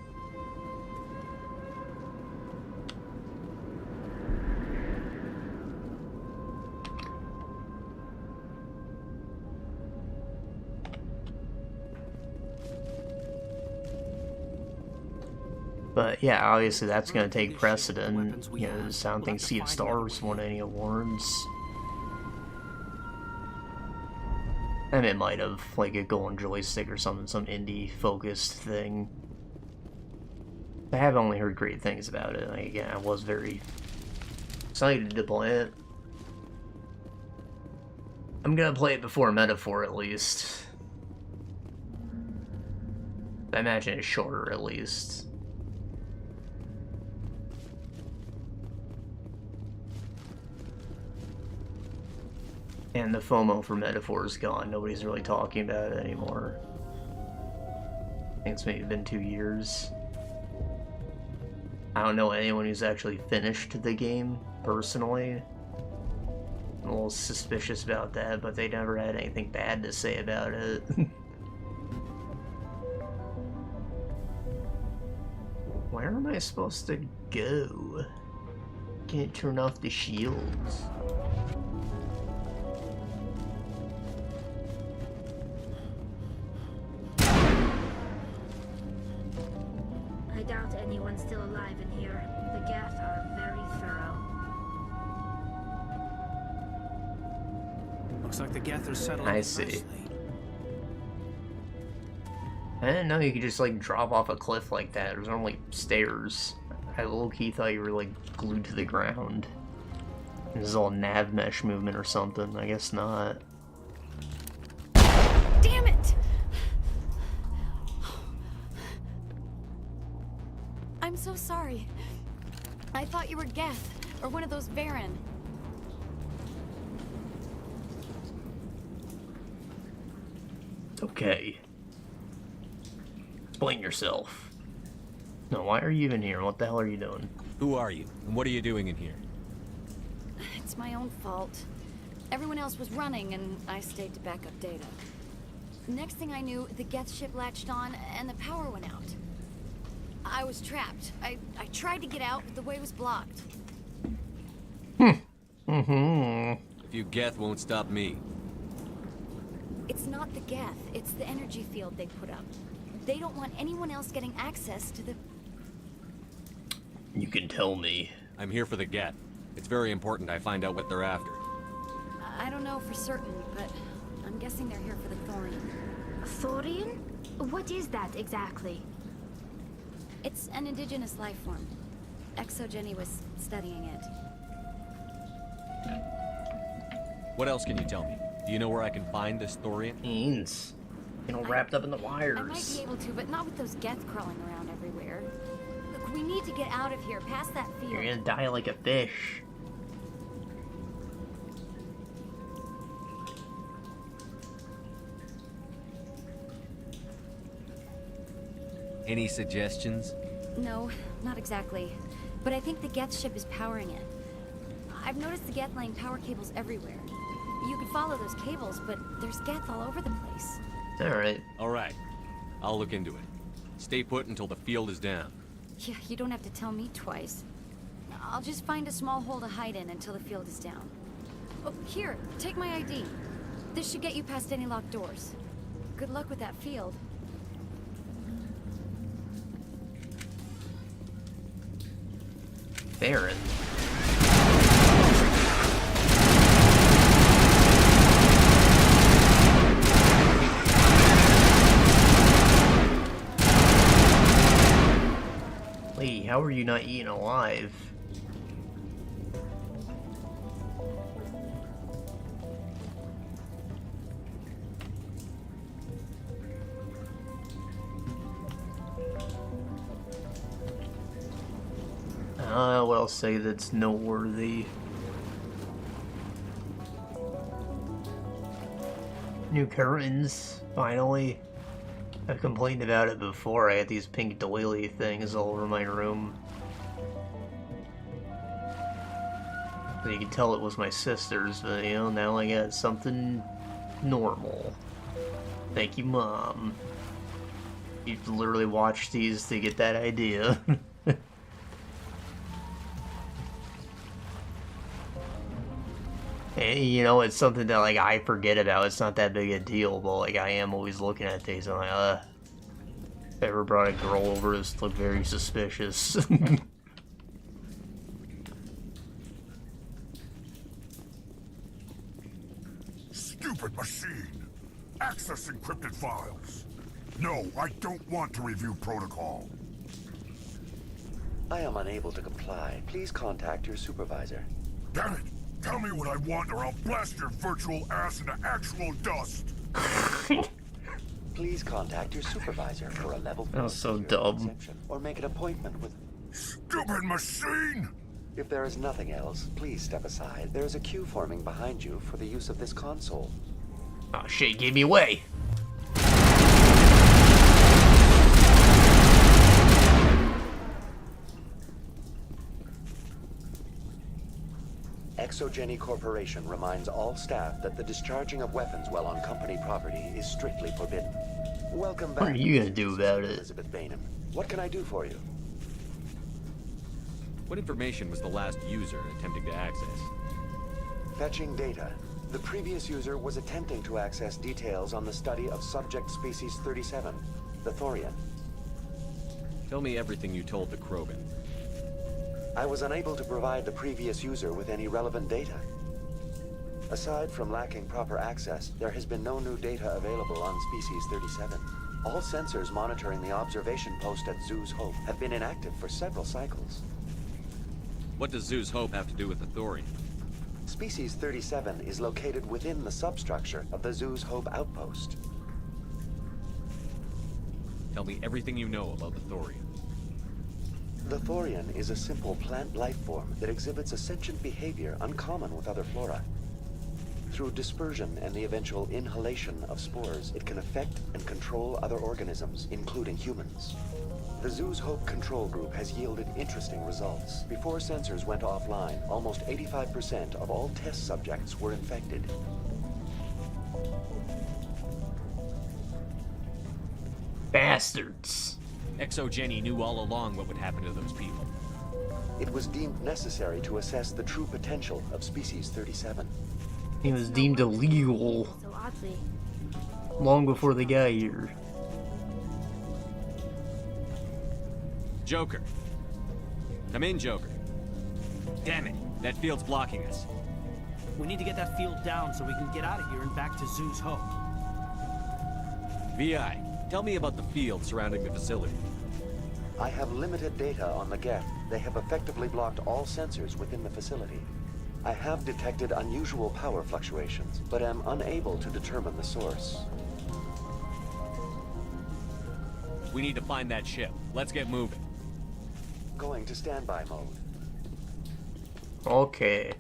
But yeah, obviously that's going to take precedent. You know, I don't think Sea of Stars won any awards. And it might have, like a golden joystick or something, some indie-focused thing. I have only heard great things about it. Like, again, I was very excited to play it. I'm gonna play it before Metaphor, at least. I imagine it's shorter, at least. And the FOMO for Metaphor is gone. Nobody's really talking about it anymore. I think it's maybe been 2 years. I don't know anyone who's actually finished the game, personally. I'm a little suspicious about that, but they never had anything bad to say about it. Where am I supposed to go? Can't turn off the shields. I doubt anyone's still alive in here. The Geth are very thorough. Looks like the Geth are settling. I see. I didn't know you could just like drop off a cliff like that. There's normally stairs. I low-key thought you were like glued to the ground. This is all nav mesh movement or something. I guess not. Damn it! I'm so sorry. I thought you were Geth, or one of those Varen. It's okay. Explain yourself. No, why are you even here? What the hell are you doing? Who are you? And what are you doing in here? It's my own fault. Everyone else was running, and I stayed to back up data. Next thing I knew, the Geth ship latched on, and the power went out. I was trapped. I tried to get out, but the way was blocked. If you Geth won't stop me. It's not the Geth, it's the energy field they put up. They don't want anyone else getting access to the... You can tell me. I'm here for the Geth. It's very important I find out what they're after. I don't know for certain, but I'm guessing they're here for the Thorian. Thorian? What is that exactly? It's an indigenous life form. ExoGenny was studying it. What else can you tell me? Do you know where I can find this Thorian? Wrapped up in the wires. I might be able to, but not with those Geth crawling around everywhere. Look, we need to get out of here, past that field. You're gonna die like a fish. Any suggestions? No, not exactly. But I think the Geth ship is powering it. I've noticed the Geth laying power cables everywhere. You could follow those cables, but there's Geth all over the place. Alright. I'll look into it. Stay put until the field is down. Yeah, you don't have to tell me twice. I'll just find a small hole to hide in until the field is down. Oh, here, take my ID. This should get you past any locked doors. Good luck with that field. Baron. Lee, how are you not eaten alive? What I'll say that's noteworthy. New curtains, finally. I've complained about it before. I had these pink doily things all over my room. You can tell it was my sister's, but you know, now I got something normal. Thank you, Mom. You've literally watched these to get that idea. And, you know, it's something that, like, I forget about. It's not that big a deal, but, like, I am always looking at these. I'm like, if I ever brought a girl over, this looked very suspicious. Stupid machine! Access encrypted files! No, I don't want to review protocol. I am unable to comply. Please contact your supervisor. Damn it! Tell me what I want or I'll blast your virtual ass into actual dust! Please contact your supervisor for a level 4 that was so dumb. or make an appointment with... Stupid machine! If there is nothing else, please step aside. There is a queue forming behind you for the use of this console. Oh shit, gave me away! ExoGenny Corporation reminds all staff that the discharging of weapons while on company property is strictly forbidden. Welcome back. What are you gonna do about it? Elizabeth Bainham. What can I do for you? What information was the last user attempting to access? Fetching data. The previous user was attempting to access details on the study of subject species 37, the Thorian. Tell me everything you told the Krogan. I was unable to provide the previous user with any relevant data. Aside from lacking proper access, there has been no new data available on species 37. All sensors monitoring the observation post at Zoo's Hope have been inactive for several cycles. What does Zoo's Hope have to do with the Thorian? Species 37 is located within the substructure of the Zoo's Hope outpost. Tell me everything you know about the Thorian. The Thorian is a simple plant life form that exhibits a sentient behavior uncommon with other flora. Through dispersion and the eventual inhalation of spores, it can affect and control other organisms, including humans. The Zoo's Hope control group has yielded interesting results. Before sensors went offline, almost 85% of all test subjects were infected. Bastards. ExoGeni knew all along what would happen to those people. It was deemed necessary to assess the true potential of Species 37. It was deemed illegal So oddly. long before they got here. Joker. Come in, Joker. Damn it, that field's blocking us. We need to get that field down so we can get out of here and back to Zoo's Hope. VI, tell me about the field surrounding the facility. I have limited data on the Geth. They have effectively blocked all sensors within the facility. I have detected unusual power fluctuations, but am unable to determine the source. We need to find that ship. Let's get moving. Going to standby mode. Okay.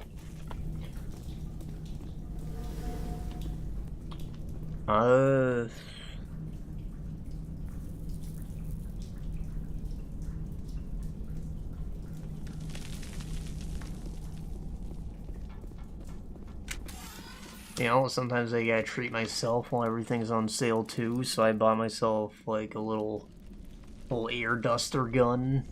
You know, sometimes I gotta treat myself while everything's on sale too, so I bought myself like a little air duster gun.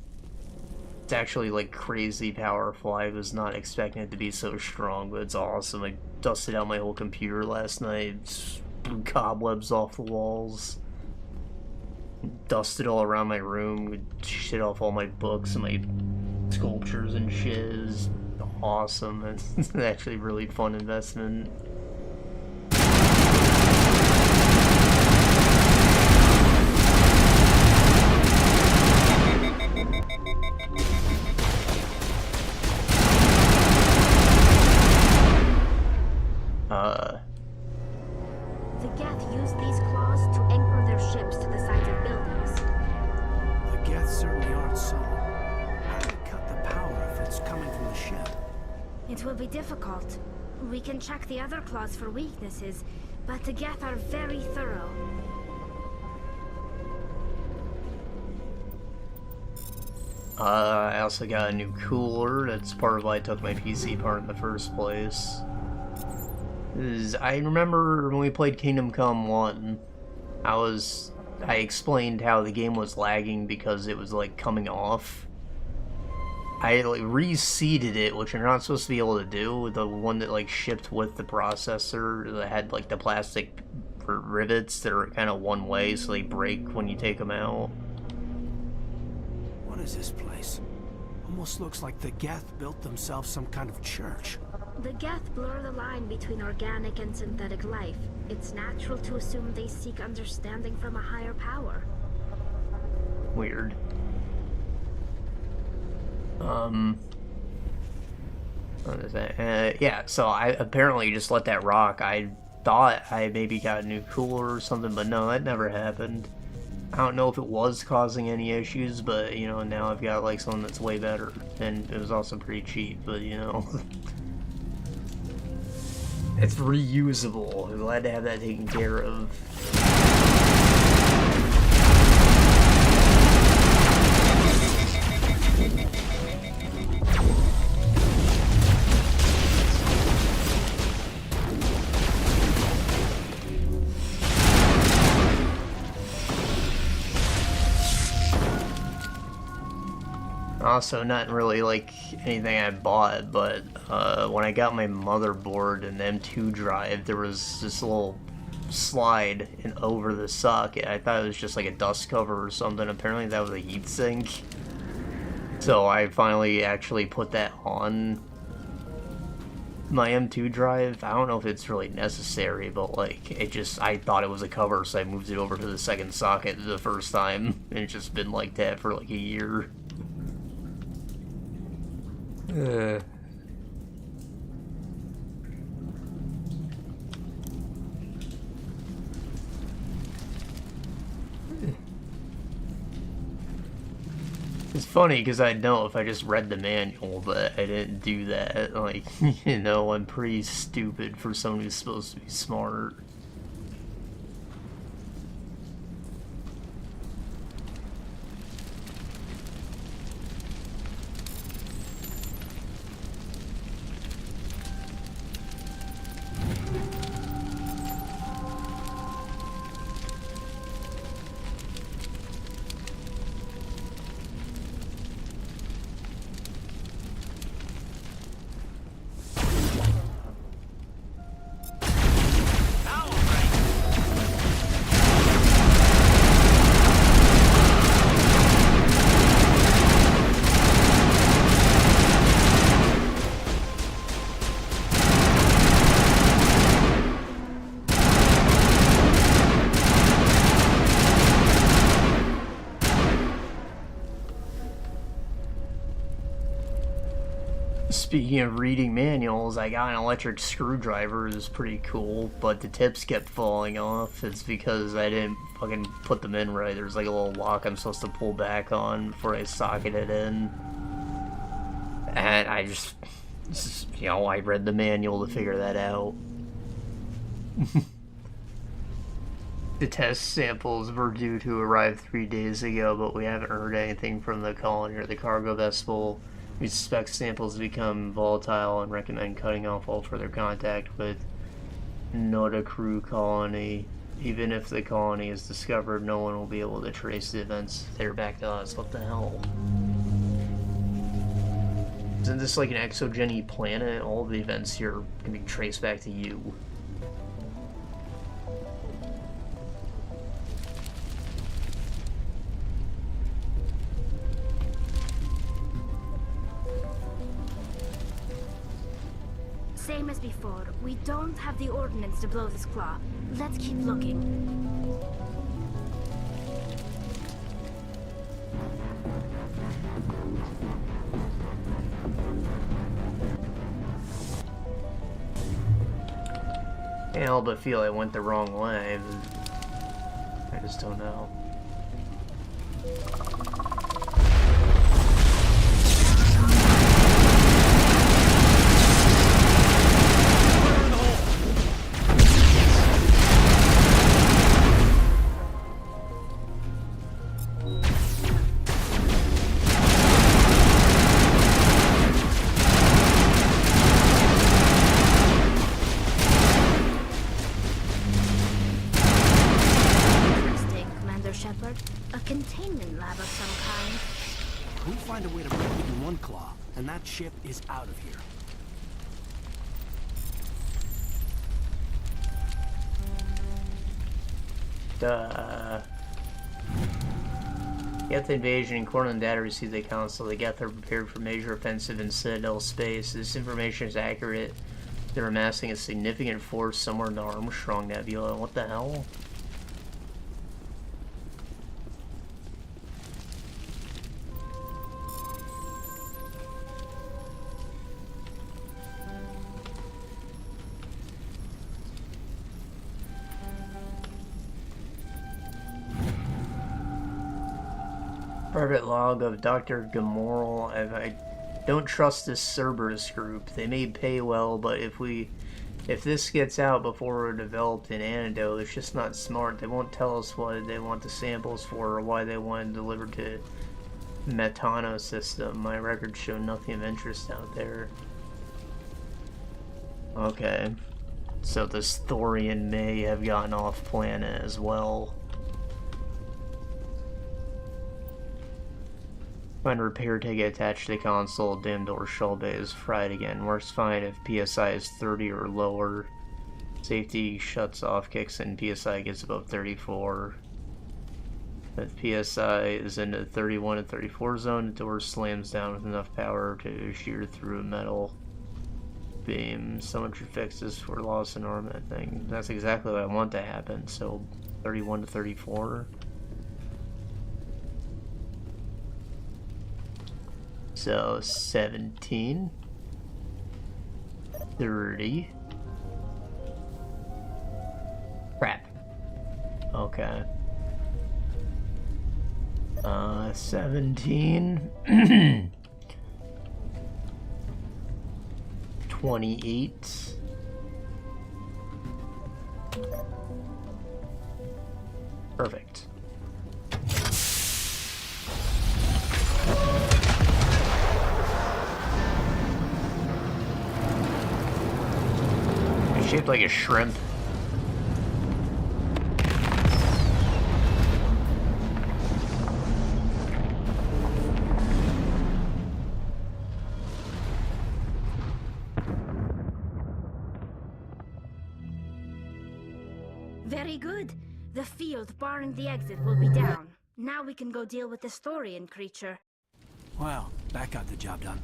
It's actually like crazy powerful. I was not expecting it to be so strong, but it's awesome. I dusted out my whole computer last night, blew cobwebs off the walls, dusted all around my room, shit off all my books and my sculptures and shit. It's awesome. It's actually a really fun investment. The Geth use these claws to anchor their ships to the sides of buildings. The Geth certainly aren't subtle. How do we cut the power if it's coming from the ship? It will be difficult. We can check the other claws for weaknesses, but the Geth are very thorough. I also got a new cooler. That's part of why I took my PC apart in the first place. I remember when we played Kingdom Come 1, I explained how the game was lagging because it was like coming off. I like reseated it, which you're not supposed to be able to do. The one that like shipped with the processor that had like the plastic rivets that are kind of one way, so they break when you take them out. What is this place? Almost looks like the Geth built themselves some kind of church. The Geth blur the line between organic and synthetic life. It's natural to assume they seek understanding from a higher power. Weird. What is that? Yeah, so I apparently just let that rock. I thought I maybe got a new cooler or something, but no, that never happened. I don't know if it was causing any issues, but, you know, now I've got, like, something that's way better. And it was also pretty cheap, but, you know. It's reusable. I'm glad to have that taken care of. Also, not really like anything I bought, but when I got my motherboard and the M2 drive, there was this little slide over the socket. I thought it was just like a dust cover or something. Apparently that was a heatsink. So I finally actually put that on my M2 drive. I don't know if it's really necessary, but like I thought it was a cover, so I moved it over to the second socket the first time, and it's just been like that for like a year. It's funny because I'd know if I just read the manual, but I didn't do that. Like, you know, I'm pretty stupid for someone who's supposed to be smart. Speaking of reading manuals, I got an electric screwdriver. It was pretty cool, but the tips kept falling off. It's because I didn't fucking put them in right. There's like a little lock I'm supposed to pull back on before I socket it in. And I just, you know, I read the manual to figure that out. The test samples were due to arrive 3 days ago, but we haven't heard anything from the colony or the cargo vessel. We suspect samples become volatile and recommend cutting off all further contact with Nota Crew colony. Even if the colony is discovered, no one will be able to trace the events. They're back to us. What the hell? Isn't this like an exogeny planet? All the events here can be traced back to you. Same as before, we don't have the ordnance to blow this claw. Let's keep looking. Can't help but feel I went the wrong way, but I just don't know. That ship is out of here. Geth invasion and Cortland data received the council. The Geth are prepared for major offensive in Citadel space. This information is accurate. They're amassing a significant force somewhere in the Armstrong Nebula. What the hell? Private log of Dr. Gamoral. I don't trust this Cerberus group. They may pay well, but if this gets out before we're developed an antidote, it's just not smart. They won't tell us what they want the samples for or why they want it delivered to Metano system. My records show nothing of interest out there. Okay. So this Thorian may have gotten off planet as well. Find repair ticket attached to the console. Dim door shell bay is fried again. Works fine if PSI is 30 or lower. Safety shuts off, kicks in. PSI gets above 34. If PSI is in the 31 and 34 zone, the door slams down with enough power to shear through a metal beam. Someone should fix this for loss in armament thing. That's exactly what I want to happen. So 31 to 34. So 17, 30, crap, okay, 17, 28, perfect. Shaped like a shrimp. Very good. The field barring the exit will be down. Now we can go deal with the Thorian creature. Well, that got the job done.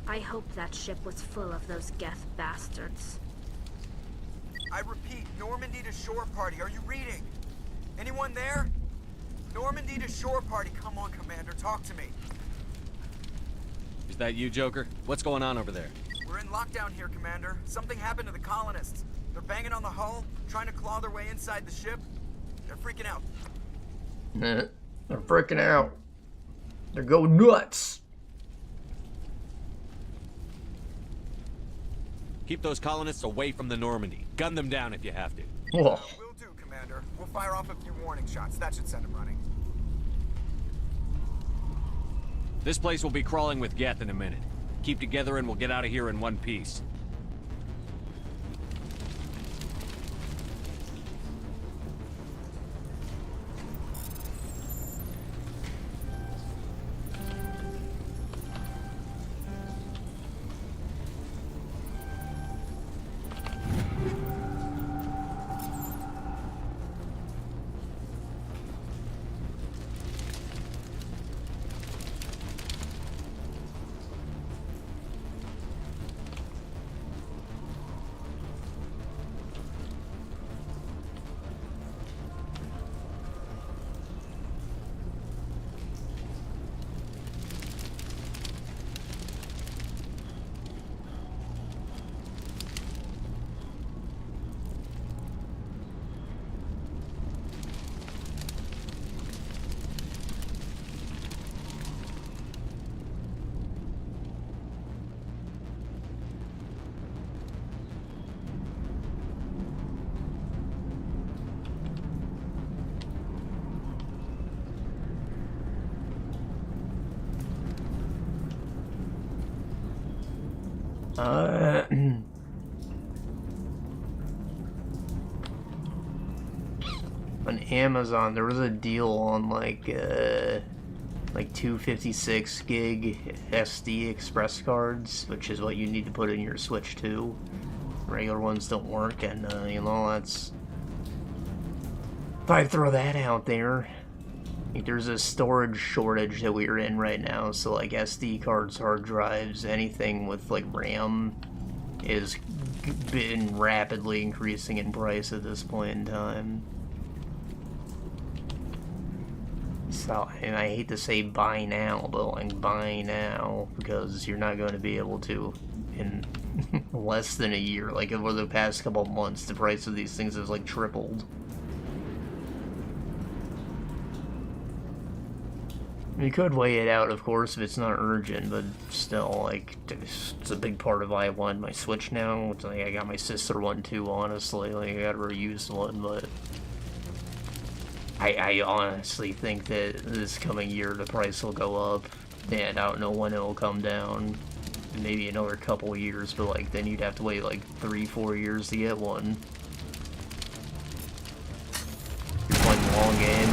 I hope that ship was full of those Geth bastards. I repeat, Normandy to shore party. Are you reading? Anyone there? Normandy to shore party. Come on, Commander. Talk to me. Is that you, Joker? What's going on over there? We're in lockdown here, Commander. Something happened to the Colonists. They're banging on the hull, trying to claw their way inside the ship. They're freaking out. They're freaking out. They're going nuts. Keep those colonists away from the Normandy. Gun them down if you have to. Whoa. Will do, Commander. We'll fire off a few warning shots. That should send them running. This place will be crawling with Geth in a minute. Keep together and we'll get out of here in one piece. On Amazon, there was a deal on like 256 gig SD express cards, which is what you need to put in your Switch 2. Regular ones don't work, and you know, that's... If I throw that out there, like, there's a storage shortage that we're in right now, so like SD cards, hard drives, anything with like RAM is been rapidly increasing in price at this point in time. So, and I hate to say buy now, but like buy now, because you're not going to be able to in less than a year. Like over the past couple of months, the price of these things has like tripled. You could weigh it out, of course, if it's not urgent, but still, like, it's a big part of why I want my Switch now. It's like, I got my sister one too, honestly. Like, I got a reused one, but I honestly think that this coming year the price will go up, and I don't know when it will come down. Maybe another couple years, but like, then you'd have to wait like 3-4 years to get one. You're playing the long game.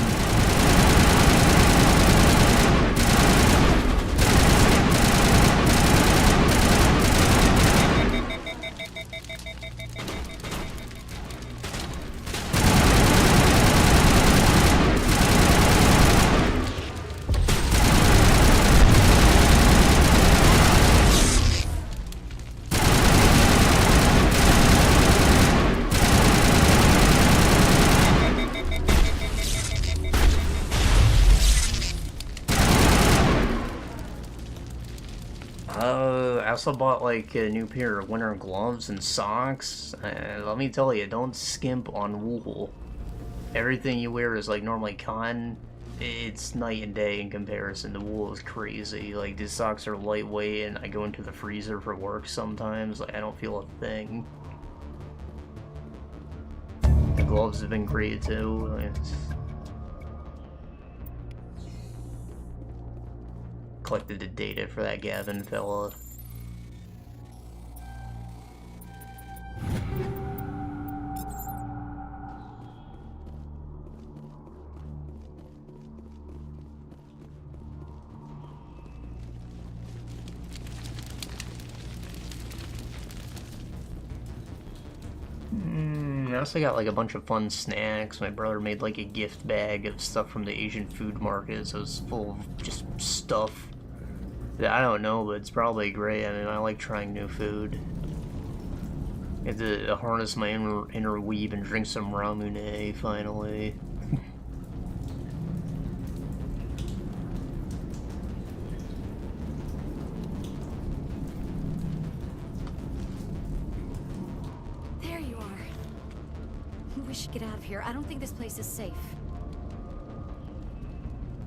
I also bought like a new pair of winter gloves and socks. Let me tell you, don't skimp on wool. Everything you wear is like normally cotton. It's night and day in comparison. The wool is crazy. Like, these socks are lightweight, and I go into the freezer for work sometimes. Like, I don't feel a thing. The gloves have been great too. Collected the data for that Gavin fella. I also got like a bunch of fun snacks. My brother made like a gift bag of stuff from the Asian food market, so it's full of just stuff that I don't know, but it's probably great. I mean, I like trying new food. I have to harness my inner weeb and drink some ramune, finally. should get out of here. I don't think this place is safe.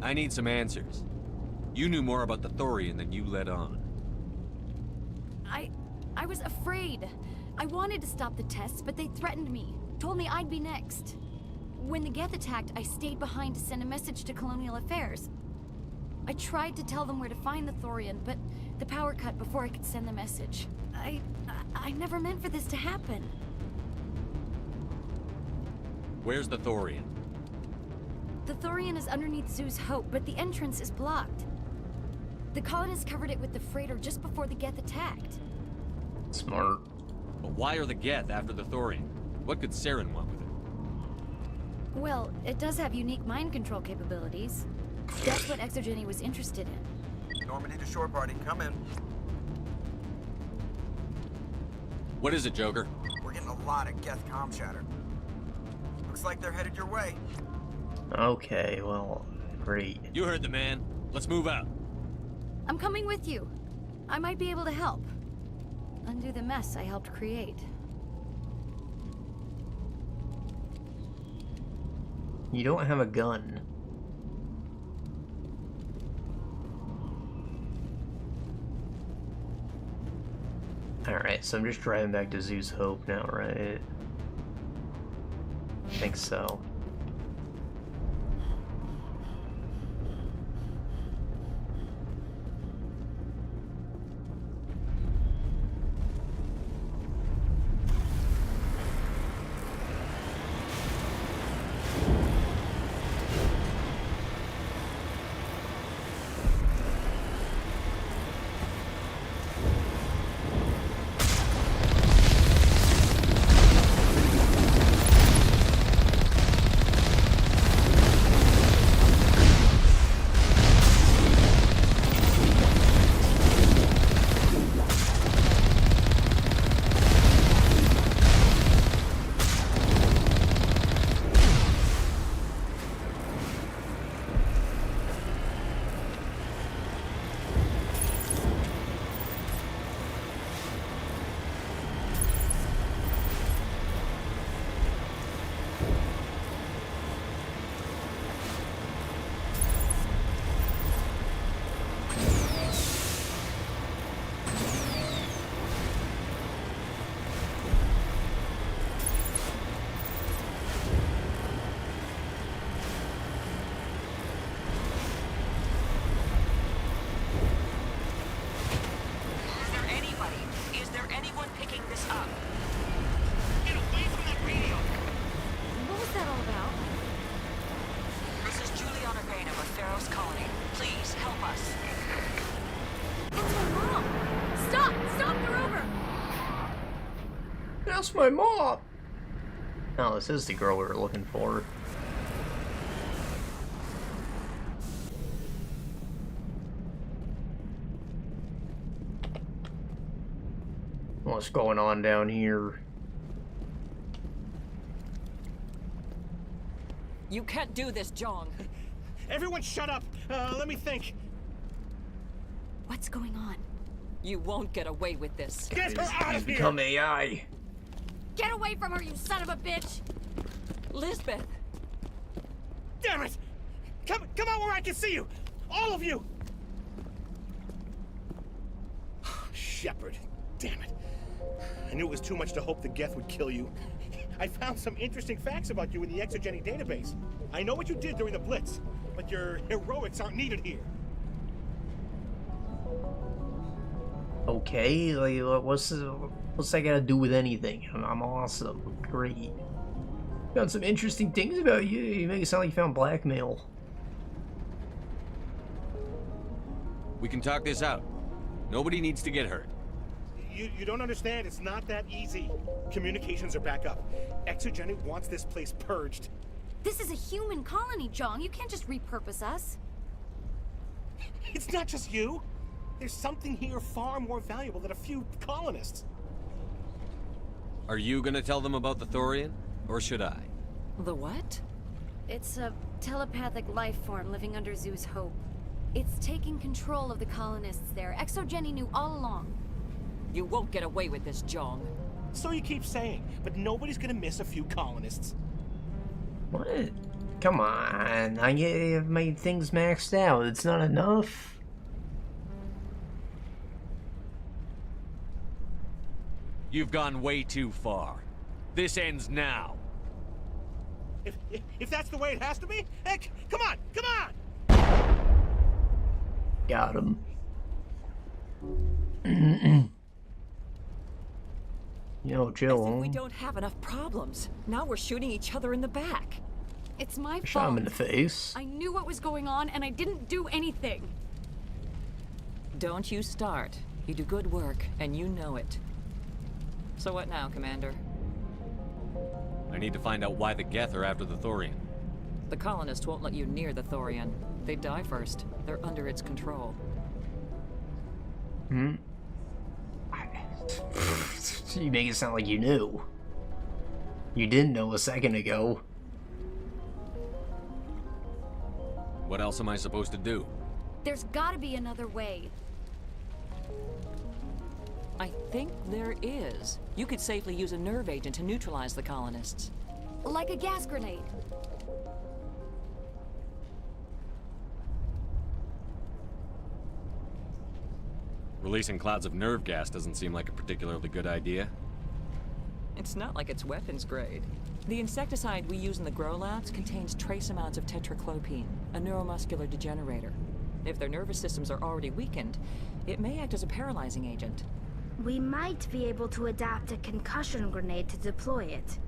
I need some answers. You knew more about the Thorian than you let on. I was afraid. I wanted to stop the tests, but they threatened me. Told me I'd be next. When the Geth attacked, I stayed behind to send a message to Colonial Affairs. I tried to tell them where to find the Thorian, but the power cut before I could send the message. I never meant for this to happen. Where's the Thorian? The Thorian is underneath Zoo's Hope, but the entrance is blocked. The colonists covered it with the freighter just before the Geth attacked. Smart. But why are the Geth after the Thorian? What could Saren want with it? Well, it does have unique mind control capabilities. That's what Exogeny was interested in. Normandy to shore party, come in. What is it, Joker? We're getting a lot of Geth comm chatter. Looks like they're headed your way. Okay, well, great. You heard the man. Let's move out. I'm coming with you. I might be able to help. Undo the mess I helped create. You don't have a gun. Alright, so I'm just driving back to Zoo's Hope now, right? I think so. Feros colony. Please, help us. That's my mom! Stop! Stop the rover! That's my mom! No, this is the girl we were looking for. What's going on down here? You can't do this, Jong. Everyone shut up! Let me think. What's going on? You won't get away with this. Get her out of here! Become AI. Get away from her, you son of a bitch! Lisbeth! Damn it! Come out where I can see you! All of you! Shepard, damn it. I knew it was too much to hope the Geth would kill you. I found some interesting facts about you in the Exogeny database. I know what you did during the Blitz, but your heroics aren't needed here. Okay, like, what's that got to do with anything? I'm awesome. Great. Found some interesting things about you. You make it sound like you found blackmail. We can talk this out. Nobody needs to get hurt. You don't understand. It's not that easy. Communications are back up. Exogeny wants this place purged. This is a human colony, Jong. You can't just repurpose us. It's not just you. There's something here far more valuable than a few colonists. Are you gonna tell them about the Thorian? Or should I? The what? It's a telepathic life form living under Zoo's Hope. It's taking control of the colonists there. Exogeny knew all along. You won't get away with this, Jong. So you keep saying, but nobody's gonna miss a few colonists. What? Come on, I've made things maxed out. It's not enough. You've gone way too far. This ends now. If that's the way it has to be, heck, come on, come on! Got him. Yo, Jill. As if we don't have enough problems. Now we're shooting each other in the back. It's my Shot fault. him in the face. I knew what was going on, and I didn't do anything. Don't you start. You do good work, and you know it. So what now, Commander? I need to find out why the Geth are after the Thorian. The Colonists won't let you near the Thorian. They die first. They're under its control. Hmm? You make it sound like you knew. You didn't know a second ago. What else am I supposed to do? There's gotta be another way. I think there is. You could safely use a nerve agent to neutralize the Colonists. Like a gas grenade. Releasing clouds of nerve gas doesn't seem like a particularly good idea. It's not like it's weapons grade. The insecticide we use in the grow labs contains trace amounts of tetraclopine, a neuromuscular degenerator. If their nervous systems are already weakened, it may act as a paralyzing agent. We might be able to adapt a concussion grenade to deploy it.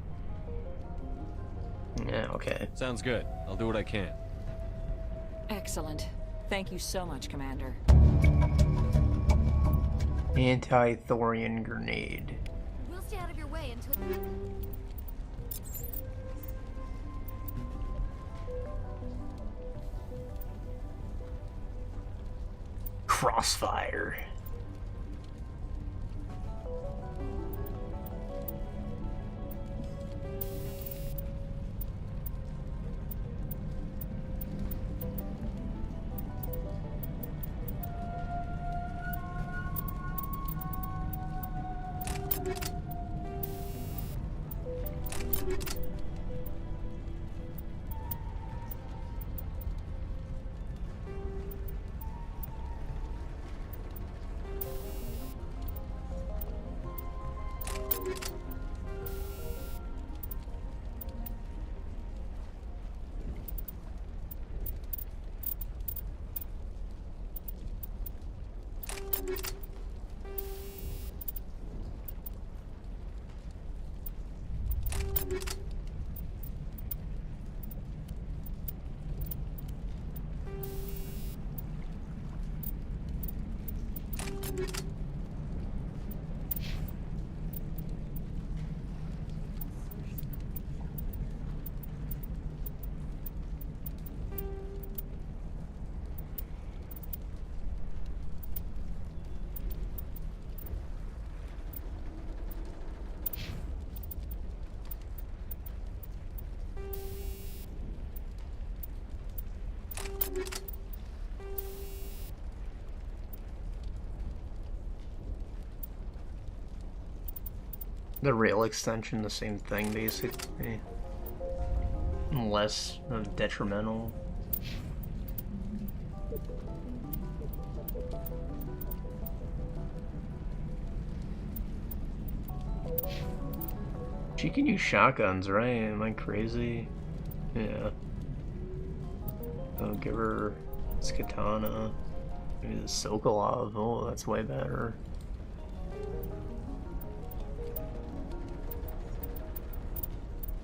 Yeah, okay. Sounds good. I'll do what I can. Excellent. Thank you so much, Commander. Anti-Thorian grenade. We'll stay out of your way until... Crossfire. The rail extension, the same thing basically. Less of detrimental. She can use shotguns, right? Am I crazy? Yeah. I'll give her this katana. Maybe the Sokolov. Oh, that's way better.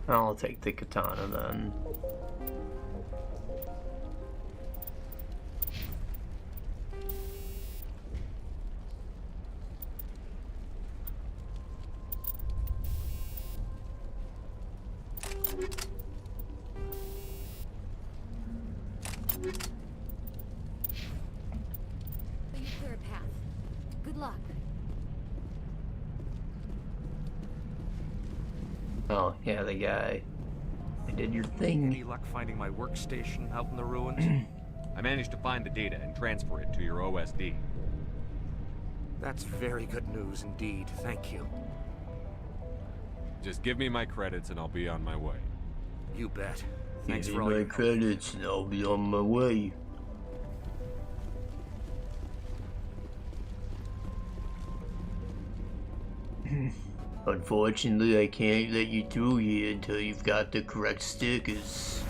I'll take the katana then. Will you clear a path? Good luck. Oh, yeah, the guy. I did your thing. Any luck finding my workstation out in the ruins? I managed to find the data and transfer it to your OSD. That's very good news indeed. Thank you. Just give me my credits and I'll be on my way. You bet. Thanks Give for me all my your credits and I'll be on my way. Unfortunately, I can't let you through here until you've got the correct stickers.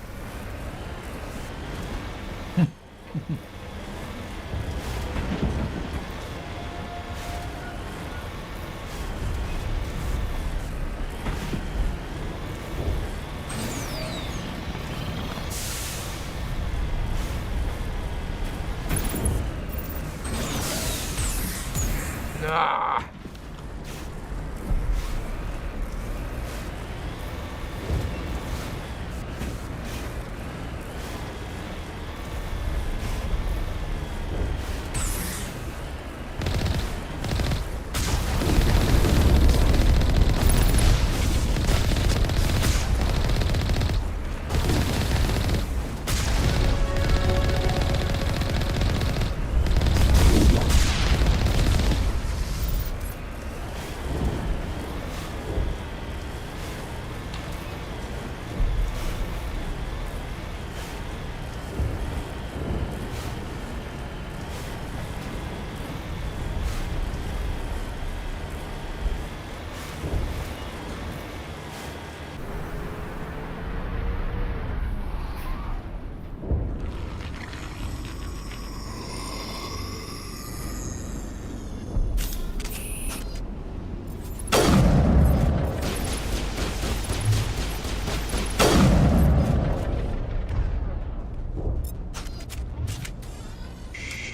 Ah!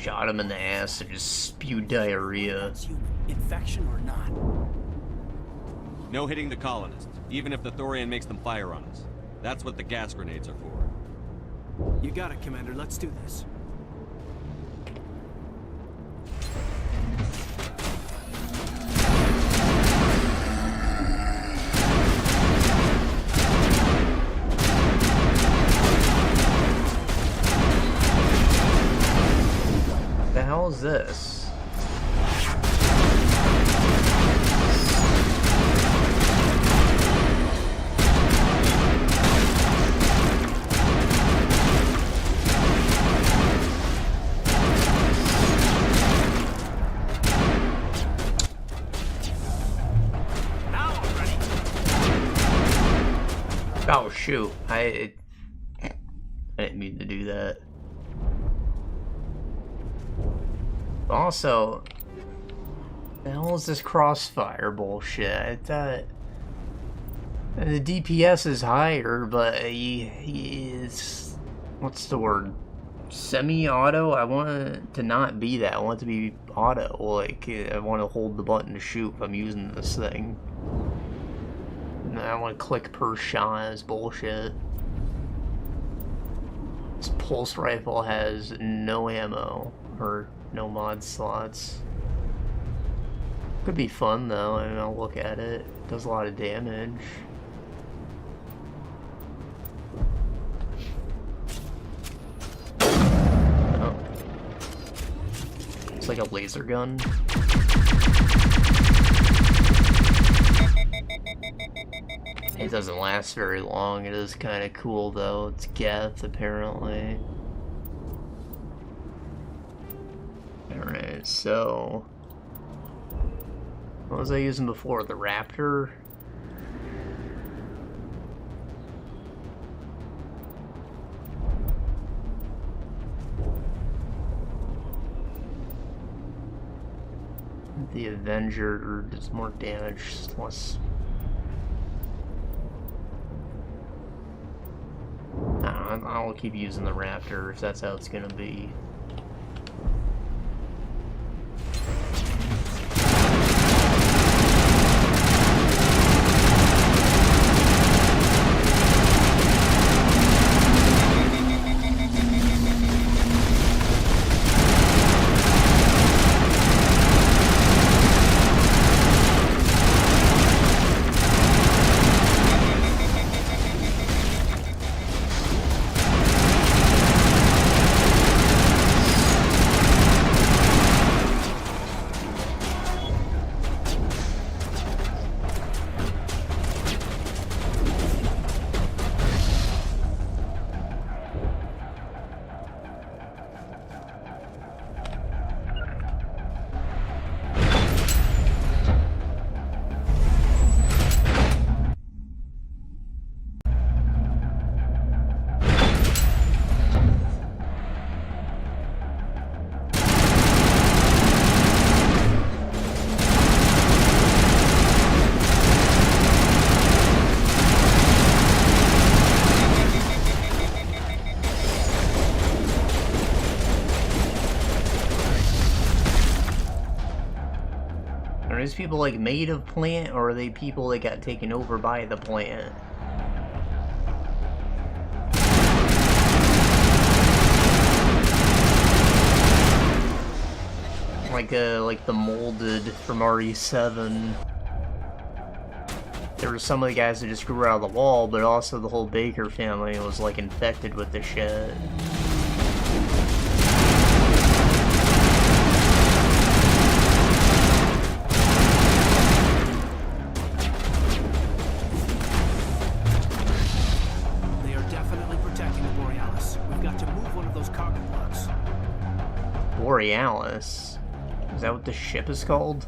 Shot him in the ass and just spewed diarrhea. Infection or not? No hitting the colonists, even if the Thorian makes them fire on us. That's what the gas grenades are for. You got it, Commander. Let's do this. What the hell is this? Oh shoot, I didn't mean to do that. Also, the hell is this crossfire bullshit? I thought the DPS is higher, but he is, what's the word? Semi-auto? I want it to not be that. I want it to be auto. Like, I want to hold the button to shoot if I'm using this thing. And I want to click per shot. It's bullshit. This pulse rifle has no ammo, or no mod slots. Could be fun though, I mean, I'll look at it. It does a lot of damage. Oh. It's like a laser gun. It doesn't last very long. It is kind of cool though. It's Geth apparently. Alright, so what was I using before? The Raptor? The Avenger does more damage, less. I'll keep using the Raptor if that's how it's gonna be. Are these people like made of plant, or are they people that got taken over by the plant? Like the molded from RE7. There were some of the guys that just grew out of the wall, but also the whole Baker family was like infected with the shit. They are definitely protecting the Borealis. We've got to move one of those cargo blocks. Borealis? Is that what the ship is called?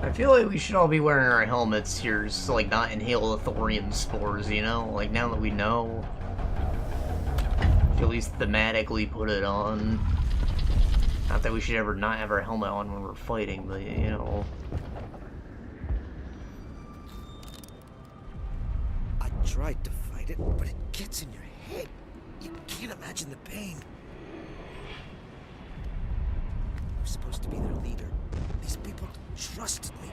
I feel like we should all be wearing our helmets here just to, like, not inhale the thorium spores, you know? Like, now that we know, at least thematically put it on. Not that we should ever not have our helmet on when we're fighting, but, you know. I tried to fight it, but it gets in your head. You can't imagine the pain. I'm supposed to be their leader. These people trusted me.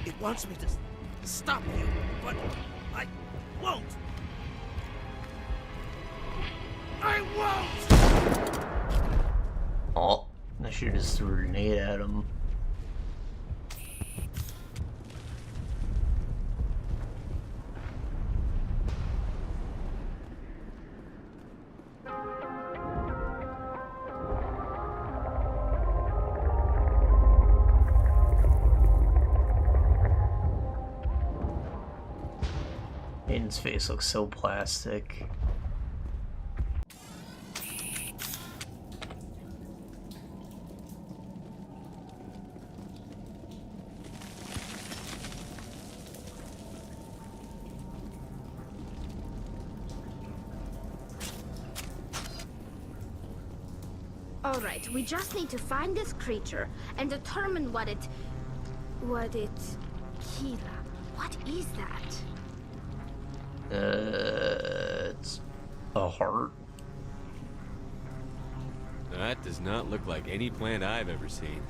It wants me to stop you, but I won't. I won't! Oh, I should've just threw a grenade at him. Aiden's face looks so plastic. Alright, we just need to find this creature and determine what it... Kira. What is that? It's a heart. That does not look like any plant I've ever seen.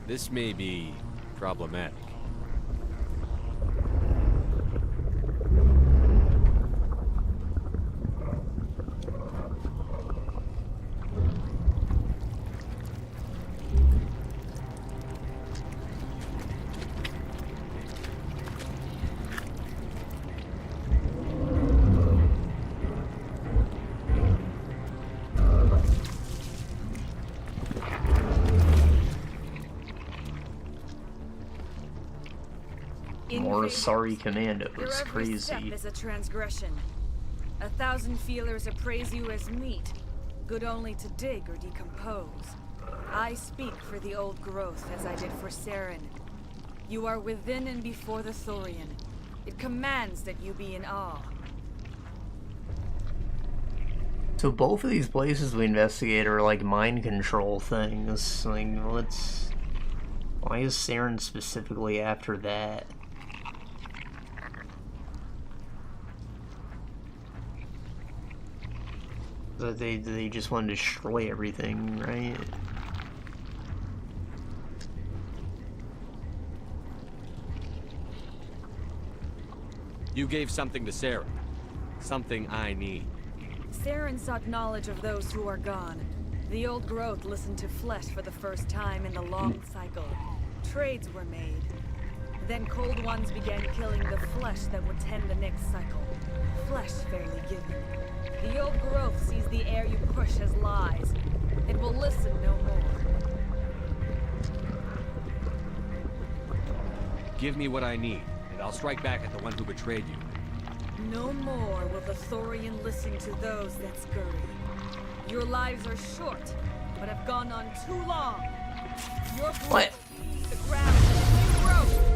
This may be problematic. More sorry commandos, Your every step crazy. is a transgression. 1,000 feelers appraise you as meat, good only to dig or decompose. I speak for the old growth as I did for Saren. You are within and before the Thorian. It commands that you be in awe. So both of these places we investigate are like mind control things. Like, why is Saren specifically after that? They just want to destroy everything, right? You gave something to Sarah. Something I need. Saren sought knowledge of those who are gone. The old growth listened to flesh for the first time in the long cycle. Trades were made. Then cold ones began killing the flesh that would tend the next cycle. Flesh fairly given. The old growth sees the air you push as lies. It will listen no more. Give me what I need, and I'll strike back at the one who betrayed you. No more will the Thorian listen to those that scurry. Your lives are short, but have gone on too long. Your what? The ground is growth.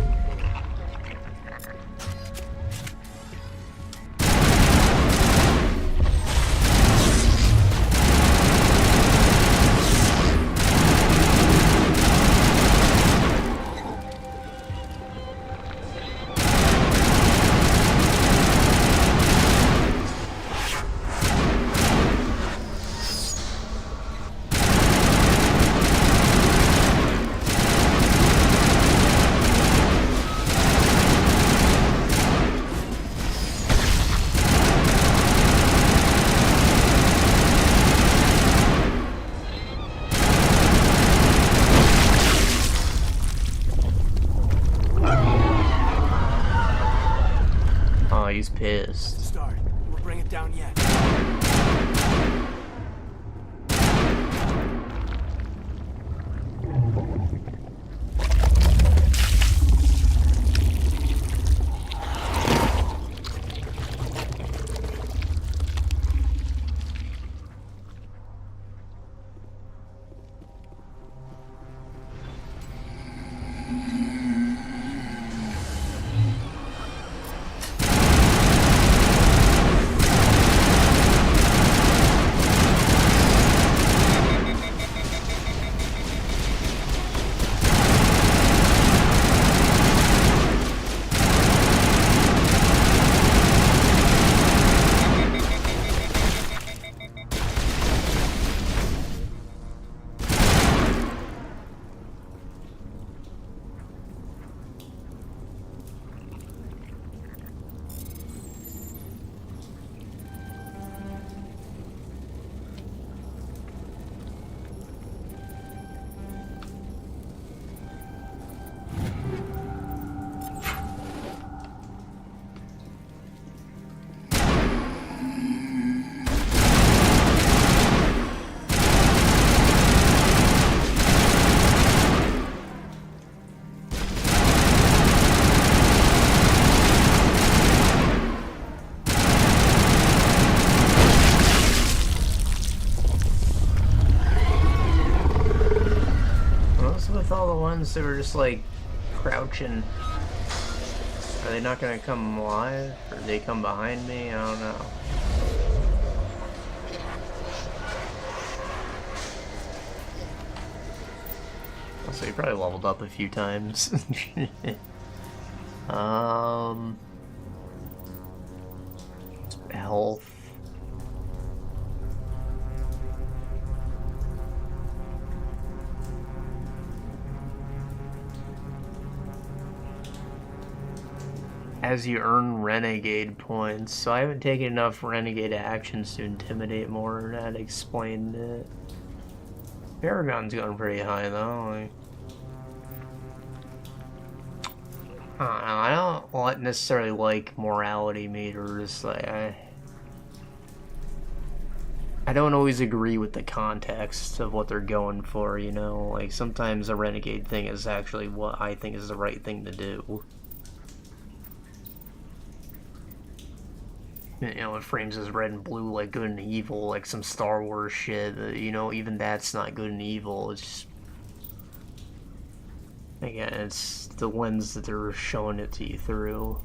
He's pissed. Start. We'll bring it down yet. They were just like crouching. Are they not gonna come alive? Or they come behind me? I don't know. So you probably leveled up a few times. Health. As you earn renegade points, so I haven't taken enough renegade actions to intimidate more. That explained it. Paragon's going pretty high though. I don't necessarily like morality meters. Like I don't always agree with the context of what they're going for. You know, like sometimes a renegade thing is actually what I think is the right thing to do. You know, it frames as red and blue like good and evil, like some Star Wars shit. You know, even that's not good and evil. It's just, again, it's the lens that they're showing it to you through.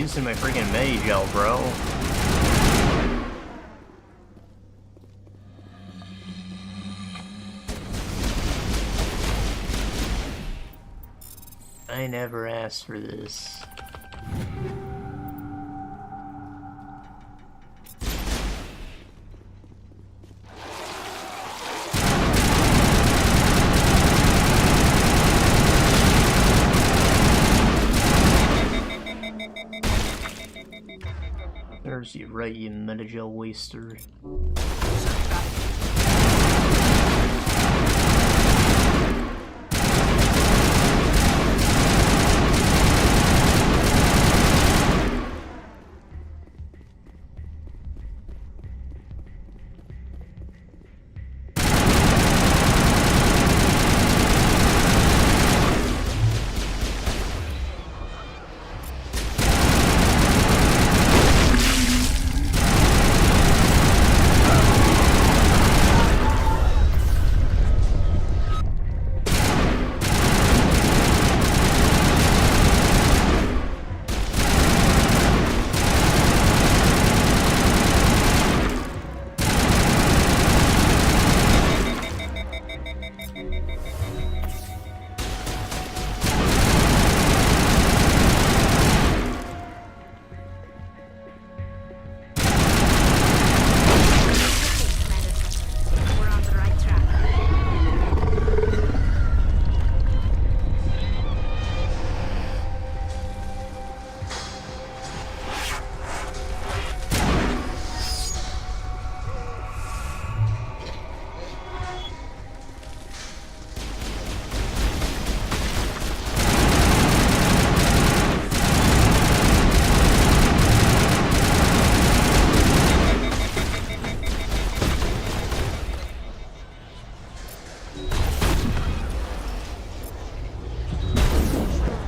using my freaking Medi-Gel, bro. I never asked for this. There's you, right, you Medi-Gel waster.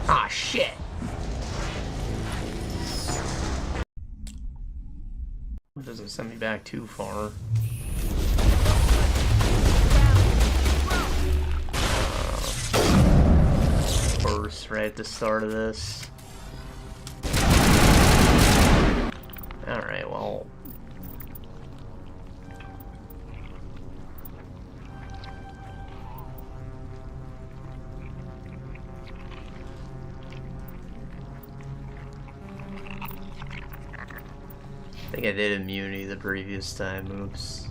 Ah, shit. It doesn't send me back too far. First, right at the start of this. Alright, well. I think I did immunity the previous time, oops.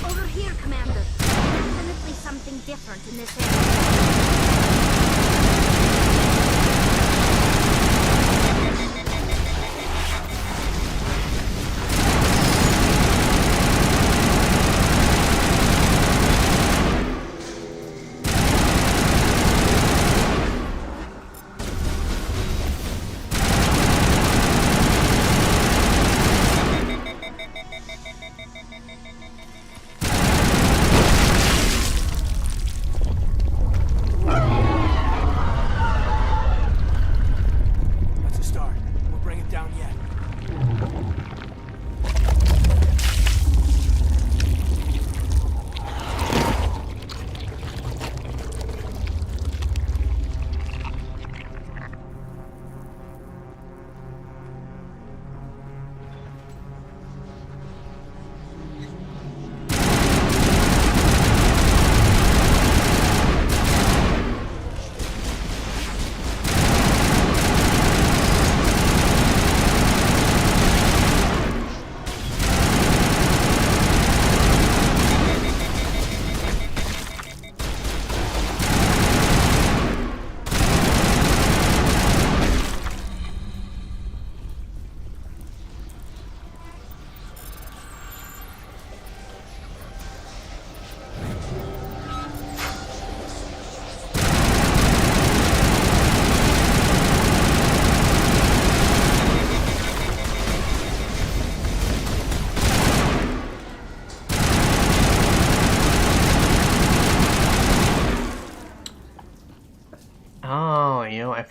Over here, Commander.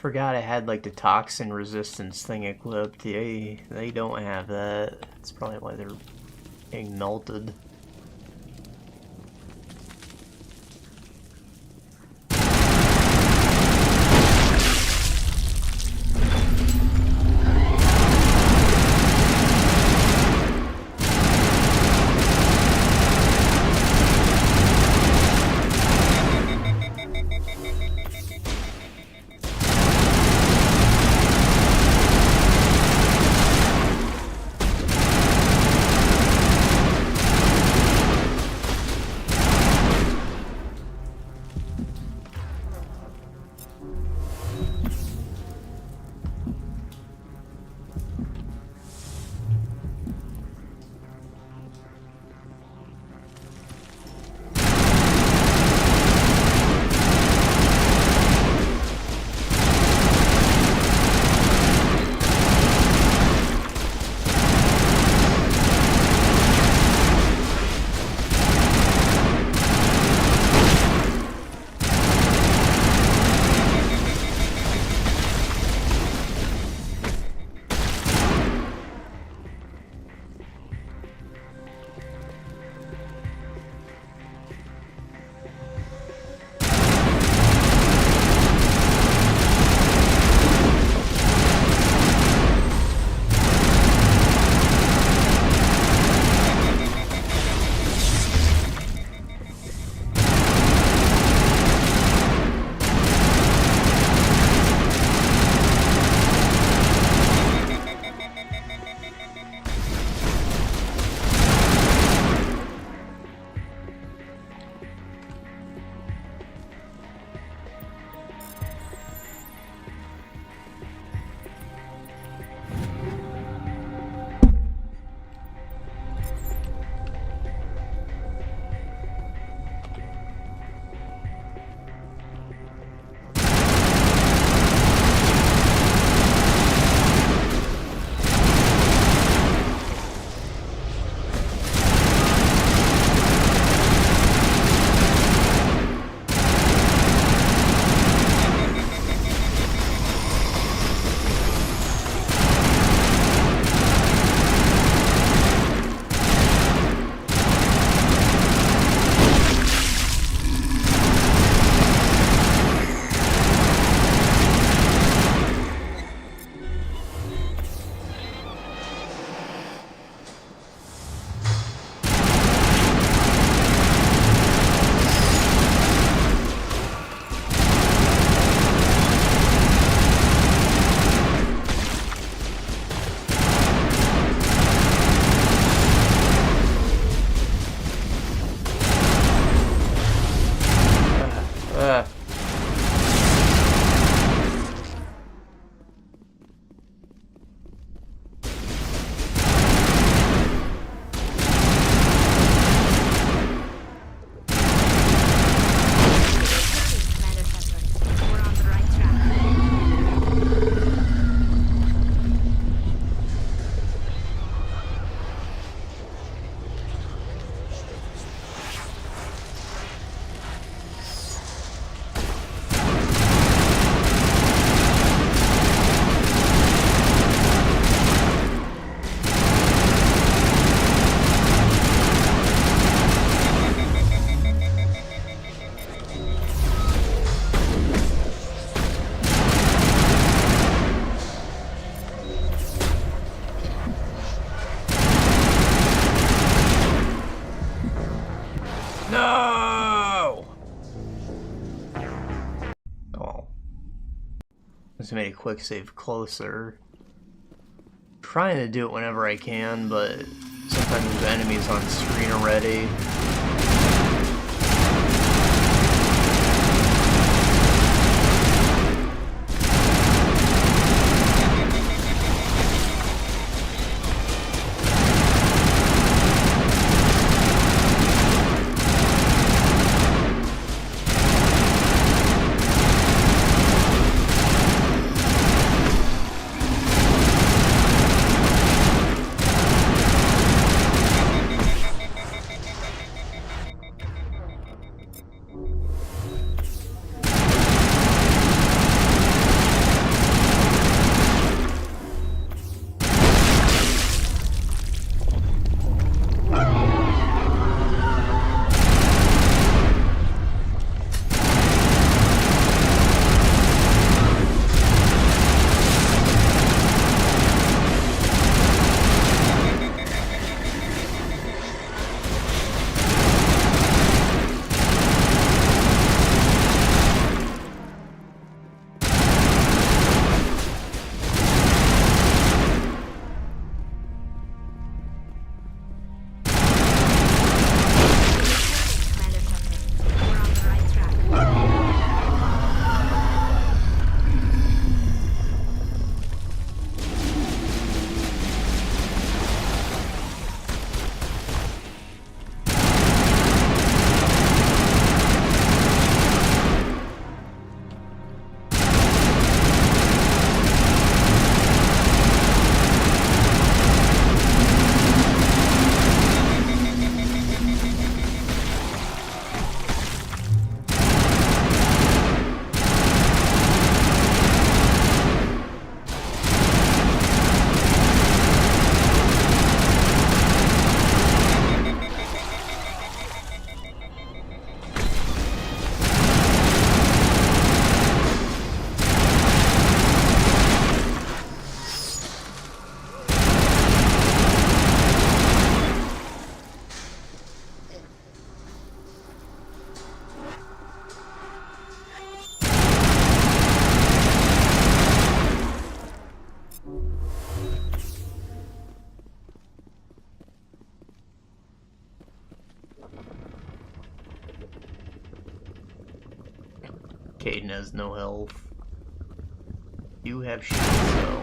forgot I had like the toxin resistance thing equipped. They don't have that. That's probably why they're being melted. Just made a quick save closer. Trying to do it whenever I can, but sometimes there's enemies on screen already. Caden has no health. You have shields, though.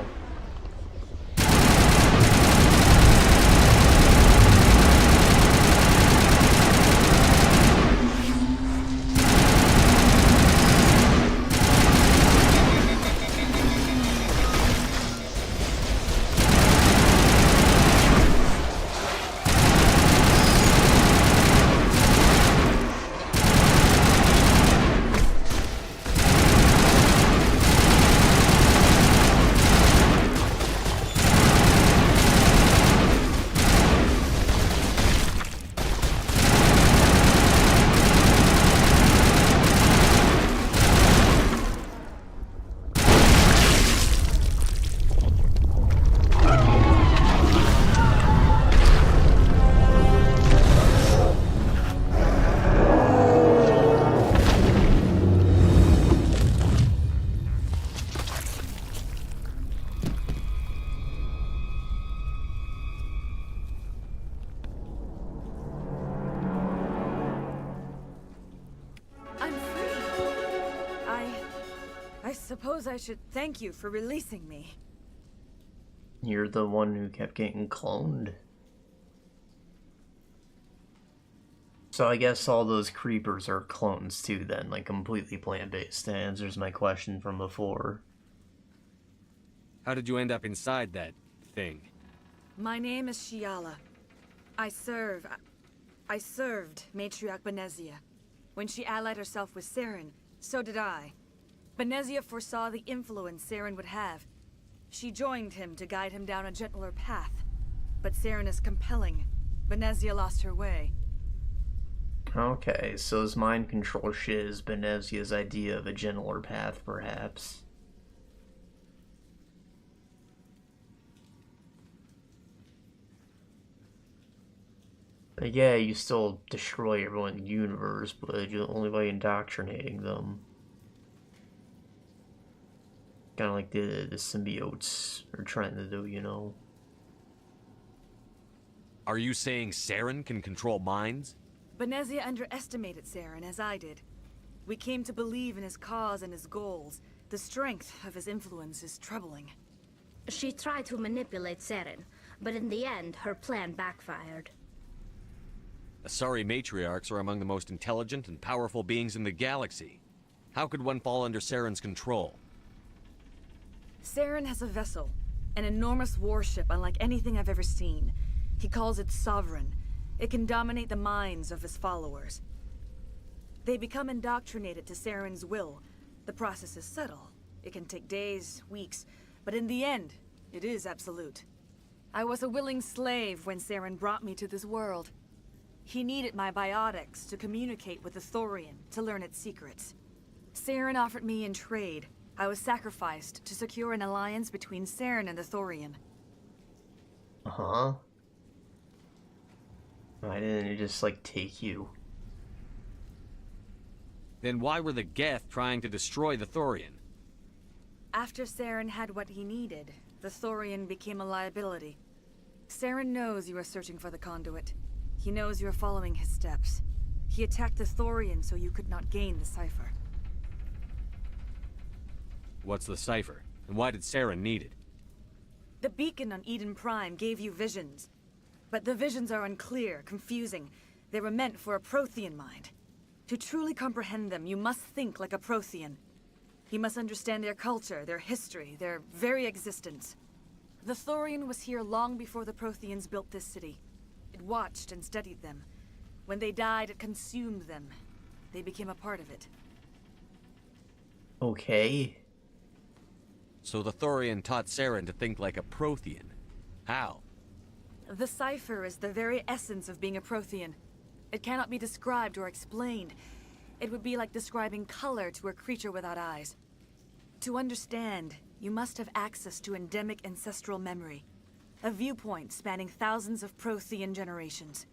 I suppose I should thank you for releasing me. You're the one who kept getting cloned. So I guess all those creepers are clones too then, like completely plant-based. That answers my question from before. How did you end up inside that thing? My name is Shiala. I served Matriarch Benezia. When she allied herself with Saren, so did I. Benezia foresaw the influence Saren would have. She joined him to guide him down a gentler path. But Saren is compelling. Benezia lost her way. Okay, so his mind control shit is Benezia's idea of a gentler path, perhaps. But yeah, you still destroy everyone in the universe, but only by indoctrinating them. Kind of like the symbiotes are trying to do, you know. Are you saying Saren can control minds? Benezia underestimated Saren, as I did. We came to believe in his cause and his goals. The strength of his influence is troubling. She tried to manipulate Saren, but in the end, her plan backfired. Asari matriarchs are among the most intelligent and powerful beings in the galaxy. How could one fall under Saren's control? Saren has a vessel, an enormous warship unlike anything I've ever seen. He calls it Sovereign. It can dominate the minds of his followers. They become indoctrinated to Saren's will. The process is subtle. It can take days, weeks, but in the end, it is absolute. I was a willing slave when Saren brought me to this world. He needed my biotics to communicate with the Thorian, to learn its secrets. Saren offered me in trade. I was sacrificed to secure an alliance between Saren and the Thorian. Uh-huh. Why didn't it just, like, take you? Then why were the Geth trying to destroy the Thorian? After Saren had what he needed, the Thorian became a liability. Saren knows you are searching for the conduit. He knows you are following his steps. He attacked the Thorian so you could not gain the cipher. What's the cipher? And why did Saren need it? The beacon on Eden Prime gave you visions. But the visions are unclear, confusing. They were meant for a Prothean mind. To truly comprehend them, you must think like a Prothean. You must understand their culture, their history, their very existence. The Thorian was here long before the Protheans built this city. It watched and studied them. When they died, it consumed them. They became a part of it. Okay. So the Thorian taught Saren to think like a Prothean. How? The cipher is the very essence of being a Prothean. It cannot be described or explained. It would be like describing color to a creature without eyes. To understand, you must have access to endemic ancestral memory. A viewpoint spanning thousands of Prothean generations.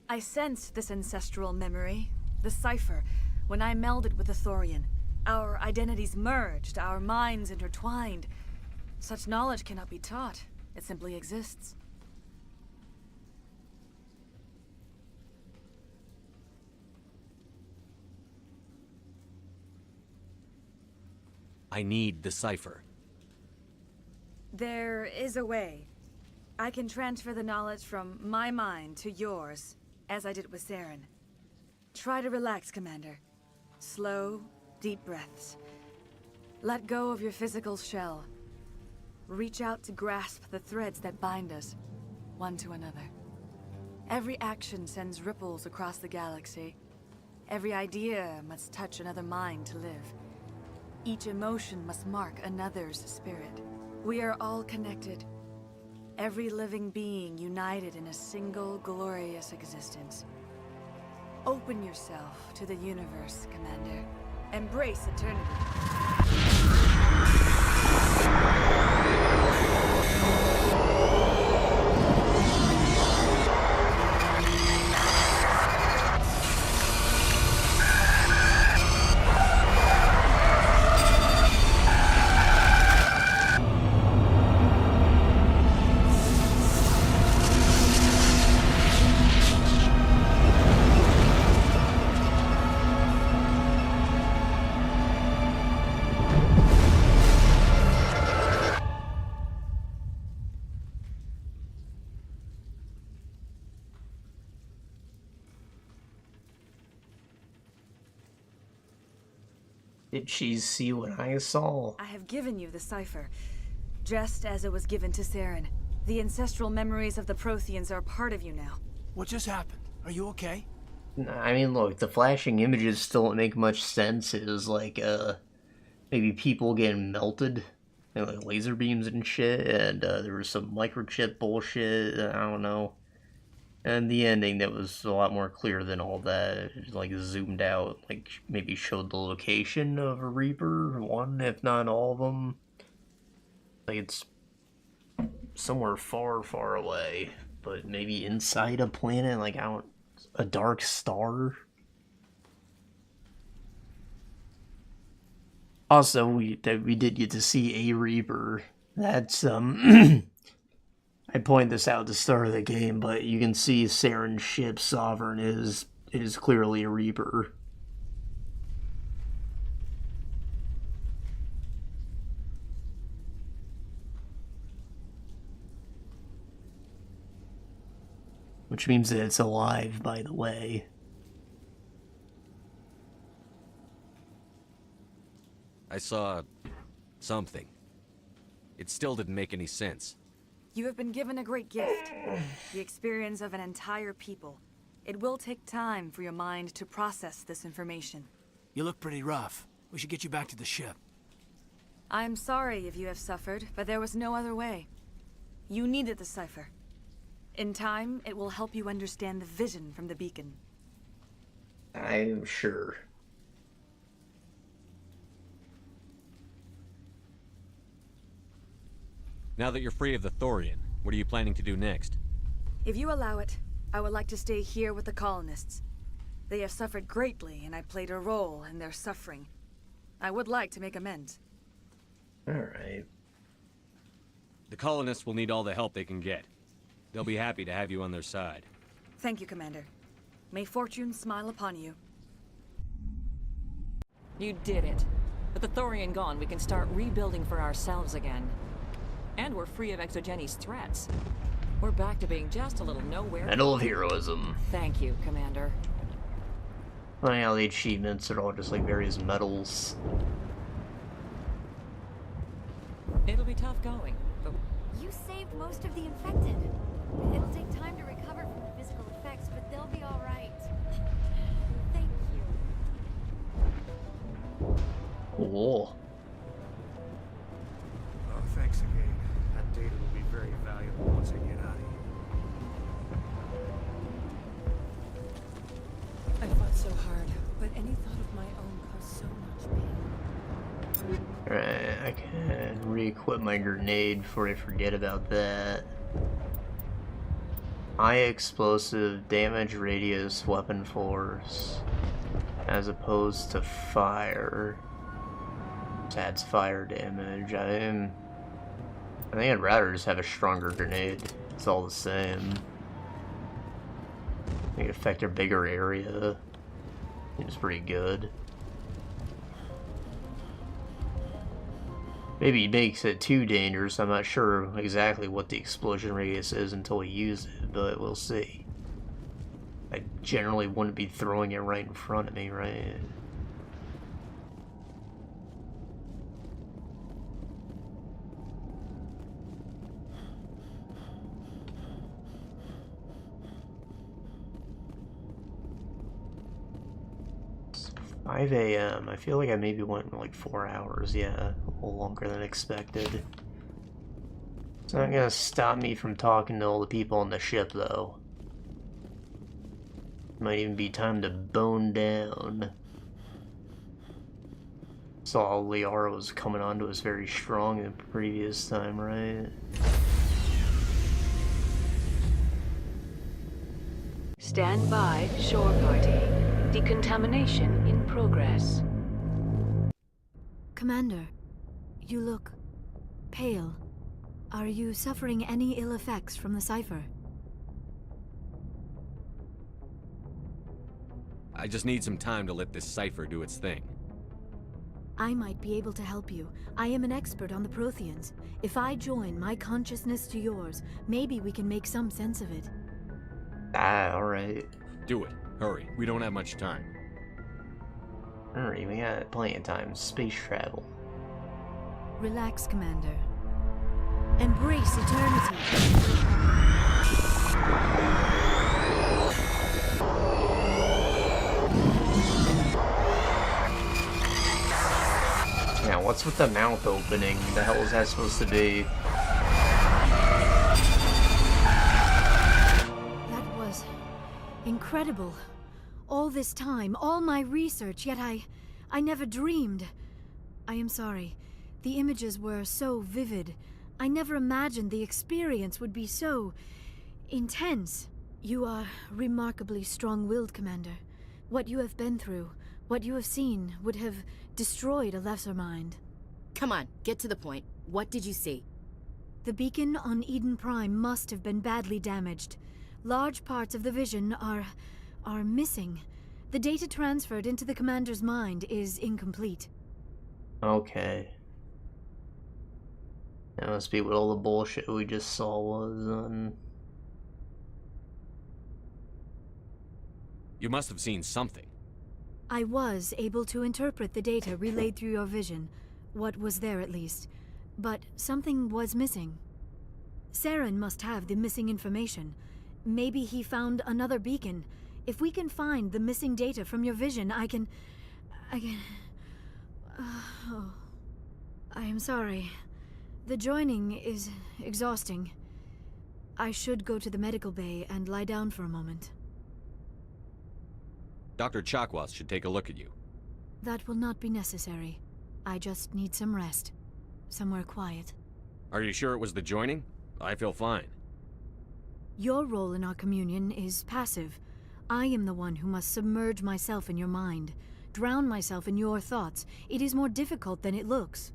I sensed this ancestral memory, the cipher, when I melded with the Thorian. Our identities merged, our minds intertwined. Such knowledge cannot be taught. It simply exists. I need the cipher. There is a way. I can transfer the knowledge from my mind to yours, as I did with Saren. Try to relax, Commander. Slow, deep breaths. Let go of your physical shell. Reach out to grasp the threads that bind us, one to another. Every action sends ripples across the galaxy. Every idea must touch another mind to live. Each emotion must mark another's spirit. We are all connected. Every living being united in a single glorious existence. Open yourself to the universe, Commander. Embrace eternity. Did she see what I saw? I have given you the cipher, just as it was given to Saren. The ancestral memories of the Protheans are part of you now. What just happened? Are you okay? I mean, look, the flashing images still don't make much sense. It was like, maybe people getting melted, like laser beams and shit, and there was some microchip bullshit, I don't know. And the ending that was a lot more clear than all that. It, like, zoomed out, like, maybe showed the location of a Reaper, one, if not all of them. Like, it's somewhere far, far away, but maybe inside a planet, like, out a dark star. Also, we did get to see a Reaper. That's, I point this out at the start of the game, but you can see Saren's ship, Sovereign, is clearly a Reaper. Which means that it's alive, by the way. I saw something. It still didn't make any sense. You have been given a great gift. The experience of an entire people. It will take time for your mind to process this information. You look pretty rough. We should get you back to the ship. I'm sorry if you have suffered, but there was no other way. You needed the cipher. In time, it will help you understand the vision from the beacon. I'm sure. Now that you're free of the Thorian, what are you planning to do next? If you allow it, I would like to stay here with the Colonists. They have suffered greatly, and I played a role in their suffering. I would like to make amends. Alright. The Colonists will need all the help they can get. They'll be happy to have you on their side. Thank you, Commander. May fortune smile upon you. You did it. With the Thorian gone, we can start rebuilding for ourselves again. And we're free of Exogenes' threats. We're back to being just a little nowhere. Medal of Heroism. Thank you, Commander. Funny how the achievements are all just like various medals. It'll be tough going, but... You saved most of the infected. It'll take time to recover from the physical effects, but they'll be all right. Thank you. Cool. Oh, thanks again. That data will be very valuable once I get out of here. I fought so hard, but any thought of my own caused so much pain. Alright, I can re-equip my grenade before I forget about that. High explosive damage radius weapon force as opposed to fire. This adds fire damage. I think I'd rather just have a stronger grenade. It's all the same. I think it affect a bigger area. It's pretty good. Maybe it makes it too dangerous. I'm not sure exactly what the explosion radius is until we use it, but we'll see. I generally wouldn't be throwing it right in front of me, right? It's 5 a.m. I feel like I maybe went like 4 hours, yeah, a little longer than expected. It's not gonna stop me from talking to all the people on the ship, though. Might even be time to bone down. Saw Liara was coming onto us very strong the previous time, right? Stand by, shore party. Decontamination in progress. Commander, you look pale. Are you suffering any ill effects from the cipher? I just need some time to let this cipher do its thing. I might be able to help you. I am an expert on the Protheans. If I join my consciousness to yours, maybe we can make some sense of it. Ah, alright. Do it. Hurry. We don't have much time. Hurry, we got plenty of time. Space travel. Relax, Commander. Embrace eternity. Yeah, what's with the mouth opening? The hell is that supposed to be? That was incredible. All this time, all my research, yet I never dreamed. I am sorry. The images were so vivid. I never imagined the experience would be so intense. You are remarkably strong-willed, Commander. What you have been through, what you have seen, would have destroyed a lesser mind. Come on, get to the point. What did you see? The beacon on Eden Prime must have been badly damaged. Large parts of the vision are missing. The data transferred into the Commander's mind is incomplete. Okay. That must be what all the bullshit we just saw was. You must have seen something. I was able to interpret the data relayed through your vision. What was there, at least. But something was missing. Saren must have the missing information. Maybe he found another beacon. If we can find the missing data from your vision, I can... Oh. I am sorry. The joining is exhausting. I should go to the medical bay and lie down for a moment. Dr. Chakwas should take a look at you. That will not be necessary. I just need some rest. Somewhere quiet. Are you sure it was the joining? I feel fine. Your role in our communion is passive. I am the one who must submerge myself in your mind. Drown myself in your thoughts. It is more difficult than it looks.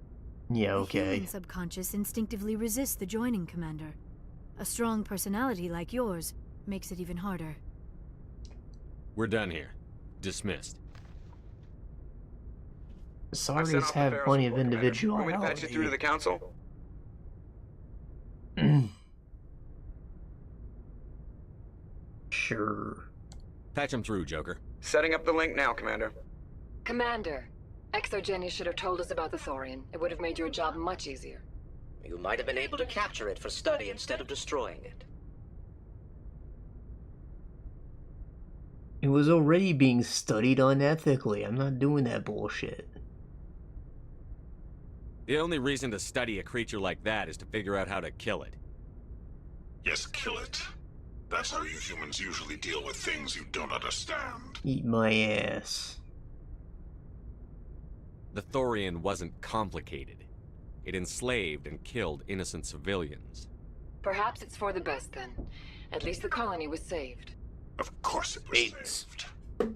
Yeah, okay. The human subconscious instinctively resists the joining, Commander. A strong personality like yours makes it even harder. We're done here. Dismissed. Saurians have plenty of individuality. Want me to patch you through to the council? Sure. Patch him through, Joker. Setting up the link now, Commander. Commander, ExoGeni should have told us about the Thorian. It would have made your job much easier. You might have been able to capture it for study instead of destroying it. It was already being studied unethically. I'm not doing that bullshit. The only reason to study a creature like that is to figure out how to kill it. Yes, kill it. That's how you humans usually deal with things you don't understand. Eat my ass. The Thorian wasn't complicated. It enslaved and killed innocent civilians. Perhaps it's for the best then. At least the colony was saved. Of course it was saved.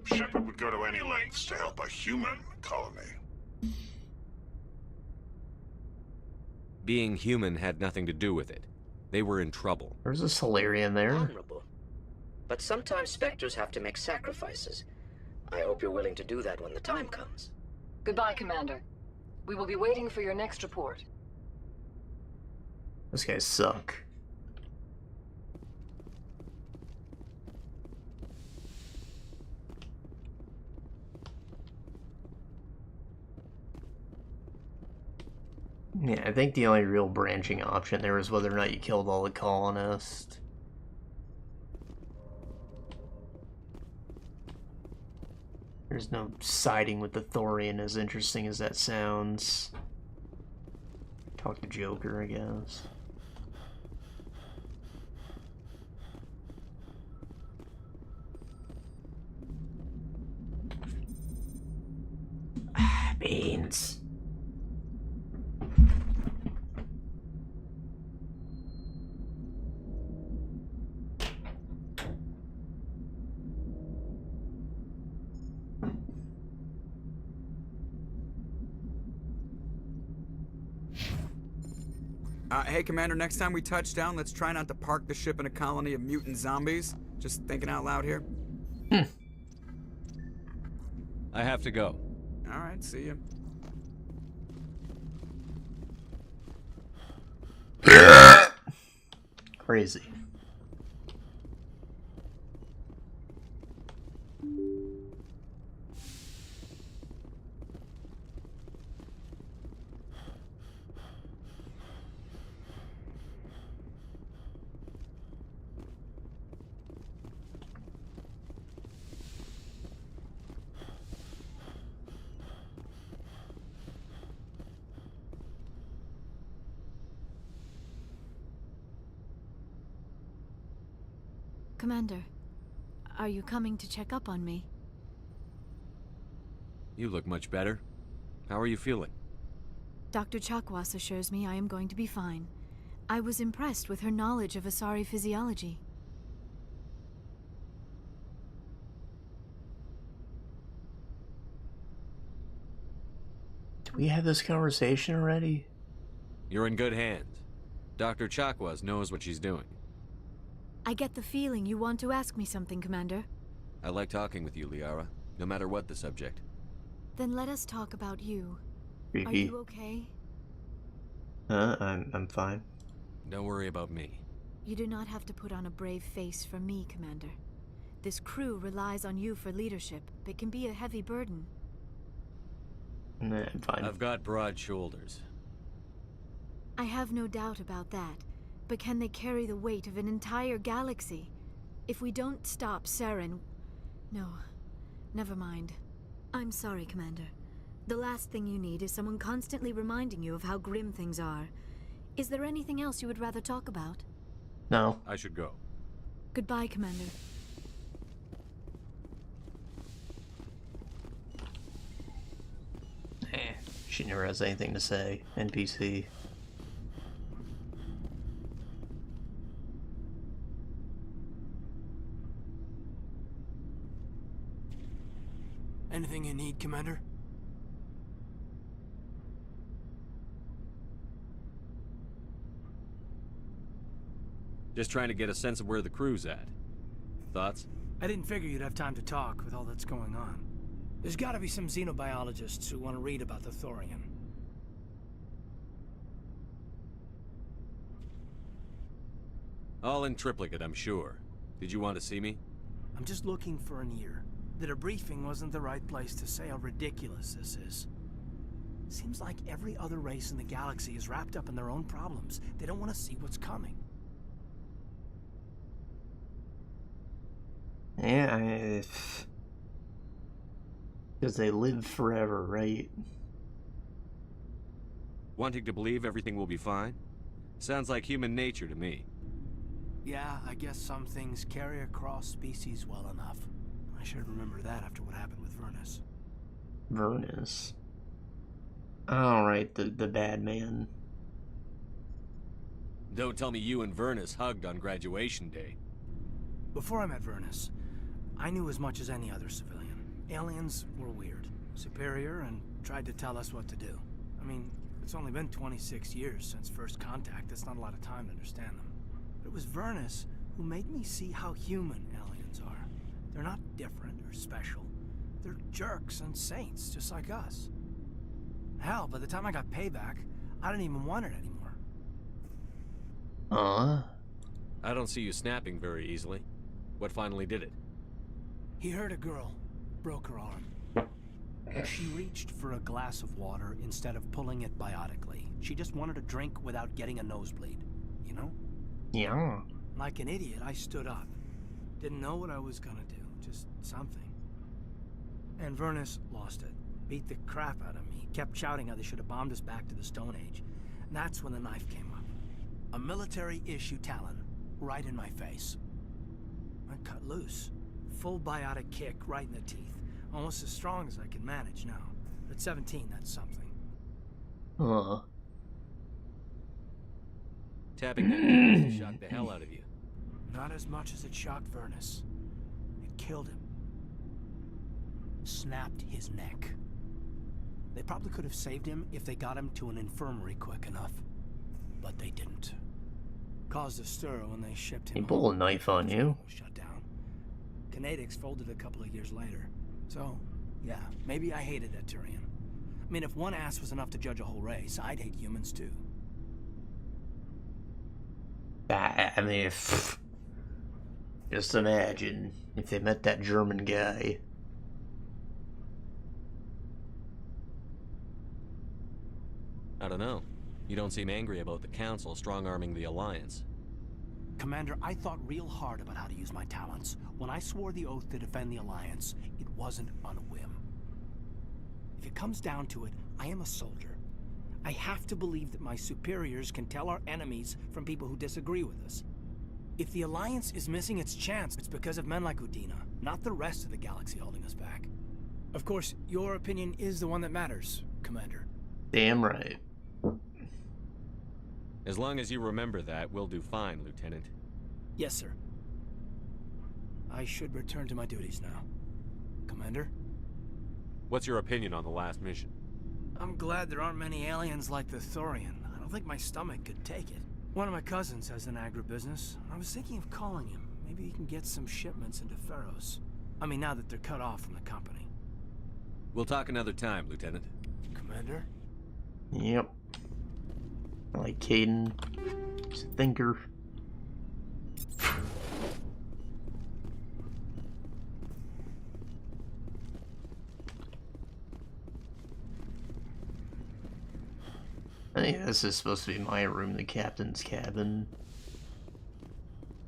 Shepard would go to any lengths to help a human colony. Being human had nothing to do with it. They were in trouble. There's a Solarian there. Honorable. But sometimes Spectres have to make sacrifices. I hope you're willing to do that when the time comes. Goodbye, Commander. We will be waiting for your next report. Those guys suck. Yeah, I think the only real branching option there is whether or not you killed all the colonists. There's no siding with the Thorian, as interesting as that sounds. Talk to Joker, I guess. Beans. Hey, Commander, next time we touch down, let's try not to park the ship in a colony of mutant zombies. Just thinking out loud here. I have to go. Alright, see you. Crazy. Commander, are you coming to check up on me? You look much better. How are you feeling? Dr. Chakwas assures me I am going to be fine. I was impressed with her knowledge of Asari physiology. Did we have this conversation already? You're in good hands. Dr. Chakwas knows what she's doing. I get the feeling you want to ask me something, Commander. I like talking with you, Liara, no matter what the subject. Then let us talk about you. Creepy. Are you okay? I'm fine. Don't worry about me. You do not have to put on a brave face for me, Commander. This crew relies on you for leadership, but can be a heavy burden. Nah, I'm fine. I've got broad shoulders. I have no doubt about that. But can they carry the weight of an entire galaxy? If we don't stop Saren... No, never mind. I'm sorry, Commander. The last thing you need is someone constantly reminding you of how grim things are. Is there anything else you would rather talk about? No. I should go. Goodbye, Commander. She never has anything to say. NPC. Anything you need, Commander? Just trying to get a sense of where the crew's at. Thoughts? I didn't figure you'd have time to talk with all that's going on. There's gotta be some xenobiologists who want to read about the Thorian. All in triplicate, I'm sure. Did you want to see me? I'm just looking for an ear. The debriefing wasn't the right place to say how ridiculous this is. Seems like every other race in the galaxy is wrapped up in their own problems. They don't want to see what's coming. Yeah, because they live forever, right? Wanting to believe everything will be fine? Sounds like human nature to me. Yeah, I guess some things carry across species well enough. I should remember that after what happened with Vernus. Vernus? Alright, the bad man. Don't tell me you and Vernus hugged on graduation day. Before I met Vernus, I knew as much as any other civilian. Aliens were weird, superior, and tried to tell us what to do. I mean, it's only been 26 years since first contact. That's not a lot of time to understand them. But it was Vernus who made me see how human aliens are. They're not different or special. They're jerks and saints, just like us. Hell, by the time I got payback, I didn't even want it anymore. I don't see you snapping very easily. What finally did it? He hurt a girl, broke her arm. She reached for a glass of water instead of pulling it biotically. She just wanted a drink without getting a nosebleed, you know? Yeah. Like an idiot, I stood up. Didn't know what I was gonna do, just something. And Vernus lost it. Beat the crap out of me. Kept shouting how they should have bombed us back to the Stone Age. And that's when the knife came up. A military-issue talon, right in my face. I cut loose. Full biotic kick right in the teeth. Almost as strong as I can manage now. At 17, that's something. Tapping that must have shocked the hell out of you. Not as much as it shocked Vernus. It killed him. Snapped his neck. They probably could have saved him if they got him to an infirmary quick enough. But they didn't. Caused a stir when they shipped him. He pulled a knife on you. Shut down. Kinetics folded a couple of years later. So, yeah, maybe I hated that Turian. I mean, if one ass was enough to judge a whole race, I'd hate humans too. I mean, just imagine if they met that German guy. I don't know. You don't seem angry about the Council strong-arming the Alliance. Commander, I thought real hard about how to use my talents. When I swore the oath to defend the Alliance, it wasn't on a whim. If it comes down to it, I am a soldier. I have to believe that my superiors can tell our enemies from people who disagree with us. If the Alliance is missing its chance, it's because of men like Udina, not the rest of the galaxy holding us back. Of course, your opinion is the one that matters, Commander. Damn right. As long as you remember that, we'll do fine, Lieutenant. Yes, sir. I should return to my duties now. Commander? What's your opinion on the last mission? I'm glad there aren't many aliens like the Thorian. I don't think my stomach could take it. One of my cousins has an agribusiness. I was thinking of calling him. Maybe he can get some shipments into Feros. I mean, now that they're cut off from the company. We'll talk another time, Lieutenant. Commander? Yep. I like Caden. He's a thinker. I think this is supposed to be my room, the captain's cabin.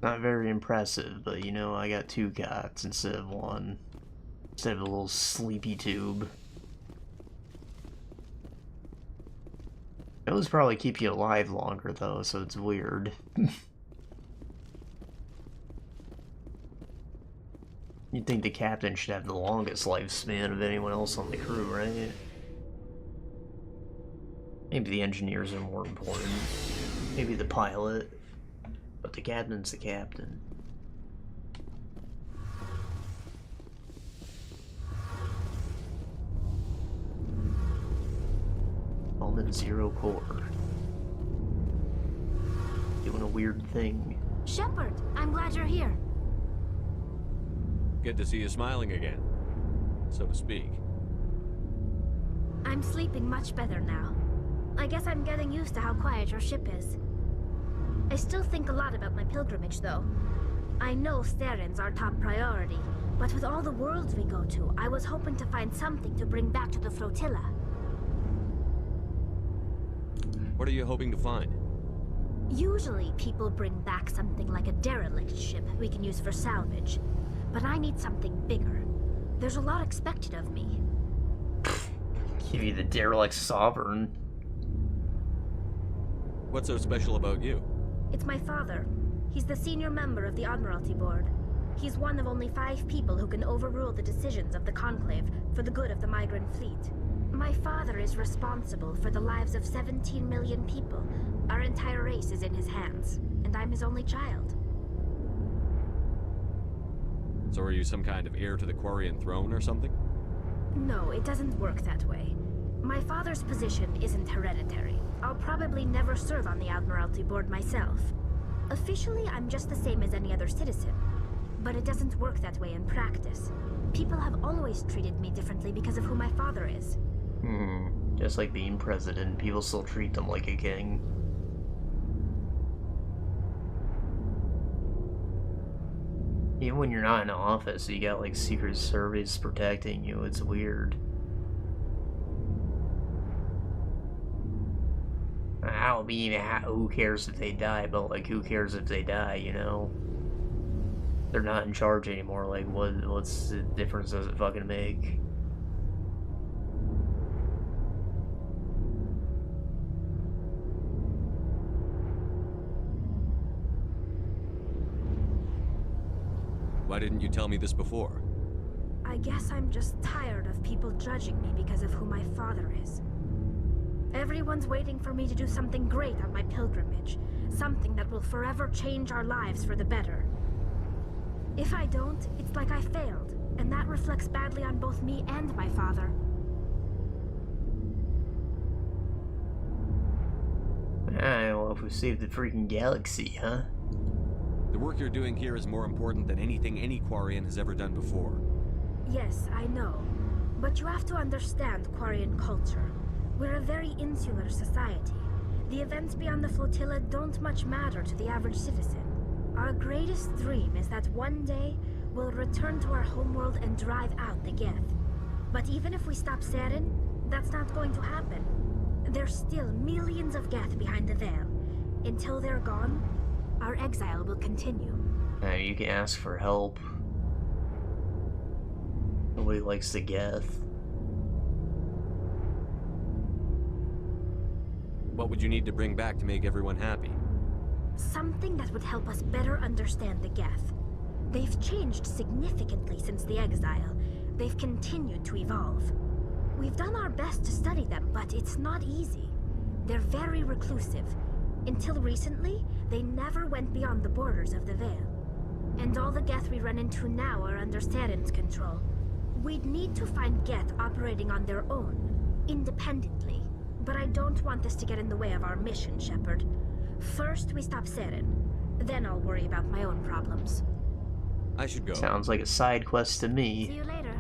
Not very impressive, but you know, I got 2 cots instead of 1. Instead of a little sleepy tube. Those probably keep you alive longer though, so it's weird. You'd think the captain should have the longest lifespan of anyone else on the crew, right? Maybe the engineers are more important. Maybe the pilot. But the captain's the captain. Almond 0 core. Doing a weird thing. Shepard, I'm glad you're here. Good to see you smiling again, so to speak. I'm sleeping much better now. I guess I'm getting used to how quiet your ship is. I still think a lot about my pilgrimage, though. I know Theron's our top priority, but with all the worlds we go to, I was hoping to find something to bring back to the flotilla. What are you hoping to find? Usually, people bring back something like a derelict ship we can use for salvage. But I need something bigger. There's a lot expected of me. Give you the derelict sovereign. What's so special about you? It's my father. He's the senior member of the Admiralty Board. He's one of only 5 people who can overrule the decisions of the Conclave for the good of the migrant fleet. My father is responsible for the lives of 17 million people. Our entire race is in his hands, and I'm his only child. So are you some kind of heir to the Quarian throne or something? No, it doesn't work that way. My father's position isn't hereditary. I'll probably never serve on the Admiralty Board myself. Officially, I'm just the same as any other citizen. But it doesn't work that way in practice. People have always treated me differently because of who my father is. Just like being president, people still treat them like a king. Even when you're not in an office, you got like Secret Service protecting you. It's weird. I don't mean who cares if they die, but like who cares if they die, you know? They're not in charge anymore. Like what's the difference does it fucking make? Why didn't you tell me this before? I guess I'm just tired of people judging me because of who my father is. Everyone's waiting for me to do something great on my pilgrimage. Something that will forever change our lives for the better. If I don't, it's like I failed, and that reflects badly on both me and my father. I don't know if we saved the freaking galaxy, huh? The work you're doing here is more important than anything any Quarian has ever done before. Yes, I know. But you have to understand Quarian culture. We're a very insular society. The events beyond the flotilla don't much matter to the average citizen. Our greatest dream is that one day we'll return to our homeworld and drive out the Geth. But even if we stop Saren, that's not going to happen. There's still millions of Geth behind the veil. Until they're gone, our exile will continue. You can ask for help. Nobody likes the Geth. What would you need to bring back to make everyone happy? Something that would help us better understand the Geth. They've changed significantly since the exile. They've continued to evolve. We've done our best to study them, but it's not easy. They're very reclusive. Until recently, they never went beyond the borders of the Veil. And all the Geth we run into now are under Saren's control. We'd need to find Geth operating on their own, independently. But I don't want this to get in the way of our mission, Shepard. First, we stop Saren. Then I'll worry about my own problems. I should go. Sounds like a side quest to me. See you later.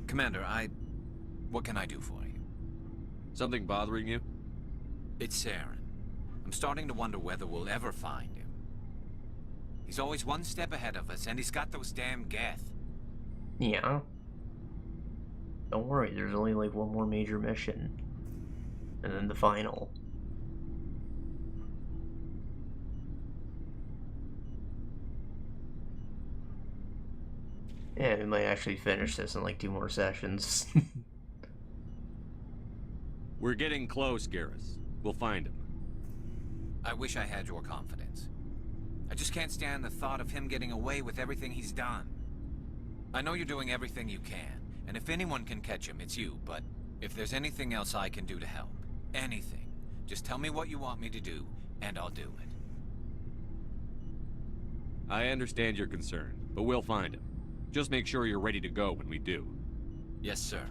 Commander, what can I do for you? Something bothering you? It's Saren. I'm starting to wonder whether we'll ever find him. He's always one step ahead of us, and he's got those damn Geth. Yeah. Don't worry, there's only like one more major mission. And then the final. Yeah, we might actually finish this in like 2 more sessions. We're getting close, Garrus. We'll find him. I wish I had your confidence. I just can't stand the thought of him getting away with everything he's done. I know you're doing everything you can, and if anyone can catch him, it's you, but if there's anything else I can do to help, anything, just tell me what you want me to do, and I'll do it. I understand your concern, but we'll find him. Just make sure you're ready to go when we do. Yes, sir.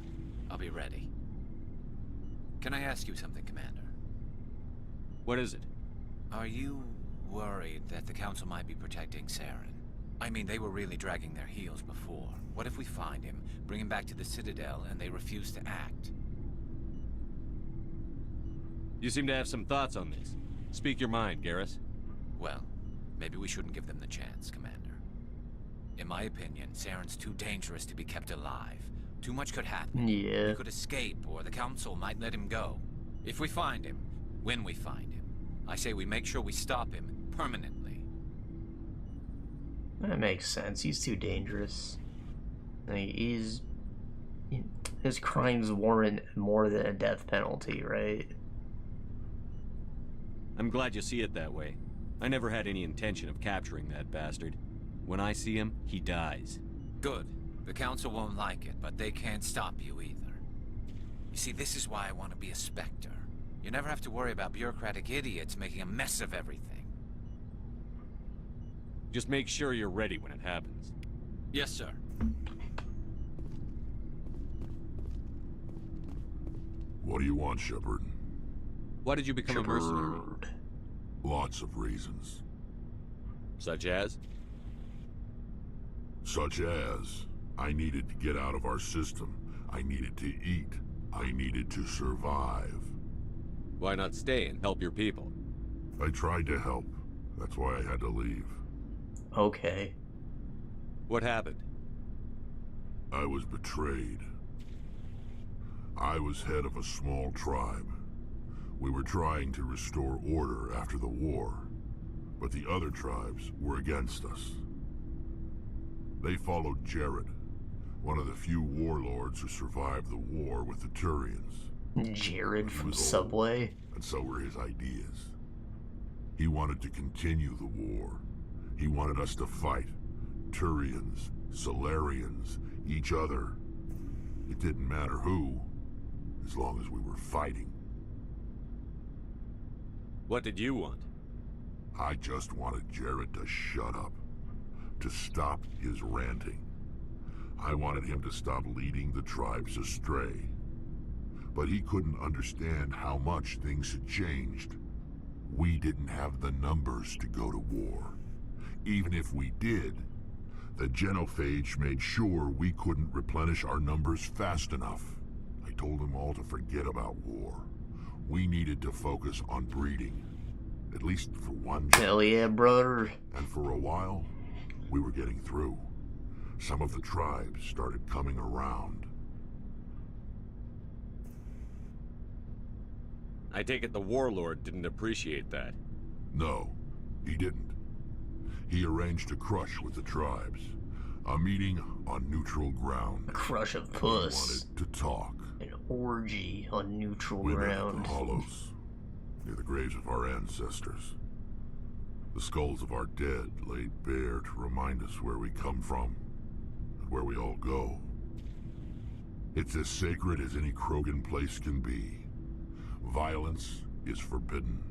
I'll be ready. Can I ask you something, Commander? What is it? Are you worried that the Council might be protecting Saren? I mean, they were really dragging their heels before. What if we find him, bring him back to the Citadel, and they refuse to act? You seem to have some thoughts on this. Speak your mind, Garrus. Well, maybe we shouldn't give them the chance, Commander. In my opinion, Saren's too dangerous to be kept alive. Too much could happen. Yeah. He could escape, or the Council might let him go. If we find him, when we find him, I say we make sure we stop him permanently. That makes sense. He's too dangerous. Like, his crimes warrant more than a death penalty, right? I'm glad you see it that way. I never had any intention of capturing that bastard. When I see him, he dies. Good. The Council won't like it, but they can't stop you either. You see, this is why I want to be a Spectre. You never have to worry about bureaucratic idiots making a mess of everything. Just make sure you're ready when it happens. Yes, sir. What do you want, Shepard? Why did you become a mercenary? Lots of reasons. Such as? Such as, I needed to get out of our system. I needed to eat. I needed to survive. Why not stay and help your people? I tried to help. That's why I had to leave. Okay. What happened? I was betrayed. I was head of a small tribe. We were trying to restore order after the war, but the other tribes were against us. They followed Jared, one of the few warlords who survived the war with the Turians. Jared from He was Subway? old, and so were his ideas. He wanted to continue the war. He wanted us to fight. Turians, Solarians, each other. It didn't matter who, as long as we were fighting. What did you want? I just wanted Jared to shut up, to stop his ranting. I wanted him to stop leading the tribes astray. But he couldn't understand how much things had changed. We didn't have the numbers to go to war. Even if we did, the genophage made sure we couldn't replenish our numbers fast enough. I told them all to forget about war. We needed to focus on breeding. At least for one. Hell yeah, brother. And for a while, we were getting through. Some of the tribes started coming around. I take it the warlord didn't appreciate that. No, he didn't. He arranged a crush with the tribes. A meeting on neutral ground. A crush of puss. We wanted to talk. An orgy on neutral We met at ground. the hollows, near the graves of our ancestors. The skulls of our dead laid bare to remind us where we come from, and where we all go. It's as sacred as any Krogan place can be. Violence is forbidden.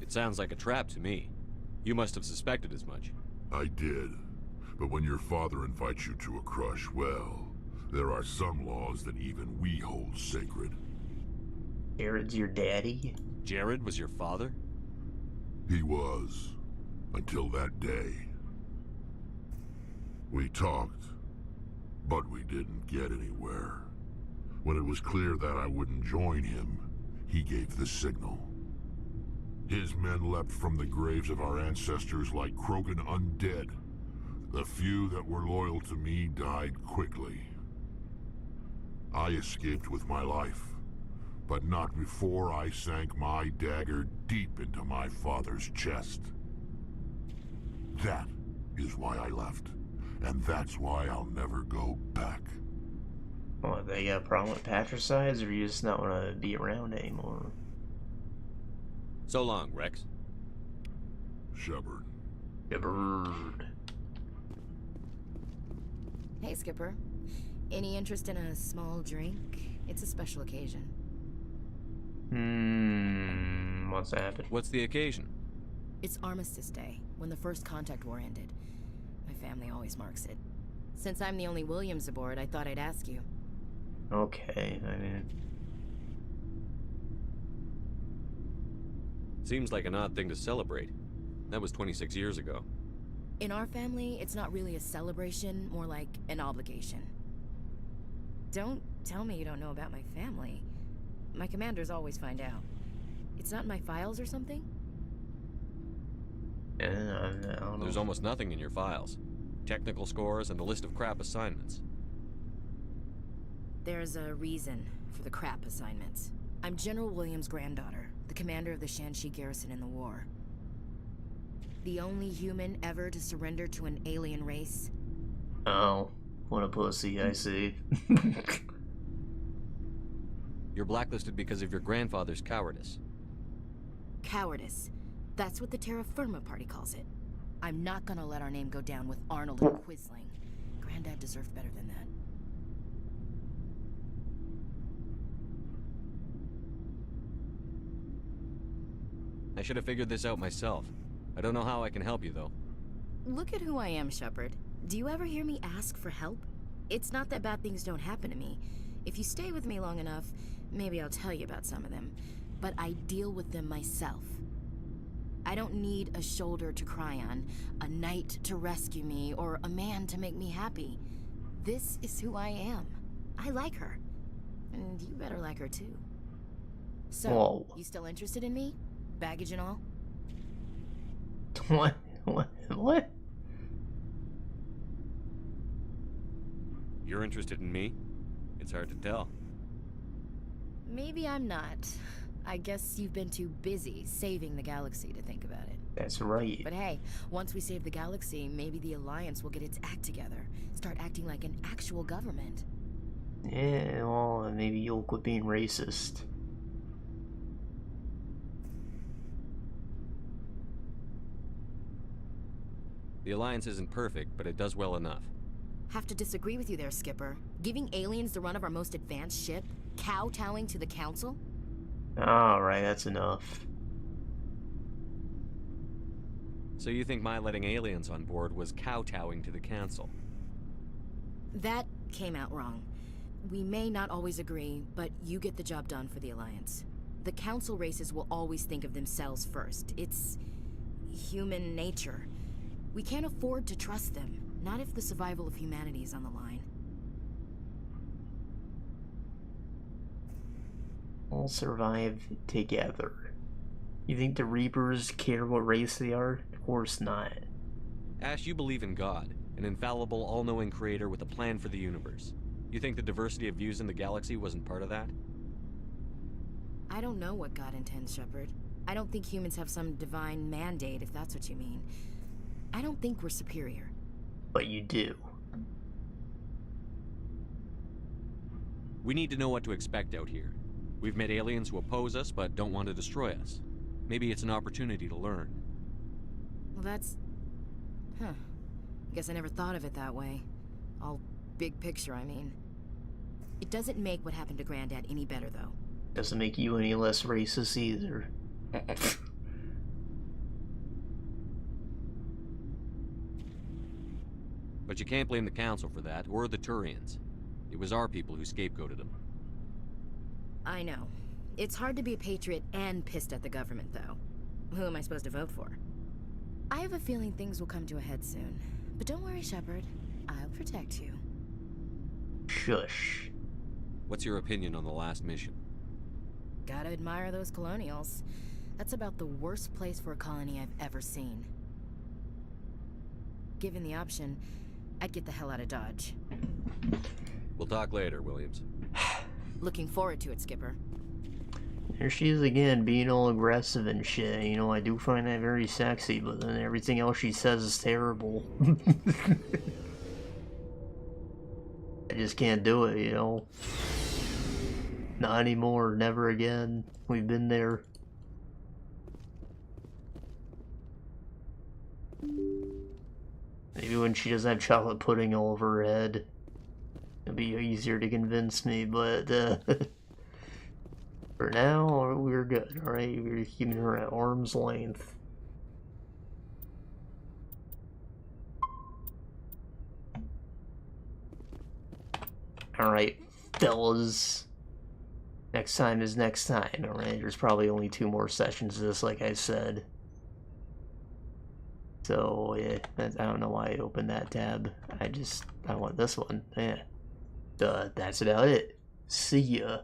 It sounds like a trap to me. You must have suspected as much. I did. But when your father invites you to a crush, well, there are some laws that even we hold sacred. Jared's your daddy? Jared was your father? He was. Until that day. We talked, but we didn't get anywhere. When it was clear that I wouldn't join him, he gave the signal. His men leapt from the graves of our ancestors like Krogan undead. The few that were loyal to me died quickly. I escaped with my life, but not before I sank my dagger deep into my father's chest. That is why I left, and that's why I'll never go back. Well, they got a problem with patricides, or you just not want to be around anymore? So long, Rex. Shepard. Shepard. Hey, Skipper. Any interest in a small drink? It's a special occasion. What's happened? What's the occasion? It's Armistice Day, when the first contact war ended. My family always marks it. Since I'm the only Williams aboard, I thought I'd ask you. Okay, I mean... Seems like an odd thing to celebrate. That was 26 years ago. In our family, it's not really a celebration, more like an obligation. Don't tell me you don't know about my family. My commanders always find out. It's not in my files or something? I don't know. There's almost nothing in your files. Technical scores and a list of crap assignments. There's a reason for the crap assignments. I'm General Williams' granddaughter, the commander of the Shanxi garrison in the war. The only human ever to surrender to an alien race. Oh, what a pussy, I see. You're blacklisted because of your grandfather's cowardice. Cowardice. That's what the Terra Firma Party calls it. I'm not gonna let our name go down with Arnold and Quisling. Granddad deserved better than that. I should have figured this out myself. I don't know how I can help you, though. Look at who I am, Shepard. Do you ever hear me ask for help? It's not that bad things don't happen to me. If you stay with me long enough, maybe I'll tell you about some of them. But I deal with them myself. I don't need a shoulder to cry on, a knight to rescue me, or a man to make me happy. This is who I am. I like her. And you better like her too. So, Whoa. you still interested in me? Baggage and all? What? You're interested in me? It's hard to tell. Maybe I'm not. I guess you've been too busy saving the galaxy to think about it. That's right. But hey, once we save the galaxy, maybe the Alliance will get its act together. Start acting like an actual government. Yeah, well, maybe you'll quit being racist. The Alliance isn't perfect, but it does well enough. Have to disagree with you there, Skipper. Giving aliens the run of our most advanced ship? Kowtowing to the Council? Alright, that's enough. So you think my letting aliens on board was kowtowing to the Council? That came out wrong. We may not always agree, but you get the job done for the Alliance. The Council races will always think of themselves first. It's human nature. We can't afford to trust them, not if the survival of humanity is on the line. We'll survive together. You think the Reapers care what race they are? Of course not. Ash, you believe in God, an infallible, all-knowing creator with a plan for the universe. You think the diversity of views in the galaxy wasn't part of that? I don't know what God intends, Shepard. I don't think humans have some divine mandate, if that's what you mean. I don't think we're superior. But you do. We need to know what to expect out here. We've met aliens who oppose us but don't want to destroy us. Maybe it's an opportunity to learn. Well, that's... Huh. Guess I never thought of it that way. All big picture, I mean. It doesn't make what happened to Granddad any better, though. Doesn't make you any less racist either. But you can't blame the Council for that, or the Turians. It was our people who scapegoated them. I know. It's hard to be a patriot and pissed at the government, though. Who am I supposed to vote for? I have a feeling things will come to a head soon. But don't worry, Shepard. I'll protect you. Shush. What's your opinion on the last mission? Gotta admire those Colonials. That's about the worst place for a colony I've ever seen. Given the option, I'd get the hell out of Dodge. We'll talk later, Williams. Looking forward to it, Skipper. There she is again, being all aggressive and shit. You know, I do find that very sexy, but then everything else she says is terrible. I just can't do it, you know? Not anymore, never again. We've been there. Maybe when she doesn't have chocolate pudding all over her head, it'll be easier to convince me, but for now, we're good, alright? We're keeping her at arm's length. Alright, fellas. Next time is next time, alright? There's probably only 2 more sessions of this, like I said. So, yeah, I don't know why I opened that tab. I want this one. Yeah. That's about it. See ya.